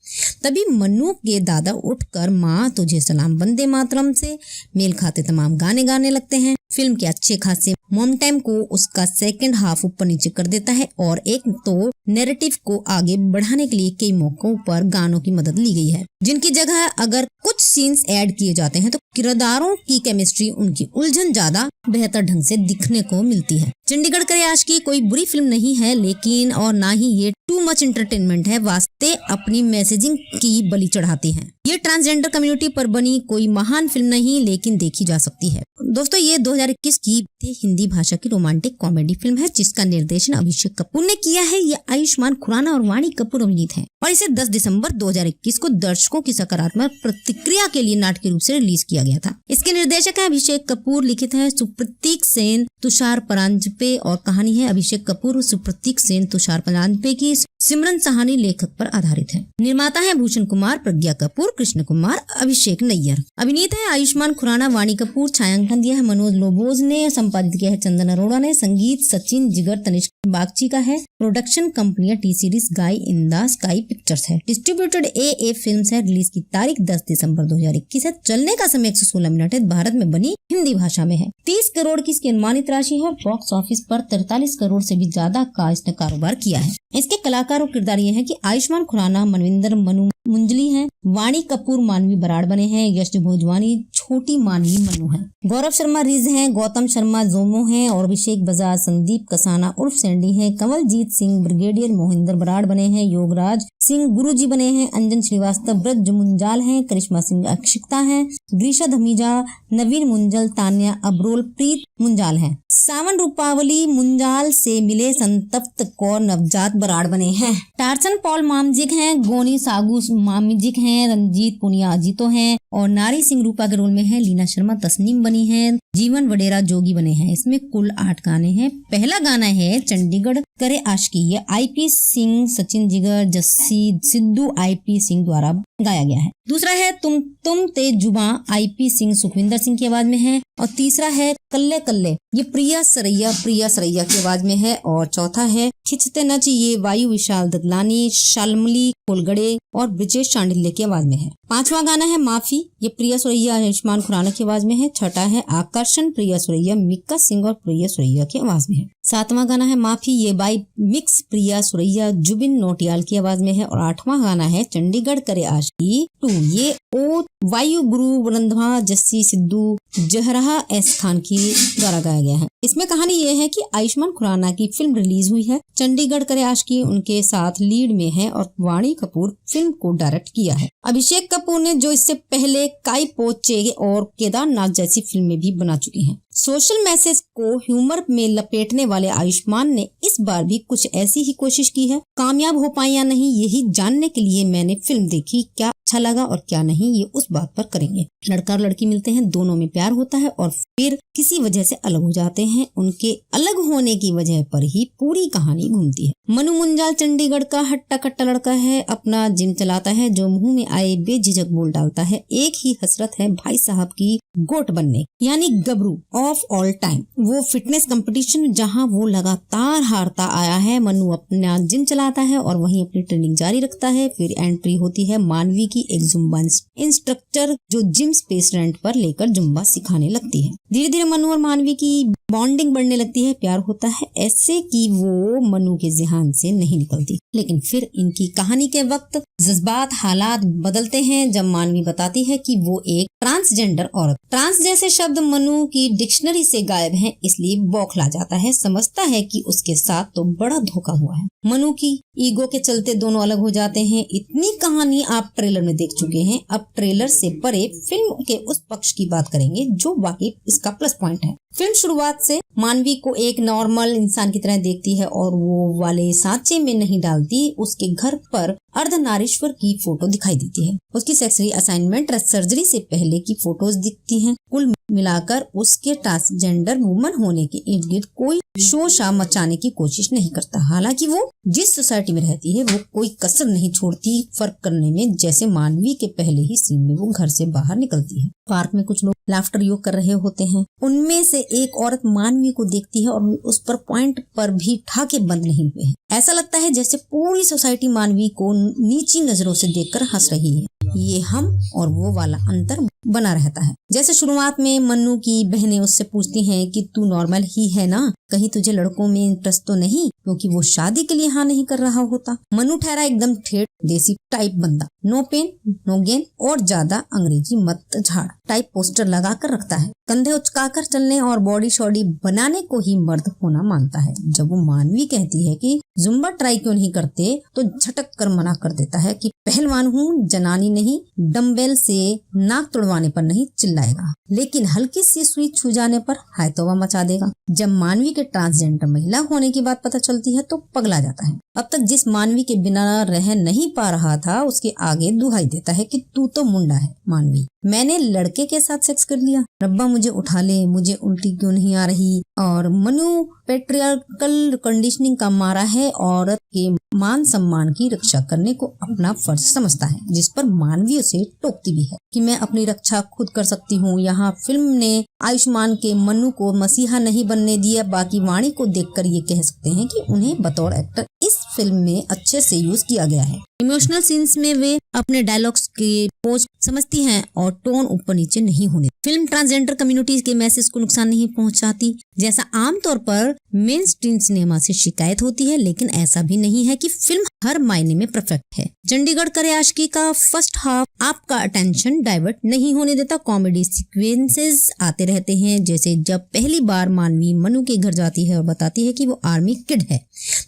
तभी मनु के दादा उठकर माँ तुझे सलाम वंदे मातरम से मेल खाते तमाम गाने गाने लगते हैं। फिल्म के अच्छे खासे मॉम टाइम को उसका सेकंड हाफ ऊपर नीचे कर देता है और एक तो नैरेटिव को आगे बढ़ाने के लिए कई मौकों पर गानों की मदद ली गई है, जिनकी जगह अगर कुछ सीन्स ऐड किए जाते हैं तो किरदारों की केमिस्ट्री, उनकी उलझन ज्यादा बेहतर ढंग से दिखने को मिलती है। चंडीगढ़ करे आशिकी कोई बुरी फिल्म नहीं है, लेकिन और ना ही ये टू मच एंटरटेनमेंट है। वास्ते अपनी मैसेजिंग की बलि चढ़ाती है। ये ट्रांसजेंडर कम्युनिटी पर बनी कोई महान फिल्म नहीं, लेकिन देखी जा सकती है। दोस्तों, ये 2021 की हिंदी भाषा की रोमांटिक कॉमेडी फिल्म है, जिसका निर्देशन अभिषेक कपूर ने किया है। ये आयुष्मान खुराना और वाणी कपूर अभिनीत है और इसे 10 दिसंबर 2021 को दर्शकों की सकारात्मक प्रतिक्रिया के लिए नाटकीय रूप से रिलीज किया गया था। इसके निर्देशक है अभिषेक कपूर, लिखित है सुप्रतीक सेन, तुषार परांजपे और कहानी है अभिषेक कपूर, सुप्रतीक सेन, तुषार परांजपे की सिमरन सहानी लेखक पर आधारित है। निर्माता है भूषण कुमार, प्रज्ञा कपूर, कृष्ण कुमार, अभिषेक नैयर। अभिनीत है आयुष्मान खुराना, वाणी कपूर। छायांकन दिया है मनोज लोबोज ने, संपादित किया है चंदन अरोड़ा ने, संगीत सचिन जिगर तनिष्क बागची का है। प्रोडक्शन कंपनियां टी सीरीज गाई इंदा स्काई पिक्चर्स है। डिस्ट्रीब्यूटेड ए फिल्म्स है। रिलीज की तारीख 10 दिसंबर 2021 है। चलने का समय 116 मिनट है। भारत में बनी हिंदी भाषा में है। 30 करोड़ की इसकी अनुमानित राशि है। बॉक्स ऑफिस पर 43 करोड़ से भी ज्यादा का इसने कारोबार किया है। इसके कलाकार और किरदार ये हैं कि आयुष्मान खुराना मनविंदर मनु मुंजली हैं, वाणी कपूर मानवी बराड़ बने हैं, यश भोजवानी छोटी मानवी मनु है, गौरव शर्मा रिज हैं, गौतम शर्मा जोमो हैं और अभिषेक बजाज संदीप कसाना उर्फ सैंडी हैं, कमलजीत सिंह ब्रिगेडियर मोहिंदर बराड़ बने हैं, योगराज सिंह गुरुजी बने हैं, अंजन श्रीवास्तव ब्रज मुंजाल हैं, करिश्मा सिंह अक्षिकता हैं, ग्रीशा धमीजा, नवीन मुंजल, तान्या अब्रोल, प्रीत मुंजाल हैं। सावन रूपावली मुंजाल से मिले संतप्त कौर नवजात बराड़ बने हैं। टार्सन पॉल मामजिक हैं, गोनी सागू मामजिक हैं, रंजीत पुनिया अजीतो हैं और नारी सिंह रूपा के रोल में है। लीना शर्मा तस्नीम बनी है, जीवन वडेरा जोगी बने हैं। इसमें कुल 8 गाने हैं। पहला गाना है चंडीगढ़ करे आशिकी, ये IP सिंह, सचिन जिगर, जस्सी सिद्धू IP सिंह द्वारा गाया गया है। दूसरा है तुम ते जुबा, IP सिंह सुखविंदर सिंह की आवाज में है। और तीसरा है कल्ले कल्ले, ये प्रिया सरैया की आवाज में है। और चौथा है खिंचते नच, ये वायु विशाल ददलानी, शालमली कोलगड़े और ब्रिजेश चांडिल्य की आवाज में है। 5वां गाना है माफी, ये प्रिया सुरैया आयुष्मान खुराना की आवाज में है। छठा है आकर्षण, प्रिया सुरैया, मिक्का सिंह और प्रिया सुरैया की आवाज में है। 7वां गाना है माफी, ये बाई मिक्स प्रिया सुरैया, जुबिन नोटियाल की आवाज में है। और 8वां गाना है चंडीगढ़ करे आशिकी 2, ये ओ वायु गुरु रंधवा, जस्सी सिद्धू, जहरा एस खान की द्वारा गाया गया है। इसमें कहानी ये है कि आयुष्मान खुराना की फिल्म रिलीज हुई है। चंडीगढ़ करे आशिकी उनके साथ लीड में है और वाणी कपूर फिल्म को डायरेक्ट किया है। अभिषेक कपूर ने जो इससे पहले काई पो चे और केदारनाथ जैसी फिल्में भी बना चुकी हैं। सोशल मैसेज को ह्यूमर में लपेटने वाले आयुष्मान ने इस बार भी कुछ ऐसी ही कोशिश की है। कामयाब हो पाए या नहीं, यही जानने के लिए मैंने फिल्म देखी। क्या अच्छा लगा और क्या नहीं, ये उस बात पर करेंगे। लड़का और लड़की मिलते हैं, दोनों में प्यार होता है और फिर किसी वजह से अलग हो जाते हैं। उनके अलग होने की वजह पर ही पूरी कहानी घूमती है। मनु मुंजाल चंडीगढ़ का हट्टा कट्टा लड़का है, अपना जिम चलाता है, जो मुंह में आए बेझिझक बोल डालता है। एक ही हसरत है भाई साहब की गोट बनने, यानी गबरू ऑफ ऑल टाइम। वो फिटनेस कंपटीशन जहां वो लगातार हारता आया है। मनु अपना जिम चलाता है और वहीं अपनी ट्रेनिंग जारी रखता है। फिर एंट्री होती है मानवी की, एक जुम्बा इंस्ट्रक्टर जो जिम स्पेस रेंट पर लेकर जुम्बा सिखाने लगती है। धीरे धीरे मनु और मानवी की बॉन्डिंग बढ़ने लगती है, प्यार होता है। ऐसे कि वो मनु के ज़हन से नहीं निकलती। लेकिन फिर इनकी कहानी के वक्त जज्बात हालात बदलते हैं जब मानवी बताती है कि वो एक ट्रांसजेंडर औरत। ट्रांस जैसे शब्द मनु की डिक्शनरी से गायब हैं, इसलिए बौखला जाता है। समझता है कि उसके साथ तो बड़ा धोखा हुआ है। मनु की ईगो के चलते दोनों अलग हो जाते हैं। इतनी कहानी आप ट्रेलर में देख चुके हैं। अब ट्रेलर से परे फिल्म के उस पक्ष की बात करेंगे जो वाकई इसका प्लस पॉइंट है। फिल्म शुरुआत से मानवी को एक नॉर्मल इंसान की तरह देखती है और वो वाले सांचे में नहीं डालती। उसके घर पर अर्धनारीश्वर की फोटो दिखाई देती है। उसकी सेक्सुअल असाइनमेंट सर्जरी से पहले की फोटोज दिखती हैं। कुल मिलाकर उसके ट्रांसजेंडर वुमन होने के इर्द गिर्द कोई शोशा मचाने की कोशिश नहीं करता। हालांकि वो जिस सोसाइटी में रहती है वो कोई कसर नहीं छोड़ती फर्क करने में। जैसे मानवी के पहले ही सीन में वो घर से बाहर निकलती है। पार्क में कुछ लोग लाफ्टर योग कर रहे होते हैं। उनमें से एक औरत मानवी को देखती है और उस पर पॉइंट पर भी ठाके बंद नहीं हुए हैं। ऐसा लगता है जैसे पूरी सोसाइटी मानवी को नीची नजरों से देखकर हंस रही है। ये हम और वो वाला अंतर बना रहता है। जैसे शुरुआत में मन्नू की बहनें उससे पूछती हैं कि तू नॉर्मल ही है ना, कहीं तुझे लड़कों में इंटरेस्ट तो नहीं, क्योंकि वो शादी के लिए हाँ नहीं कर रहा होता। मन्नू ठहरा एकदम ठेठ देसी टाइप बंदा, नो पेन नो गेन और ज्यादा अंग्रेजी मत झाड़ टाइप पोस्टर लगा कर रखता है। कंधे उचकाकर चलने और बॉडी शॉडी बनाने को ही मर्द होना मानता है। जब वो मानवी कहती है कि जुम्बा ट्राई क्यों नहीं करते तो झटक कर मना कर देता है कि पहलवान हूँ, जनानी नहीं, डम्बेल से नाक तोड़वाने पर नहीं चिल्लाएगा, लेकिन हल्की सी सुई छू जाने पर हाय तौबा मचा देगा। जब मानवी के ट्रांसजेंडर महिला होने की बात पता चलती है तो पगला जाता है। अब तक जिस मानवी के बिना रह नहीं पा रहा था उसके आगे दुहाई देता है कि तू तो मुंडा है मानवी, मैंने लड़के के साथ सेक्स कर लिया, रब्बा मुझे उठा ले, मुझे उल्टी क्यों नहीं आ रही। और मनु पेट्रियार्कल कंडीशनिंग का मारा है, औरत के मान सम्मान की रक्षा करने को अपना फर्ज समझता है, जिस पर मानवी उसे टोकती भी है कि मैं अपनी रक्षा खुद कर सकती हूँ। यहाँ फिल्म ने आयुष्मान के मनु को मसीहा नहीं बनने दिया। बाकी वाणी को देखकर ये कह सकते हैं कि उन्हें बतौर एक्टर इस फिल्म में अच्छे से यूज किया गया है। इमोशनल सीन्स में वे अपने डायलॉग्स के पोज समझती हैं और टोन ऊपर नीचे नहीं होने। फिल्म ट्रांसजेंडर कम्युनिटीज के मैसेज को नुकसान नहीं पहुंचाती, जैसा आमतौर पर मेन स्ट्रीम सिनेमा से शिकायत होती है। लेकिन ऐसा भी नहीं है कि फिल्म हर मायने में परफेक्ट है। चंडीगढ़ करे आशिकी का फर्स्ट हाफ आपका अटेंशन डाइवर्ट नहीं होने देता। कॉमेडी सीक्वेंसेस आते रहते हैं, जैसे जब पहली बार मानवी मनु के घर जाती है और बताती है कि वो आर्मी किड है,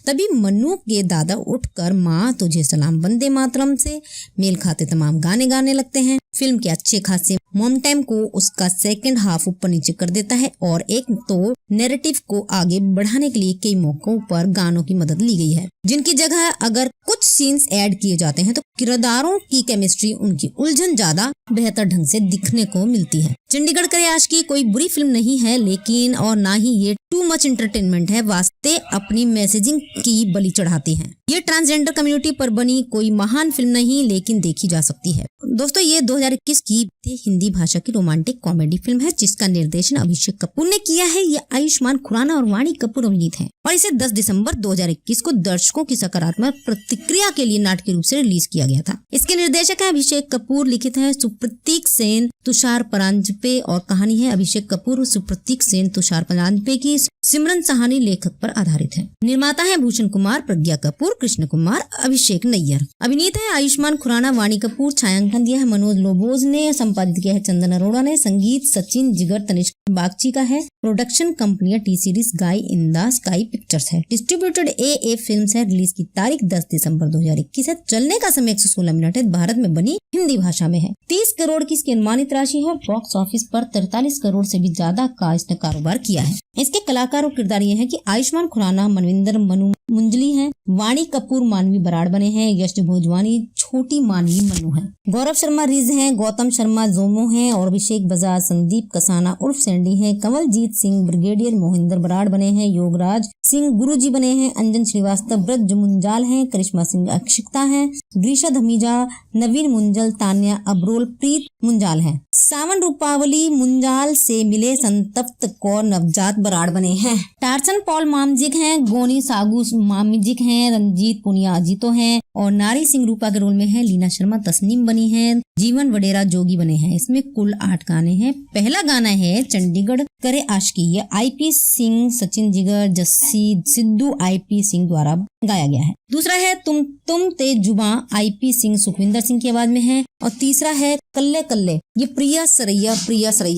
तभी मनु के दादा उठकर माँ तुझे सलाम वंदे मातरम से मेल खाते तमाम गाने गाने लगते हैं। फिल्म के अच्छे खासे मोमेंटम को उसका सेकंड हाफ ऊपर नीचे कर देता है और एक तो नैरेटिव को आगे बढ़ाने के लिए कई मौकों पर गानों की मदद ली गई है, जिनकी जगह अगर कुछ सीन्स ऐड किए जाते हैं तो किरदारों की केमिस्ट्री, उनकी उलझन ज्यादा बेहतर ढंग से दिखने को मिलती है। चंडीगढ़ करे आशिकी कोई बुरी फिल्म नहीं है, लेकिन और ना ही ये टू मच एंटरटेनमेंट है। वास्ते अपनी मैसेजिंग की बलि चढ़ाती है। ये ट्रांसजेंडर कम्युनिटी पर बनी कोई महान फिल्म नहीं, लेकिन देखी जा सकती है। दोस्तों, ये 2021 की हिंदी भाषा की रोमांटिक कॉमेडी फिल्म है, जिसका निर्देशन अभिषेक कपूर ने किया है। ये आयुष्मान खुराना और वाणी कपूर अभिनीत है और इसे 10 दिसंबर 2021 को दर्शकों की सकारात्मक प्रतिक्रिया के लिए नाटकीय रूप से रिलीज किया गया था। इसके निर्देशक है अभिषेक कपूर, लिखित है सुप्रतीक सेन, तुषार परांजपे और कहानी है अभिषेक कपूर, सुप्रतीक सेन, तुषार परांजपे की सिमरन सहानी लेखक पर आधारित है। निर्माता है भूषण कुमार, प्रज्ञा कपूर, कृष्ण कुमार, अभिषेक नैयर। अभिनीत है आयुष्मान खुराना, वाणी कपूर। छायांकन दिया है मनोज लोबोज ने, संपादित किया है चंदन अरोड़ा ने, संगीत सचिन जिगर तनिष्क बागची का है। प्रोडक्शन कंपनियां टी सीरीज गाई इंदा स्काई पिक्चर्स है। डिस्ट्रीब्यूटेड ए फिल्म्स है। रिलीज की तारीख 10 दिसंबर 2021 है। चलने का समय 116 मिनट है। भारत में बनी हिंदी भाषा में है। 30 करोड़ की इसकी अनुमानित राशि है। बॉक्स ऑफिस पर 43 करोड़ से भी ज्यादा का इसने कारोबार किया है। इसके कलाकार और किरदार ये हैं कि आयुष्मान खुराना मनविंदर मनु मुंजली हैं, वाणी कपूर मानवी बराड़ बने हैं, यश भोजवानी छोटी मानवी मनु है, गौरव शर्मा रिज हैं, गौतम शर्मा जोमो हैं और अभिषेक बजाज संदीप कसाना उर्फ सैंडी हैं, कमलजीत सिंह ब्रिगेडियर मोहिंदर बराड़ बने हैं, योगराज सिंह गुरुजी बने हैं, अंजन श्रीवास्तव ब्रज मुंजाल हैं, करिश्मा सिंह अक्षिता हैं, ग्रीशा धमीजा, नवीन मुंजल, तान्या अब्रोल, प्रीत मुंजाल हैं। सावन रूपावली मुंजाल से मिले संतप्त कौर नवजात बराड़ बने हैं। टार्सन पॉल मामजिक हैं, गोनी सागू मामजिक हैं, रंजीत पुनिया अजीतो हैं और नारी सिंह रूपा के रोल में है। लीना शर्मा तस्नीम बनी है, जीवन वडेरा जोगी बने हैं। इसमें कुल 8 गाने हैं। पहला गाना है चंडीगढ़ करे आशिकी, ये IP सिंह, सचिन जिगर, जस्सी सिद्धू IP सिंह द्वारा गाया गया है। दूसरा है तुम ते जुबा, IP सिंह सुखविंदर सिंह की आवाज में है और तीसरा है कल्ले कल्ले, ये प्रिया सरैया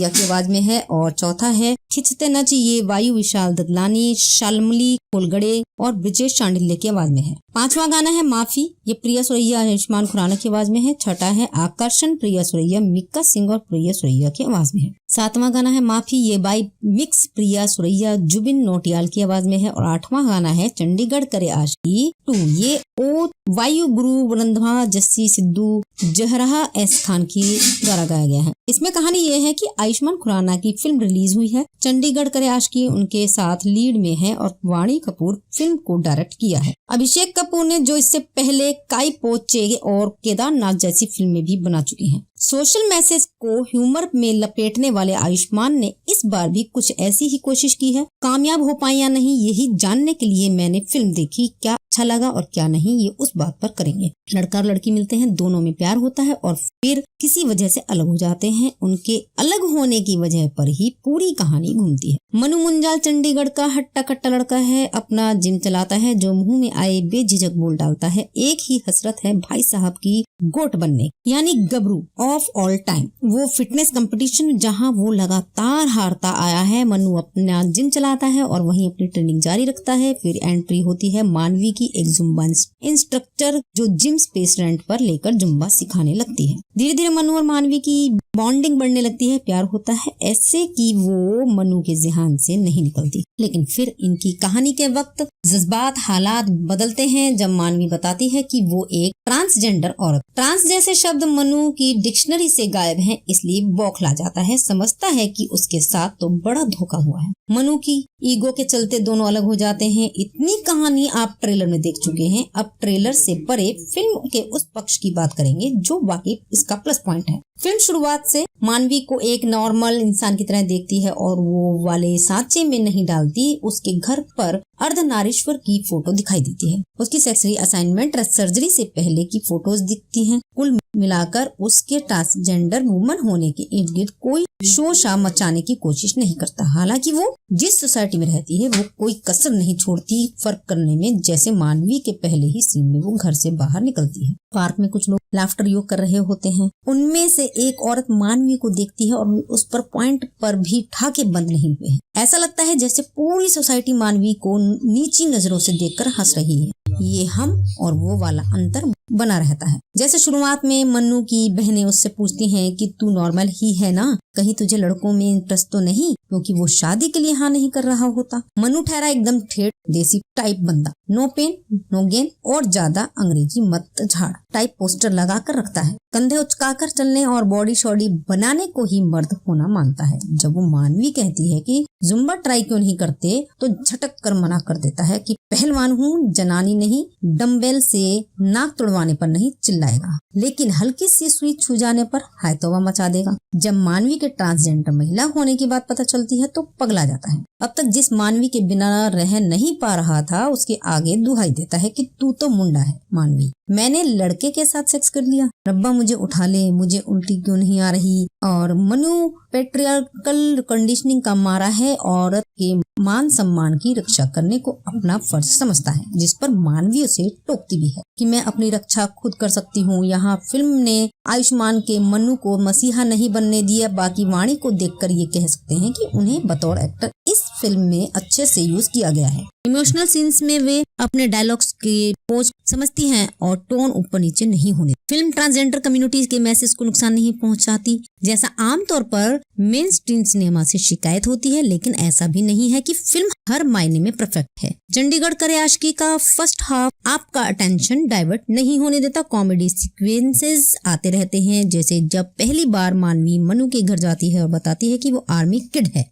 की आवाज में है और चौथा है खिंचते नच, ये वायु विशाल ददलानी, शालमली कोलगड़े और ब्रिजेश चांडिल्य की आवाज में है। पांचवा गाना है माफी, ये प्रिया सुरैया आयुष्मान खुराना की आवाज में है। छठा है आकर्षण, प्रिया सुरैया, मिक्का सिंह और प्रिया सुरैया की आवाज में है। सातवां गाना है माफी, ये बाई मिक्स प्रिया सुरैया जुबिन नोटियाल की आवाज में है और आठवां गाना है चंडीगढ़ करे आशिकी 2, ये ओ वायु गुरु वरंधवा जस्सी सिद्धू जहरा एस खान की द्वारा गाया गया है। इसमें कहानी ये है कि आयुष्मान खुराना की फिल्म रिलीज हुई है। चंडीगढ़ करे आशिकी उनके साथ लीड में है और वाणी कपूर फिल्म को डायरेक्ट किया है। अभिषेक कपूर ने जो इससे पहले काई पोचे और केदारनाथ जैसी फिल्में भी बना चुकी हैं। सोशल मैसेज को ह्यूमर में लपेटने वाले आयुष्मान ने इस बार भी कुछ ऐसी ही कोशिश की है। कामयाब हो पाए या नहीं, यही जानने के लिए मैंने फिल्म देखी। क्या अच्छा लगा और क्या नहीं, ये उस बात पर करेंगे। लड़का और लड़की मिलते हैं, दोनों में प्यार होता है और फिर किसी वजह से अलग हो जाते हैं। उनके अलग होने की वजह पर ही पूरी कहानी घूमती है। मनु मुंजाल चंडीगढ़ का हट्टा कट्टा लड़का है, अपना जिम चलाता है, जो मुंह में आए बेझिझक बोल डालता है। एक ही हसरत है भाई साहब की गोट बनने, यानी गबरू ऑफ ऑल टाइम। वो फिटनेस कंपटीशन जहां वो लगातार हारता आया है। मनु अपना जिम चलाता है और वहीं अपनी ट्रेनिंग जारी रखता है। फिर एंट्री होती है मानवी की, एक जुम्बा इंस्ट्रक्टर जो जिम स्पेस रेंट पर लेकर जुम्बा सिखाने लगती है। धीरे धीरे मनु और मानवी की बॉन्डिंग बढ़ने लगती है, प्यार होता है, ऐसे कि वो मनु के ज़हन से नहीं निकलती। लेकिन फिर इनकी कहानी के वक्त जज्बात हालात बदलते हैं जब मानवी बताती है कि वो एक ट्रांसजेंडर औरत। ट्रांस जैसे शब्द मनु की डिक्शनरी से गायब हैं, इसलिए बौखला जाता है। समझता है कि उसके साथ तो बड़ा धोखा हुआ है। मनु की ईगो के चलते दोनों अलग हो जाते हैं। इतनी कहानी आप ट्रेलर में देख चुके हैं। अब ट्रेलर से परे फिल्म के उस पक्ष की बात करेंगे जो वाकई इसका प्लस पॉइंट है। फिल्म शुरुआत से मानवी को एक नॉर्मल इंसान की तरह देखती है और वो वाले सांचे में नहीं डालती। उसके घर पर अर्धनारीश्वर की फोटो दिखाई देती है। उसकी सेक्सुअल असाइनमेंट सर्जरी से पहले की फोटोज दिखती हैं। कुल मिलाकर उसके ट्रांसजेंडर वुमन होने के इर्द गिर्द कोई शोशा मचाने की कोशिश नहीं करता। हालांकि वो जिस सोसाइटी में रहती है वो कोई कसर नहीं छोड़ती फर्क करने में। जैसे मानवी के पहले ही सीन में वो घर से बाहर निकलती है। पार्क में कुछ लोग लाफ्टर योग कर रहे होते हैं। उनमें से एक औरत मानवी को देखती है और उस पर पॉइंट पर भी ठाके बंद नहीं हुए हैं। ऐसा लगता है जैसे पूरी सोसाइटी मानवी को नीची नजरों से देखकर हंस रही है। ये हम और वो वाला अंतर बना रहता है। जैसे शुरुआत में मन्नू की बहनें उससे पूछती हैं कि तू नॉर्मल ही है ना, कहीं तुझे लड़कों में इंटरेस्ट तो नहीं, क्योंकि वो शादी के लिए हाँ नहीं कर रहा होता। मन्नू ठहरा एकदम ठेठ देसी टाइप बंदा, नो पेन नो गेन और ज्यादा अंग्रेजी मत झाड़ टाइप पोस्टर लगा कर रखता है। कंधे उचकाकर चलने और बॉडी शॉडी बनाने को ही मर्द होना मानता है। जब वो मानवी कहती है कि जुम्बा ट्राई क्यों नहीं करते, तो झटक कर मना कर देता है कि पहलवान हूँ, जनानी नहीं, डम्बेल से नाक तुड़वाने पर नहीं चिल्लाएगा, लेकिन हल्की सी सुई छू जाने पर हाय तौबा मचा देगा। जब मानवी के ट्रांसजेंडर महिला होने की बात पता चलती है तो पगला जाता है। अब तक जिस मानवी के बिना रह नहीं पा रहा था, उसके आगे दुहाई देता है कि तू तो मुंडा है मानवी, मैंने लड़के के साथ सेक्स कर लिया, रब्बा मुझे उठा ले, मुझे उल्टी क्यों नहीं आ रही। और मनु पेट्रियार्कल कंडीशनिंग का मारा है, औरत के मान सम्मान की रक्षा करने को अपना फर्ज समझता है, जिस पर मानवी उसे टोकती भी है कि मैं अपनी रक्षा खुद कर सकती हूँ। यहाँ फिल्म ने आयुष्मान के मनु को मसीहा नहीं बनने दिया। बाकी वाणी को देखकर ये कह सकते हैं कि उन्हें बतौर एक्टर इस फिल्म में अच्छे से यूज किया गया है। इमोशनल सीन्स में वे अपने डायलॉग्स की पोज समझती हैं और टोन ऊपर नीचे नहीं होने। फिल्म ट्रांसजेंडर कम्युनिटीज के मैसेज को नुकसान नहीं पहुंचाती, जैसा आमतौर पर मेन स्ट्रीम सिनेमा से शिकायत होती है, लेकिन ऐसा भी नहीं है कि फिल्म हर मायने में परफेक्ट है। चंडीगढ़ करे आशिकी का फर्स्ट हाफ आपका अटेंशन डाइवर्ट नहीं होने देता। कॉमेडी सीक्वेंसेस आते रहते हैं, जैसे जब पहली बार मानवी मनु के घर जाती है और बताती है कि वो आर्मी किड है,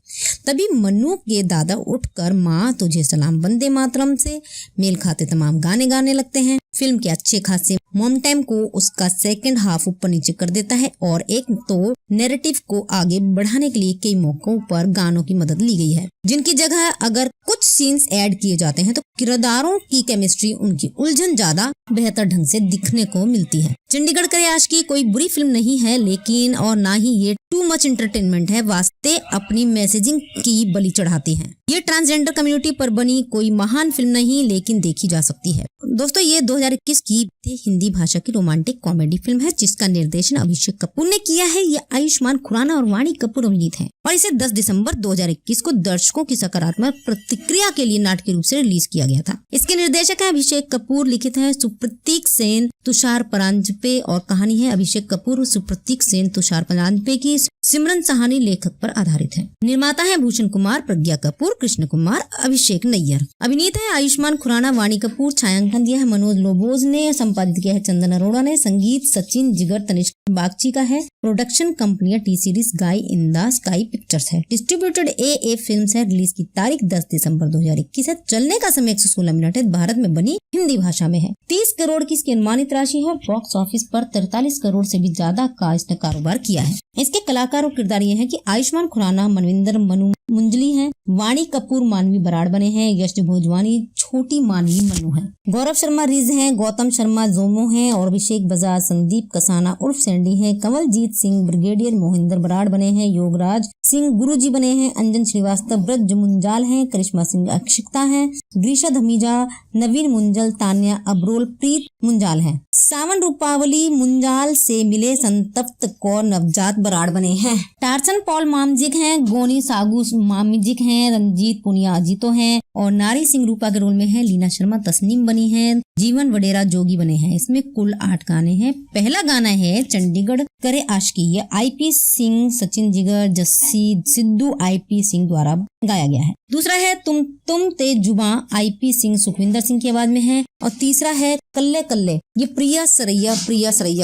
तभी मनु के दादा उठकर माँ तुझे सलाम वंदे मातरम से मेल खाते तमाम गाने गाने लगते हैं। फिल्म के अच्छे खासे मॉम टाइम को उसका सेकंड हाफ ऊपर नीचे कर देता है, और एक तो नैरेटिव को आगे बढ़ाने के लिए कई मौकों पर गानों की मदद ली गई है, जिनकी जगह अगर कुछ सीन्स ऐड किए जाते हैं तो किरदारों की केमिस्ट्री, उनकी उलझन ज्यादा बेहतर ढंग से दिखने को मिलती है। चंडीगढ़ करे आशिकी कोई बुरी फिल्म नहीं है, लेकिन और ना ही ये टू मच एंटरटेनमेंट है। वास्ते अपनी मैसेजिंग की बलि चढ़ाती है। ये ट्रांसजेंडर कम्युनिटी पर बनी कोई महान फिल्म नहीं, लेकिन देखी जा सकती है। दोस्तों, ये 2021 की हिंदी भाषा की रोमांटिक कॉमेडी फिल्म है, जिसका निर्देशन अभिषेक कपूर ने किया है। ये आयुष्मान खुराना और वाणी कपूर अभिनीत है और इसे 10 दिसंबर 2021 को दर्शकों की सकारात्मक प्रतिक्रिया के लिए नाटकीय रूप से रिलीज किया गया था। इसके निर्देशक है अभिषेक कपूर, लिखित है सुप्रतीक सेन, तुषार परांजपे और कहानी है अभिषेक कपूर, सुप्रतीक सेन, तुषार परांजपे की सिमरन सहानी लेखक पर आधारित है। निर्माता है भूषण कुमार, प्रज्ञा कपूर, कृष्ण कुमार, अभिषेक नैयर। अभिनीत है आयुष्मान खुराना, वाणी कपूर। छायांकन दिया है मनोज लोबोज ने, संपादित किया है चंदन अरोड़ा ने, संगीत सचिन जिगर तनिष्क बागची का है। प्रोडक्शन कंपनियां टी सीरीज गाई इंदा स्काई पिक्चर्स है। डिस्ट्रीब्यूटेड ए फिल्म्स है। रिलीज की तारीख 10 दिसंबर 2021 है। चलने का समय 116 मिनट है। भारत में बनी हिंदी भाषा में है। 30 करोड़ की इसकी अनुमानित राशि है। बॉक्स ऑफिस पर 43 करोड़ से भी ज्यादा का इसने कारोबार किया है। इसके कलाकार और किरदार ये हैं कि आयुष्मान खुराना मनविंदर मनु मुंजली हैं, वाणी कपूर मानवी बराड़ बने हैं, यश भोजवानी छोटी मानवी मनु है, गौरव शर्मा रिज हैं, गौतम शर्मा जोमो हैं और अभिषेक बजाज संदीप कसाना उर्फ सैंडी हैं, कमलजीत सिंह ब्रिगेडियर मोहिंदर बराड़ बने हैं, योगराज सिंह गुरुजी बने हैं, अंजन श्रीवास्तव ब्रज मुंजाल हैं, करिश्मा सिंह अक्षिता हैं, ग्रीशा धमीजा, नवीन मुंजल, तान्या अब्रोल, प्रीत मुंजाल हैं। सावन रूपावली मुंजाल से मिले संतप्त कौर नवजात बराड़ बने हैं। टार्सन पॉल मामजिक हैं, गोनी सागू मामजिक हैं, रंजीत पुनिया अजीतो हैं और नारी सिंह रूपा के रोल में है। लीना शर्मा तस्नीम बनी है, जीवन वडेरा जोगी बने हैं। इसमें कुल 8 गाने हैं। पहला गाना है चंडीगढ़ करे आशिकी, ये IP सिंह, सचिन जिगर, जस्सी सिद्धू IP सिंह द्वारा गाया गया है। दूसरा है तुम ते जुबा, IP सिंह सुखविंदर सिंह की आवाज में है और तीसरा है कल्ले कल्ले, ये प्रिया सरैया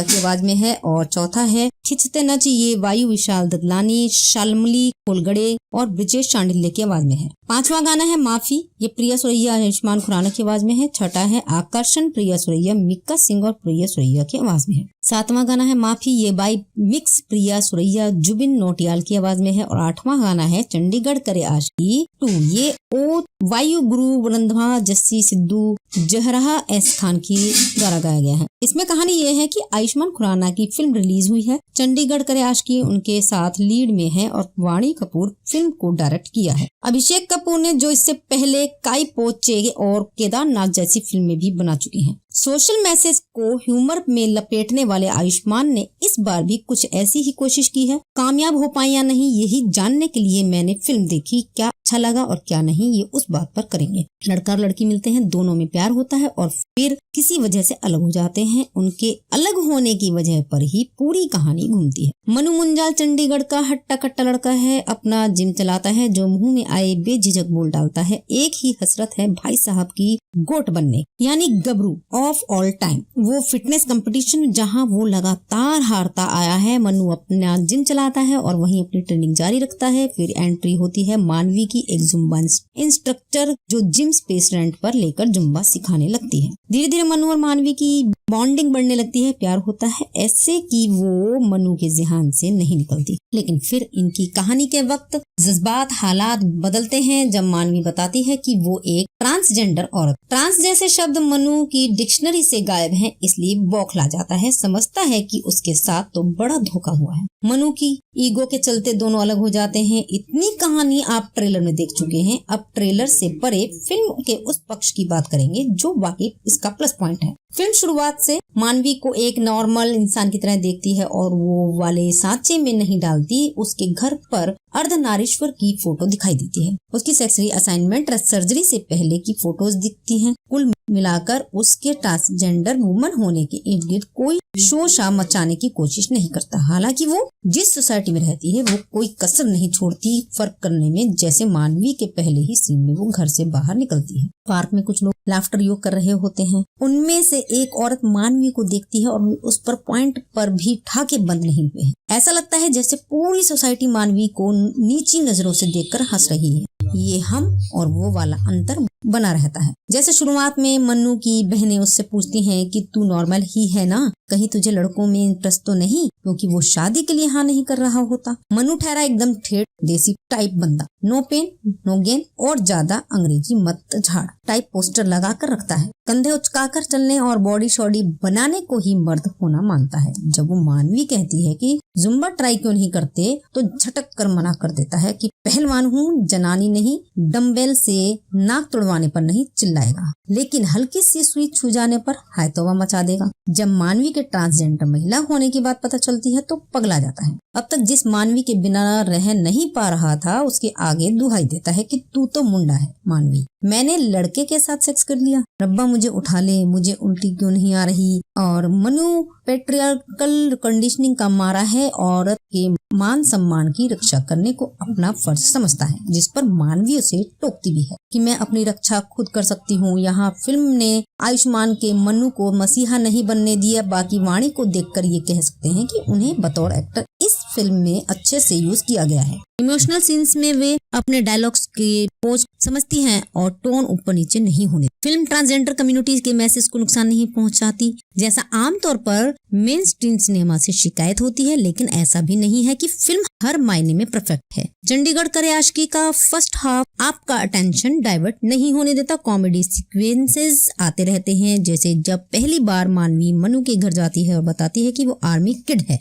की आवाज में है और चौथा है खिंचते नच, ये वायु विशाल ददलानी, शालमली कोलगड़े और ब्रिजेश चांडिल्य की आवाज में है। पांचवा गाना है माफी, ये प्रिया सुरैया आयुष्मान खुराना की आवाज में है। छठा है आकर्षण, प्रिया सुरैया मिक्का सिंह और प्रिया सुरैया की आवाज में है। सातवां गाना है माफी, ये बाई मिक्स प्रिया सुरैया जुबिन नोटियाल की आवाज में है और आठवां गाना है चंडीगढ़ करे आशिकी 2, ये ओ वायु गुरु रंधवा जस्सी सिद्धू जहरा एस खान की द्वारा गाया गया है। इसमें कहानी ये है कि आयुष्मान खुराना की फिल्म रिलीज हुई है, चंडीगढ़ करे आशिकी उनके साथ लीड में है और वाणी कपूर फिल्म को डायरेक्ट किया है। अभिषेक कपूर ने जो इससे पहले काई पोचे और केदारनाथ जैसी फिल्में भी बना चुकी हैं। सोशल मैसेज को ह्यूमर में लपेटने वाले आयुष्मान ने इस बार भी कुछ ऐसी ही कोशिश की है। कामयाब हो पाए या नहीं, यही जानने के लिए मैंने फिल्म देखी। क्या अच्छा लगा और क्या नहीं, ये उस बात पर करेंगे। लड़का और लड़की मिलते हैं, दोनों में प्यार होता है और फिर किसी वजह से अलग हो जाते हैं। उनके अलग होने की वजह पर ही पूरी कहानी घूमती है। मनु मुंजाल चंडीगढ़ का हट्टा कट्टा लड़का है, अपना जिम चलाता है, जो मुंह में आए बेझिझक बोल डालता है। एक ही हसरत है भाई साहब की, गोट बनने, यानी गबरू ऑफ ऑल टाइम। वो फिटनेस कंपटीशन जहां वो लगातार हारता आया है। मनु अपना जिम चलाता है और वहीं अपनी ट्रेनिंग जारी रखता है। फिर एंट्री होती है मानवी की, एक जुम्बा इंस्ट्रक्टर जो जिम स्पेस रेंट पर लेकर जुम्बा सिखाने लगती है। धीरे धीरे मनु और मानवी की बॉन्डिंग बढ़ने लगती है, प्यार होता है, ऐसे कि वो मनु के ज़हन से नहीं निकलती। लेकिन फिर इनकी कहानी के वक्त जज्बात हालात बदलते हैं जब मानवी बताती है कि वो एक ट्रांसजेंडर औरत। ट्रांस जैसे शब्द मनु की डिक्शनरी से गायब हैं, इसलिए बौखला जाता है। समझता है कि उसके साथ तो बड़ा धोखा हुआ है। मनु की ईगो के चलते दोनों अलग हो जाते हैं। इतनी कहानी आप ट्रेलर में देख चुके हैं, अब ट्रेलर से परे फिल्म के उस पक्ष की बात करेंगे जो वाकई इसका प्लस पॉइंट है। फिल्म शुरुआत से मानवी को एक नॉर्मल इंसान की तरह देखती है और वो वाले सांचे में नहीं डालती। उसके घर पर अर्धनारीश्वर की फोटो दिखाई देती है, उसकी सेक्सुअल असाइनमेंट सर्जरी से पहले की फोटोज दिखती हैं। कुल मिलाकर उसके ट्रांसजेंडर वुमन होने के इर्द गिर्द कोई शोशा मचाने की कोशिश नहीं करता। हालांकि वो जिस सोसाइटी में रहती है वो कोई कसर नहीं छोड़ती फर्क करने में। जैसे मानवी के पहले ही सीन में वो घर से बाहर निकलती है, पार्क में कुछ लोग लाफ्टर योग कर रहे होते हैं। उनमें से एक औरत मानवी को देखती है और उस पर पॉइंट पर भी ठाके बंद नहीं हुए हैं। ऐसा लगता है जैसे पूरी सोसाइटी मानवी को नीची नजरों से देखकर हंस रही है। ये हम और वो वाला अंतर बना रहता है। जैसे शुरुआत में मन्नू की बहनें उससे पूछती हैं कि तू नॉर्मल ही है ना, कहीं तुझे लड़कों में इंटरेस्ट तो नहीं, क्योंकि वो शादी के लिए हाँ नहीं कर रहा होता। मन्नू ठहरा एकदम ठेठ देसी टाइप बंदा, नो पेन नो गेन और ज्यादा अंग्रेजी मत झाड़ टाइप पोस्टर लगा कर रखता है। कंधे उचकाकर चलने और बॉडी शॉडी बनाने को ही मर्द होना मानता है। जब वो मानवी कहती है कि जुम्बा ट्राई क्यों नहीं करते, तो झटक कर मना कर देता है कि पहलवान हूँ, जनानी नहीं, डम्बेल से नाक तोड़वाने पर नहीं चिल्लाएगा, लेकिन हल्की सी सुई छू जाने पर हाय तौबा मचा देगा। जब मानवी के ट्रांसजेंडर महिला होने की बात पता चलती है तो पगला जाता है। अब तक जिस मानवी के बिना रह नहीं पा रहा था उसके आगे दुहाई देता है कि तू तो मुंडा है मानवी, मैंने लड़के के साथ सेक्स कर लिया, रब्बा मुझे उठा ले, मुझे उल्टी क्यों नहीं आ रही। और मनु पेट्रियार्कल कंडीशनिंग का मारा है, औरत के मान सम्मान की रक्षा करने को अपना फर्ज समझता है, जिस पर मानवी उसे टोकती भी है कि मैं अपनी रक्षा खुद कर सकती हूँ। यहाँ फिल्म ने आयुष्मान के मनु को मसीहा नहीं बनने दिया। बाकी वाणी को देखकर ये कह सकते हैं कि उन्हें बतौर एक्टर इस फिल्म में अच्छे से यूज किया गया है। इमोशनल सीन्स में वे अपने डायलॉग्स की पोज समझती हैं और टोन ऊपर नीचे नहीं होने। फिल्म ट्रांसजेंडर कम्युनिटी के मैसेज को नुकसान नहीं पहुंचाती, जैसा आमतौर पर मेन स्ट्रीम सिनेमा से शिकायत होती है। लेकिन ऐसा भी नहीं है कि फिल्म हर मायने में परफेक्ट है। चंडीगढ़ करे आशिकी का फर्स्ट हाफ आपका अटेंशन डाइवर्ट नहीं होने देता। कॉमेडी सीक्वेंसेस आते रहते हैं, जैसे जब पहली बार मानवी मनु के घर जाती है और बताती है कि वो आर्मी किड है,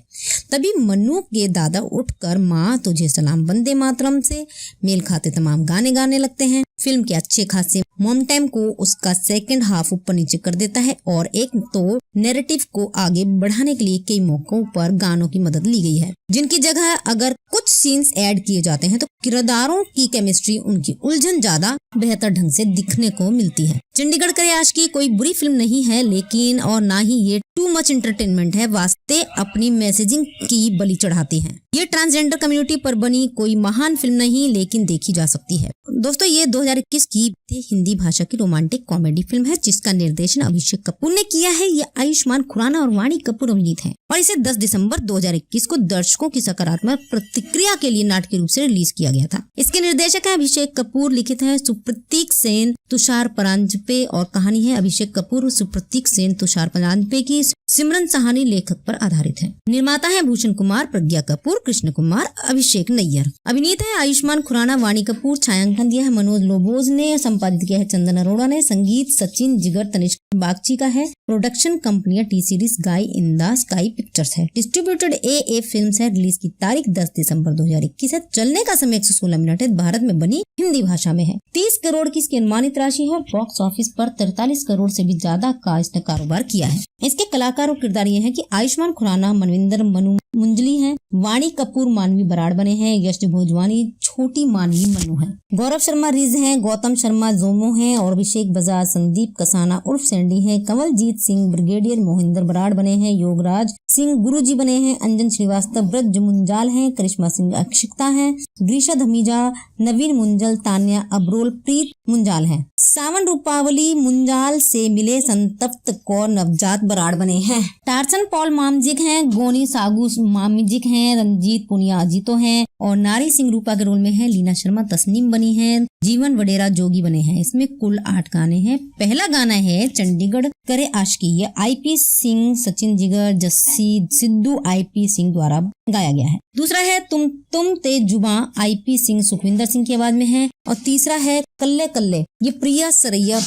तभी मनु के दादा उठकर माँ तुझे सलाम वंदे मातरम से मेल खाते तमाम गाने गाने लगते हैं। फिल्म के अच्छे खासे मोम टाइम को उसका सेकंड हाफ ऊपर नीचे कर देता है और एक तो नैरेटिव को आगे बढ़ाने के लिए कई मौकों पर गानों की मदद ली गई है, जिनकी जगह अगर कुछ सीन्स ऐड किए जाते हैं तो किरदारों की केमिस्ट्री, उनकी उलझन ज्यादा बेहतर ढंग से दिखने को मिलती है। चंडीगढ़ करे आशिकी कोई बुरी फिल्म नहीं है, लेकिन और ना ही ये टू मच एंटरटेनमेंट है। वास्ते अपनी मैसेजिंग की बलि चढ़ाती है। ये ट्रांसजेंडर कम्युनिटी पर बनी कोई महान फिल्म नहीं, लेकिन देखी जा सकती है। दोस्तों, ये 2021 की हिंदी भाषा की रोमांटिक कॉमेडी फिल्म है, जिसका निर्देशन अभिषेक कपूर ने किया है। ये आयुष्मान खुराना और वाणी कपूर अभिनीत है और इसे 10 दिसंबर 2021 को दर्शकों की सकारात्मक प्रतिक्रिया के लिए नाटकीय रूप से रिलीज किया गया था। इसके निर्देशक है अभिषेक कपूर, लिखित है सुप्रतीक सेन, तुषार परांजपे और कहानी है अभिषेक कपूर, सुप्रतीक सेन, तुषार परांजपे की सिमरन सहानी लेखक पर आधारित है। निर्माता है भूषण कुमार, प्रज्ञा कपूर, कृष्ण कुमार, अभिषेक नैयर। अभिनीत है आयुष्मान खुराना, वाणी कपूर। छायांकन दिया है मनोज लोबोज ने, संपादित किया है चंदन अरोड़ा ने, संगीत सचिन जिगर तनिष्क बागची का है। प्रोडक्शन कंपनियां टी सीरीज गाई इंदा स्काई पिक्चर्स है। डिस्ट्रीब्यूटेड ए फिल्म्स है। रिलीज की तारीख 10 दिसंबर 2021 है। चलने का समय 116 मिनट है। भारत में बनी हिंदी भाषा में है। 30 करोड़ की इसकी अनुमानित राशि है। बॉक्स ऑफिस पर 43 करोड़ से भी ज्यादा का इसने कारोबार किया है। इसके कलाकार और किरदार ये हैं कि आयुष्मान खुराना मनविंदर मनु मुंजली हैं, वाणी कपूर मानवी बराड़ बने हैं, यश भोजवानी छोटी मानवी मनु है। गौरव शर्मा रिज हैं, गौतम शर्मा जोमो हैं और अभिषेक बजाज संदीप कसाना उर्फ सैंडी हैं। कमलजीत सिंह ब्रिगेडियर मोहिंदर बराड़ बने हैं। योगराज सिंह गुरुजी बने हैं। अंजन श्रीवास्तव ब्रज मुंजाल हैं। करिश्मा सिंह अक्षिता हैं। ग्रीशा धमीजा, नवीन मुंजल, तान्या अब्रोल, प्रीत मुंजाल हैं। सावन रूपावली मुंजाल से मिले संतप्त कौर नवजात बराड़ बने हैं। टार्सन पॉल मामजिक हैं। गोनी सागू मामजिक हैं। रंजीत पुनिया अजीतो हैं और नारी सिंह रूपा के रोल में है। लीना शर्मा तस्नीम बनी है। जीवन वडेरा जोगी बने हैं। इसमें कुल 8 गाने हैं। पहला गाना है चंडीगढ़ करे आशिकी, ये IP सिंह, सचिन जिगर, जस्सी सिद्धू IP सिंह द्वारा गाया गया है। दूसरा है तुम ते जुबा, IP सिंह सुखविंदर सिंह की आवाज में है। और तीसरा है कल्ले कल्ले, ये प्रिया सरैया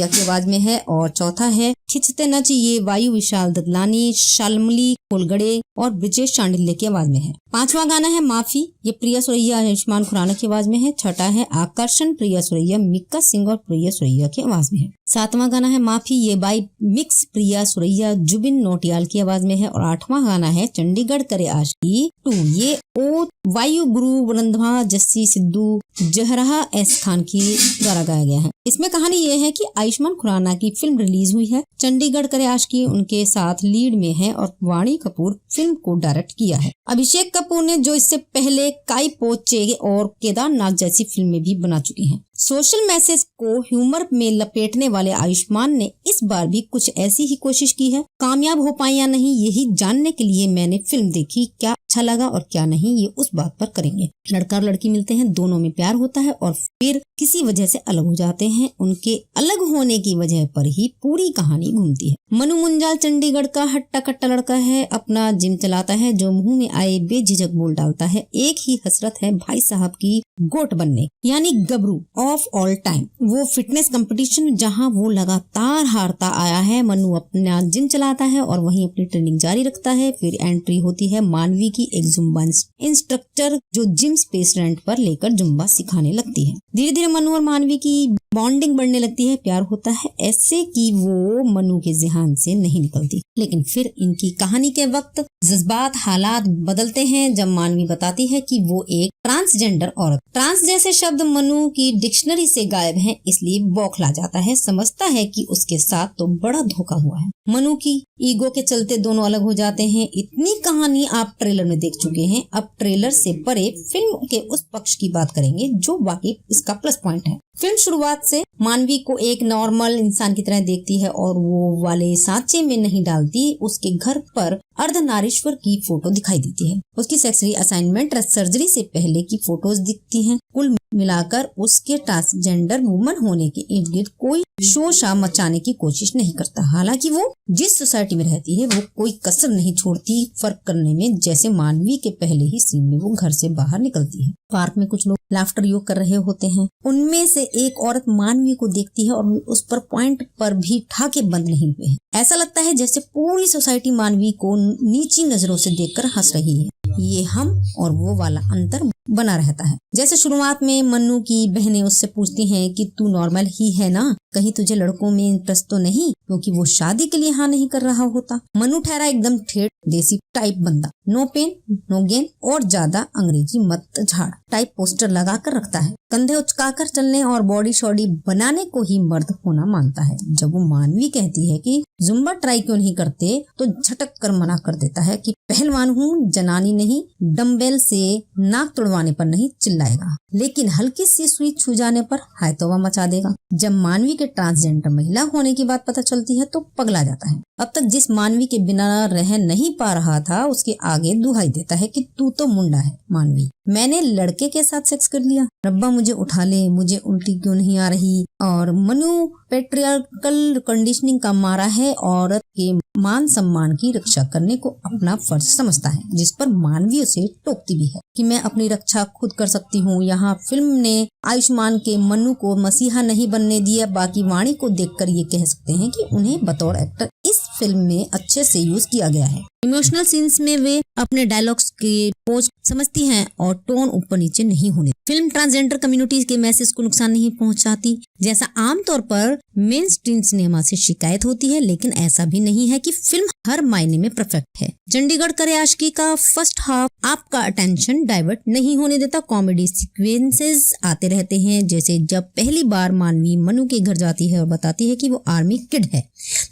की आवाज में है। और चौथा है खिंचते नच, ये वायु विशाल ददलानी, शालमली कोलगड़े और ब्रिजेश चांडिल्य की आवाज में है। 5वां गाना है माफी, ये प्रिया सुरैया आयुष्मान खुराना की आवाज में है। छठा है आकर्षण, प्रिया सुरैया मिक्का सिंह और प्रिया सुरैया की आवाज में है। 7वां गाना है माफी, ये बाई मिक्स प्रिया सुरैया जुबिन नोटियाल की आवाज में है। और 8वां गाना है चंडीगढ़ करे आशिकी 2, ये ओ वायु गुरु रंधवा जस्सी सिद्धू जहरा एस खान की द्वारा गाया गया है। इसमें कहानी ये है कि आयुष्मान खुराना की फिल्म रिलीज हुई है। चंडीगढ़ करे आशिकी उनके साथ लीड में है और वाणी कपूर फिल्म को डायरेक्ट किया है। अभिषेक कपूर ने जो इससे पहले काई पो चे और केदारनाथ जैसी फिल्में भी बना चुकी हैं। सोशल मैसेज को ह्यूमर में लपेटने वाले आयुष्मान ने इस बार भी कुछ ऐसी ही कोशिश की है। कामयाब हो पाए या नहीं, यही जानने के लिए मैंने फिल्म देखी। क्या अच्छा लगा और क्या नहीं, ये उस बात पर करेंगे। लड़का और लड़की मिलते हैं, दोनों में प्यार होता है और फिर किसी वजह से अलग हो जाते हैं। उनके अलग होने की वजह पर ही पूरी कहानी घूमती है। मनु मुंजाल चंडीगढ़ का हट्टा कट्टा लड़का है, अपना जिम चलाता है, जो मुंह में आए बेझिझक बोल डालता है। एक ही हसरत है भाई साहब की गोट बनने, यानी गबरू ऑफ ऑल टाइम। वो फिटनेस कंपटीशन जहां वो लगातार हारता आया है। मनु अपना जिम चलाता है और वहीं अपनी ट्रेनिंग जारी रखता है। फिर एंट्री होती है मानवी की, एक जुम्बा इंस्ट्रक्टर जो जिम स्पेस रेंट पर लेकर जुम्बा सिखाने लगती है। धीरे धीरे मनु और मानवी की बॉन्डिंग बढ़ने लगती है, प्यार होता है, ऐसे कि वो मनु के ज़हन से नहीं निकलती। लेकिन फिर इनकी कहानी के वक्त जज्बात हालात बदलते हैं जब मानवी बताती है कि वो एक ट्रांसजेंडर औरत। ट्रांस जैसे शब्द मनु की डिक्शनरी से गायब हैं, इसलिए बौखला जाता है। समझता है कि उसके साथ तो बड़ा धोखा हुआ है। मनु की ईगो के चलते दोनों अलग हो जाते हैं। इतनी कहानी आप ट्रेलर में देख चुके हैं। अब ट्रेलर से परे फिल्म के उस पक्ष की बात करेंगे जो वाकई इसका प्लस पॉइंट है। फिल्म शुरुआत से मानवी को एक नॉर्मल इंसान की तरह देखती है और वो वाले सांचे में नहीं डालती। उसके घर पर अर्धनारीश्वर की फोटो दिखाई देती है। उसकी सेक्सुअल असाइनमेंट सर्जरी से पहले की फोटोज दिखती हैं। कुल मिलाकर उसके ट्रांसजेंडर वुमन होने के इर्द गिर्द कोई शोशा मचाने की कोशिश नहीं करता। हालांकि वो जिस सोसाइटी में रहती है वो कोई कसर नहीं छोड़ती फर्क करने में। जैसे मानवी के पहले ही सीन में वो घर से बाहर निकलती है। पार्क में कुछ लोग लाफ्टर योग कर रहे होते हैं। उनमें से एक औरत मानवी को देखती है और उस पर पॉइंट पर भी ठाके बंद नहीं हुए हैं। ऐसा लगता है जैसे पूरी सोसाइटी मानवी को नीची नजरों से देखकर हंस रही है। ये हम और वो वाला अंतर बना रहता है। जैसे शुरुआत में मन्नू की बहनें उससे पूछती हैं कि तू नॉर्मल ही है ना, कहीं तुझे लड़कों में इंटरेस्ट तो नहीं, क्योंकि वो शादी के लिए हाँ नहीं कर रहा होता। मन्नू ठहरा एकदम ठेठ देसी टाइप बंदा, नो पेन नो गेन और ज्यादा अंग्रेजी मत झाड़ टाइप पोस्टर लगा कर रखता है। कंधे उचकाकर चलने और बॉडी शॉडी बनाने को ही मर्द होना मानता है। जब वो मानवी कहती है कि जुम्बा ट्राई क्यों नहीं करते तो झटक कर मना कर देता है कि पहलवान हूँ, जनानी नहीं, डम्बेल से नाक तुड़वाने पर नहीं चिल्लाएगा, लेकिन हल्की सी सुई छू जाने पर हाय तौबा मचा देगा। जब मानवी के ट्रांसजेंडर महिला होने की बात पता चलती है तो पगला जाता है। अब तक जिस मानवी के बिना रह नहीं पा रहा था उसके आगे दुहाई देता है कि तू तो मुंडा है मानवी, मैंने लड़के के साथ सेक्स कर लिया, रब्बा मुझे उठा ले, मुझे उल्टी क्यों नहीं आ रही। और मनु पेट्रियार्कल कंडीशनिंग का मारा है, औरत के मान सम्मान की रक्षा करने को अपना फर्ज समझता है, जिस पर मानवी उसे टोकती भी है कि मैं अपनी रक्षा खुद कर सकती हूँ। यहाँ फिल्म ने आयुष्मान के मनु को मसीहा नहीं बनने दिया। बाकी वाणी को देखकर ये कह सकते हैं कि उन्हें बतौर एक्टर इस फिल्म में अच्छे से यूज किया गया है। इमोशनल सीन्स में वे अपने डायलॉग्स की पोज समझती हैं और टोन ऊपर नीचे नहीं होने। फिल्म ट्रांसजेंडर कम्युनिटी के मैसेज को नुकसान नहीं पहुंचाती, जैसा आमतौर पर मेन स्ट्रीम सिनेमा से शिकायत होती है, लेकिन ऐसा भी नहीं है कि फिल्म हर मायने में परफेक्ट है। चंडीगढ़ करे आशिकी का फर्स्ट हाफ आपका अटेंशन डाइवर्ट नहीं होने देता। कॉमेडी सीक्वेंसेस आते रहते हैं, जैसे जब पहली बार मानवी मनु के घर जाती है और बताती है कि वो आर्मी किड है,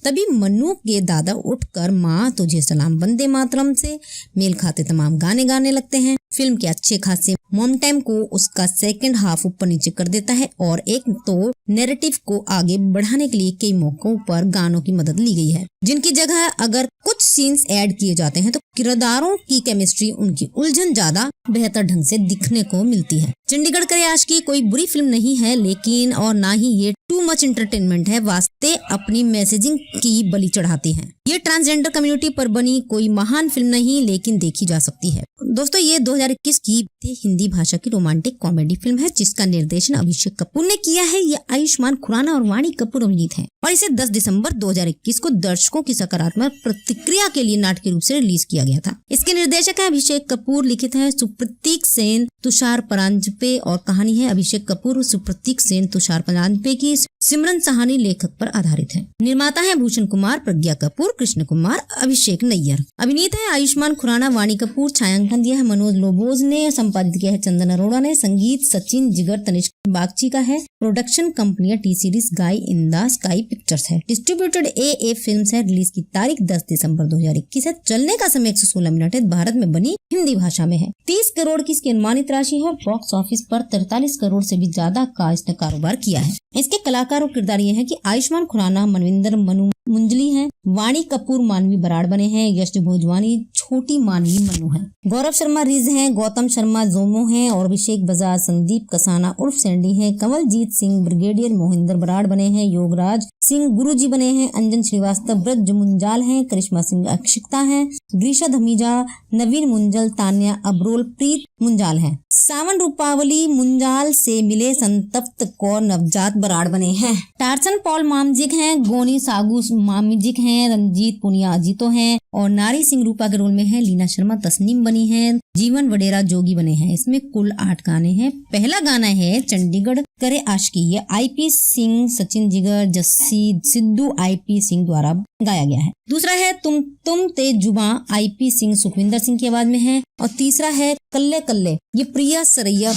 तभी मनु के दादा उठकर माँ तुझे सलाम वंदे मातरम से मेल खाते तमाम गाने गाने लगते हैं। फिल्म के अच्छे खासे मोम टाइम को उसका सेकंड हाफ ऊपर नीचे कर देता है और एक तो नैरेटिव को आगे बढ़ाने के लिए कई मौकों पर गानों की मदद ली गई है, जिनकी जगह अगर कुछ सीन्स ऐड किए जाते हैं तो किरदारों की केमिस्ट्री, उनकी उलझन ज्यादा बेहतर ढंग से दिखने को मिलती है। चंडीगढ़ करे आशिकी कोई बुरी फिल्म नहीं है, लेकिन और ना ही ये टू मच एंटरटेनमेंट है। वास्ते अपनी मैसेजिंग की बलि चढ़ाती है। ये ट्रांसजेंडर कम्युनिटी पर बनी कोई महान फिल्म नहीं, लेकिन देखी जा सकती है। दोस्तों, ये 2021 की हिंदी भाषा की रोमांटिक कॉमेडी फिल्म है, जिसका निर्देशन अभिषेक कपूर ने किया है। ये आयुष्मान खुराना और वाणी कपूर अभिनीत है और इसे 10 दिसंबर 2021 को दर्शकों की सकारात्मक प्रतिक्रिया के लिए नाटकीय रूप से रिलीज किया गया था। इसके निर्देशक है अभिषेक कपूर, लिखित है सुप्रतीक सेन, तुषार परांजपे और कहानी है अभिषेक कपूर, सुप्रतीक सेन, तुषार परांजपे की सिमरन सहानी लेखक पर आधारित है। निर्माता है भूषण कुमार, प्रज्ञा कपूर, कृष्ण कुमार, अभिषेक नैयर। अभिनीत है आयुष्मान खुराना, वाणी कपूर। छायांकन दिया है मनोज लोबोज ने, संपादित किया है चंदन अरोड़ा ने, संगीत सचिन जिगर तनिष्क बागची का है। प्रोडक्शन कंपनियां टी सीरीज गाई इंदा स्काई पिक्चर्स है। डिस्ट्रीब्यूटेड ए फिल्म्स है। रिलीज की तारीख 10 दिसंबर 2021 है। चलने का समय 116 मिनट है। भारत में बनी हिंदी भाषा में है। 30 करोड़ की इसकी अनुमानित राशि है। बॉक्स ऑफिस पर 43 करोड़ से भी ज्यादा का इसने कारोबार किया है। इसके कलाकार और किरदार ये हैं कि आयुष्मान खुराना मनविंदर मनु मुंजली हैं, वाणी कपूर मानवी बराड़ बने हैं, यश भोजवानी छोटी मानवी मनु है, गौरव शर्मा रिज हैं, गौतम शर्मा जोमो हैं और अभिषेक बजाज संदीप कसाना उर्फ सैंडी हैं, कमलजीत सिंह ब्रिगेडियर मोहिंदर बराड़ बने हैं, योगराज सिंह गुरुजी बने हैं, अंजन श्रीवास्तव ब्रज मुंजाल हैं, करिश्मा सिंह अक्षिता हैं, ग्रीशा धमीजा, नवीन मुंजल, तान्या अब्रोल, प्रीत मुंजाल हैं। सावन रूपावली मुंजाल से मिले संतप्त कौर नवजात बराड़ बने हैं। टार्सन पॉल मामजिक हैं, गोनी सागू मामजिक हैं, रंजीत पुनिया अजीतो हैं और नारी सिंह रूपा के रोल में है। लीना शर्मा तस्नीम बनी है, जीवन वडेरा जोगी बने हैं। इसमें कुल 8 गाने हैं। पहला गाना है चंडीगढ़ करे आशिकी, ये IP सिंह, सचिन जिगर, जस्सी सिद्धू IP सिंह द्वारा गाया गया है। दूसरा है तुम ते जुबा IP सिंह सुखविंदर सिंह की आवाज में है और तीसरा है कल्ले कल्ले, ये प्रिया सरैया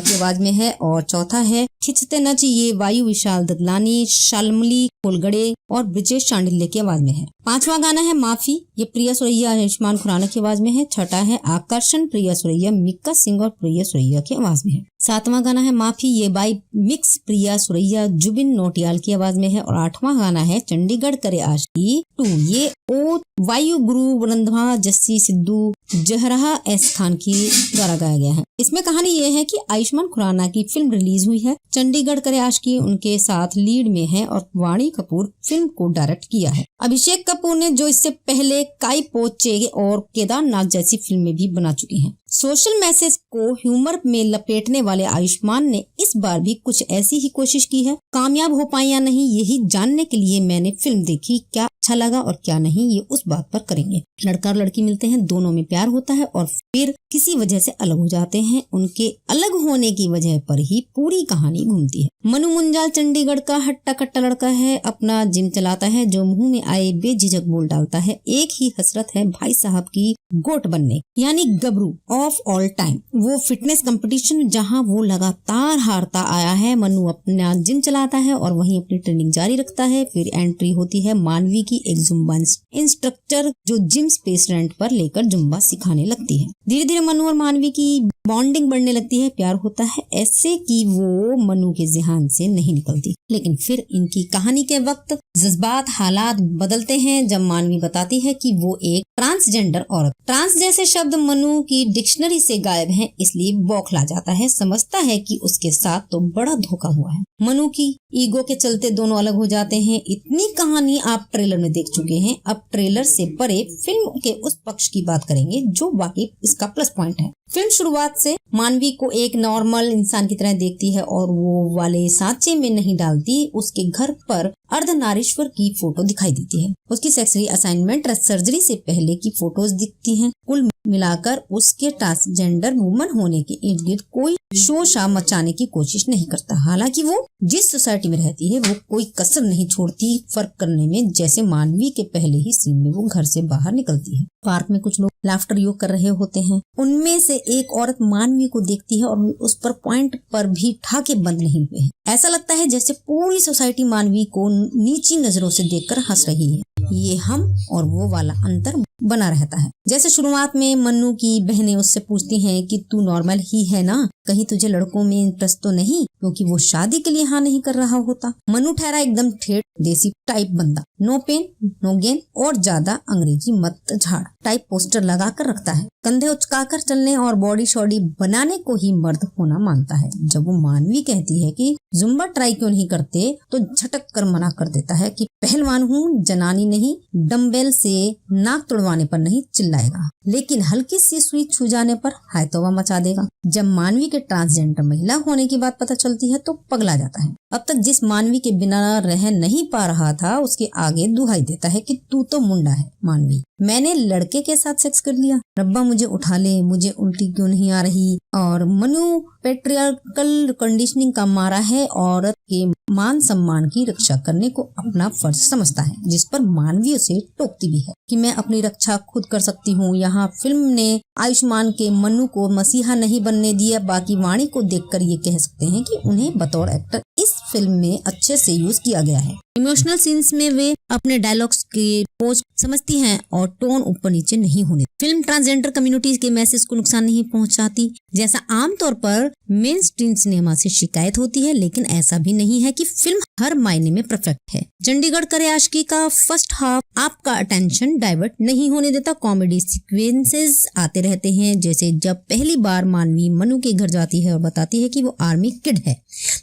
की आवाज में है और चौथा है खिंचते नच, ये वायु विशाल ददलानी, शालमली कोलगड़े और ब्रिजेश चांडिल्य की आवाज में है। 5वां गाना है माफी, ये प्रिया सुरैया आयुष्मान खुराना की आवाज में है। छठा है आकर्षण, प्रिया सुरैया मिक्का सिंह और प्रिया सुरैया की आवाज में है। 7वां गाना है माफी, ये बाई मिक्स प्रिया सुरैया जुबिन नोटियाल की आवाज में है और 8वां गाना है चंडीगढ़ करे आशिकी 2, ये ओ वायु गुरु रंधवा जस्सी सिद्धू जहरा एस खान की द्वारा गाया गया है। इसमें कहानी ये है कि आयुष्मान खुराना की फिल्म रिलीज हुई है। चंडीगढ़ करे आशिकी उनके साथ लीड में है और वाणी कपूर फिल्म को डायरेक्ट किया है। अभिषेक कपूर ने जो इससे पहले काई पोचे और केदारनाथ जैसी फिल्में भी बना चुकी हैं। सोशल मैसेज को ह्यूमर में लपेटने वाले आयुष्मान ने इस बार भी कुछ ऐसी ही कोशिश की है। कामयाब हो पाए या नहीं, यही जानने के लिए मैंने फिल्म देखी। क्या अच्छा लगा और क्या नहीं, ये उस बात पर करेंगे। लड़का और लड़की मिलते हैं, दोनों में प्यार होता है और फिर किसी वजह से अलग हो जाते हैं। उनके अलग होने की वजह पर ही पूरी कहानी घूमती है। मनु मुंजाल चंडीगढ़ का हट्टा कट्टा लड़का है, अपना जिम चलाता है, जो मुंह में आए बेझिझक बोल डालता है। एक ही हसरत है भाई साहब की गोट बनने, यानी गबरू ऑफ ऑल टाइम। वो फिटनेस कंपटीशन जहां वो लगातार हारता आया है। मनु अपना जिम चलाता है और वहीं अपनी ट्रेनिंग जारी रखता है। फिर एंट्री होती है मानवी की, एक जुम्बा इंस्ट्रक्टर जो जिम स्पेस रेंट पर लेकर जुम्बा सिखाने लगती है। धीरे धीरे मनु और मानवी की बॉन्डिंग बढ़ने लगती है, प्यार होता है, ऐसे कि वो मनु के ज़हन से नहीं निकलती। लेकिन फिर इनकी कहानी के वक्त जज्बात हालात बदलते हैं जब मानवी बताती है कि वो एक ट्रांसजेंडर औरत। ट्रांस जैसे शब्द मनु की डिक्शनरी से गायब हैं, इसलिए बौखला जाता है। समझता है कि उसके साथ तो बड़ा धोखा हुआ है। मनु की ईगो के चलते दोनों अलग हो जाते हैं। इतनी कहानी आप ट्रेलर में देख चुके हैं। अब ट्रेलर से परे फिल्म के उस पक्ष की बात करेंगे जो वाकई इसका प्लस पॉइंट है। फिल्म शुरुआत से मानवी को एक नॉर्मल इंसान की तरह देखती है और वो वाले सांचे में नहीं डालती। उसके घर पर अर्धनारीश्वर की फोटो दिखाई देती है। उसकी सेक्सुअली असाइनमेंट सर्जरी से पहले की फोटोज दिखती हैं। कुल मिलाकर उसके ट्रांसजेंडर वुमन होने के इर्द गिर्द कोई शोर मचाने की कोशिश नहीं करता। हालांकि वो जिस सोसाइटी में रहती है वो कोई कसर नहीं छोड़ती फर्क करने में। जैसे मानवी के पहले ही सीन में वो घर से बाहर निकलती है, पार्क में कुछ लोग लाफ्टर योग कर रहे होते हैं। उनमें से एक औरत मानवी को देखती है और उस पर पॉइंट पर भी ठाके बंद नहीं हुए हैं। ऐसा लगता है जैसे पूरी सोसाइटी मानवी को नीची नजरों से देखकर हंस रही है। ये हम और वो वाला अंतर बना रहता है। जैसे शुरुआत में मन्नू की बहनें उससे पूछती हैं कि तू नॉर्मल ही है ना, कहीं तुझे लड़कों में इंटरेस्ट तो नहीं, क्योंकि वो शादी के लिए हाँ नहीं कर रहा होता। मन्नू ठहरा एकदम ठेठ देसी टाइप बंदा, नो पेन नो गेन और ज्यादा अंग्रेजी मत झाड़ टाइप पोस्टर लगा कर रखता है। कंधे उचकाकर चलने और बॉडी शॉडी बनाने को ही मर्द होना मानता है। जब वो मानवी कहती है कि जुम्बा ट्राई क्यों नहीं करते तो झटक कर मना कर देता है कि पहलवान हूँ, जनानी नहीं, डम्बेल से नाक तोड़वाने पर नहीं चिल्लाएगा, लेकिन हल्की सी सुई छू जाने पर हाय तौबा मचा देगा। जब मानवी के ट्रांसजेंडर महिला होने की बात पता चलती है तो पगला जाता है। अब तक जिस मानवी के बिना रह नहीं पा रहा था उसके आगे दुहाई देता है कि तू तो मुंडा है मानवी, मैंने लड़के के साथ सेक्स कर लिया, रब्बा मुझे उठा ले, मुझे उल्टी क्यों नहीं आ रही। और मनु पेट्रियार्कल कंडीशनिंग का मारा है, औरत के मान सम्मान की रक्षा करने को अपना फर्ज समझता है, जिस पर मानवी उसे टोकती भी है कि मैं अपनी रक्षा खुद कर सकती हूँ। यहाँ फिल्म ने आयुष्मान के मनु को मसीहा नहीं बनने दिया। बाकी वाणी को देखकर ये कह सकते हैं कि उन्हें बतौर एक्टर इस फिल्म में अच्छे से यूज किया गया है। इमोशनल सीन्स में वे अपने डायलॉग्स के पोज समझती हैं और टोन ऊपर नीचे नहीं होने। फिल्म ट्रांसजेंडर कम्युनिटीज के मैसेज को नुकसान नहीं पहुंचाती, जैसा आमतौर पर मेन स्ट्रीम सिनेमा से शिकायत होती है। लेकिन ऐसा भी नहीं है कि फिल्म हर मायने में परफेक्ट है। चंडीगढ़ करे आशिकी का फर्स्ट हाफ आपका अटेंशन डाइवर्ट नहीं होने देता। कॉमेडी सीक्वेंसेस आते रहते हैं, जैसे जब पहली बार मानवी मनु के घर जाती है और बताती है कि वो आर्मी किड है,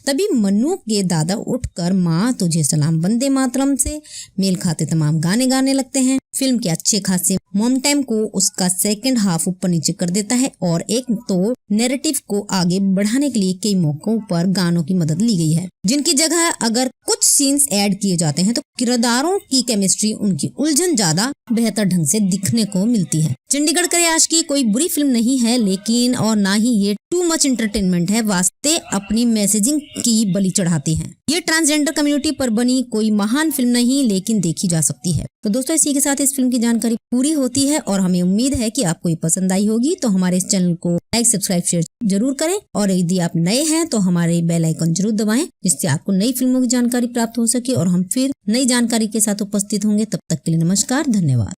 तभी मनु के दादा उठकर माँ तुझे सलाम वंदे मातरम से मेल खाते तमाम गाने गाने लगते हैं। फिल्म के अच्छे खासे मॉम टाइम को उसका सेकंड हाफ ऊपर नीचे कर देता है और एक तो नैरेटिव को आगे बढ़ाने के लिए कई मौकों पर गानों की मदद ली गई है, जिनकी जगह अगर कुछ सीन्स ऐड किए जाते हैं तो किरदारों की केमिस्ट्री, उनकी उलझन ज्यादा बेहतर ढंग से दिखने को मिलती है। चंडीगढ़ करे आशिकी कोई बुरी फिल्म नहीं है, लेकिन और ना ही ये टू मच एंटरटेनमेंट है। वास्ते अपनी मैसेजिंग की बलि चढ़ाती है। ये ट्रांसजेंडर कम्युनिटी पर बनी कोई महान फिल्म नहीं, लेकिन देखी जा सकती है। तो दोस्तों इसी के साथ इस फिल्म की जानकारी पूरी होती है और हमें उम्मीद है कि आपको ये पसंद आई होगी। तो हमारे इस चैनल को लाइक सब्सक्राइब शेयर जरूर करें और यदि आप नए हैं तो हमारे बेल आइकन जरूर दबाएं, जिससे आपको नई फिल्मों की जानकारी प्राप्त हो सके और हम फिर नई जानकारी के साथ उपस्थित होंगे। तब तक के लिए नमस्कार, धन्यवाद।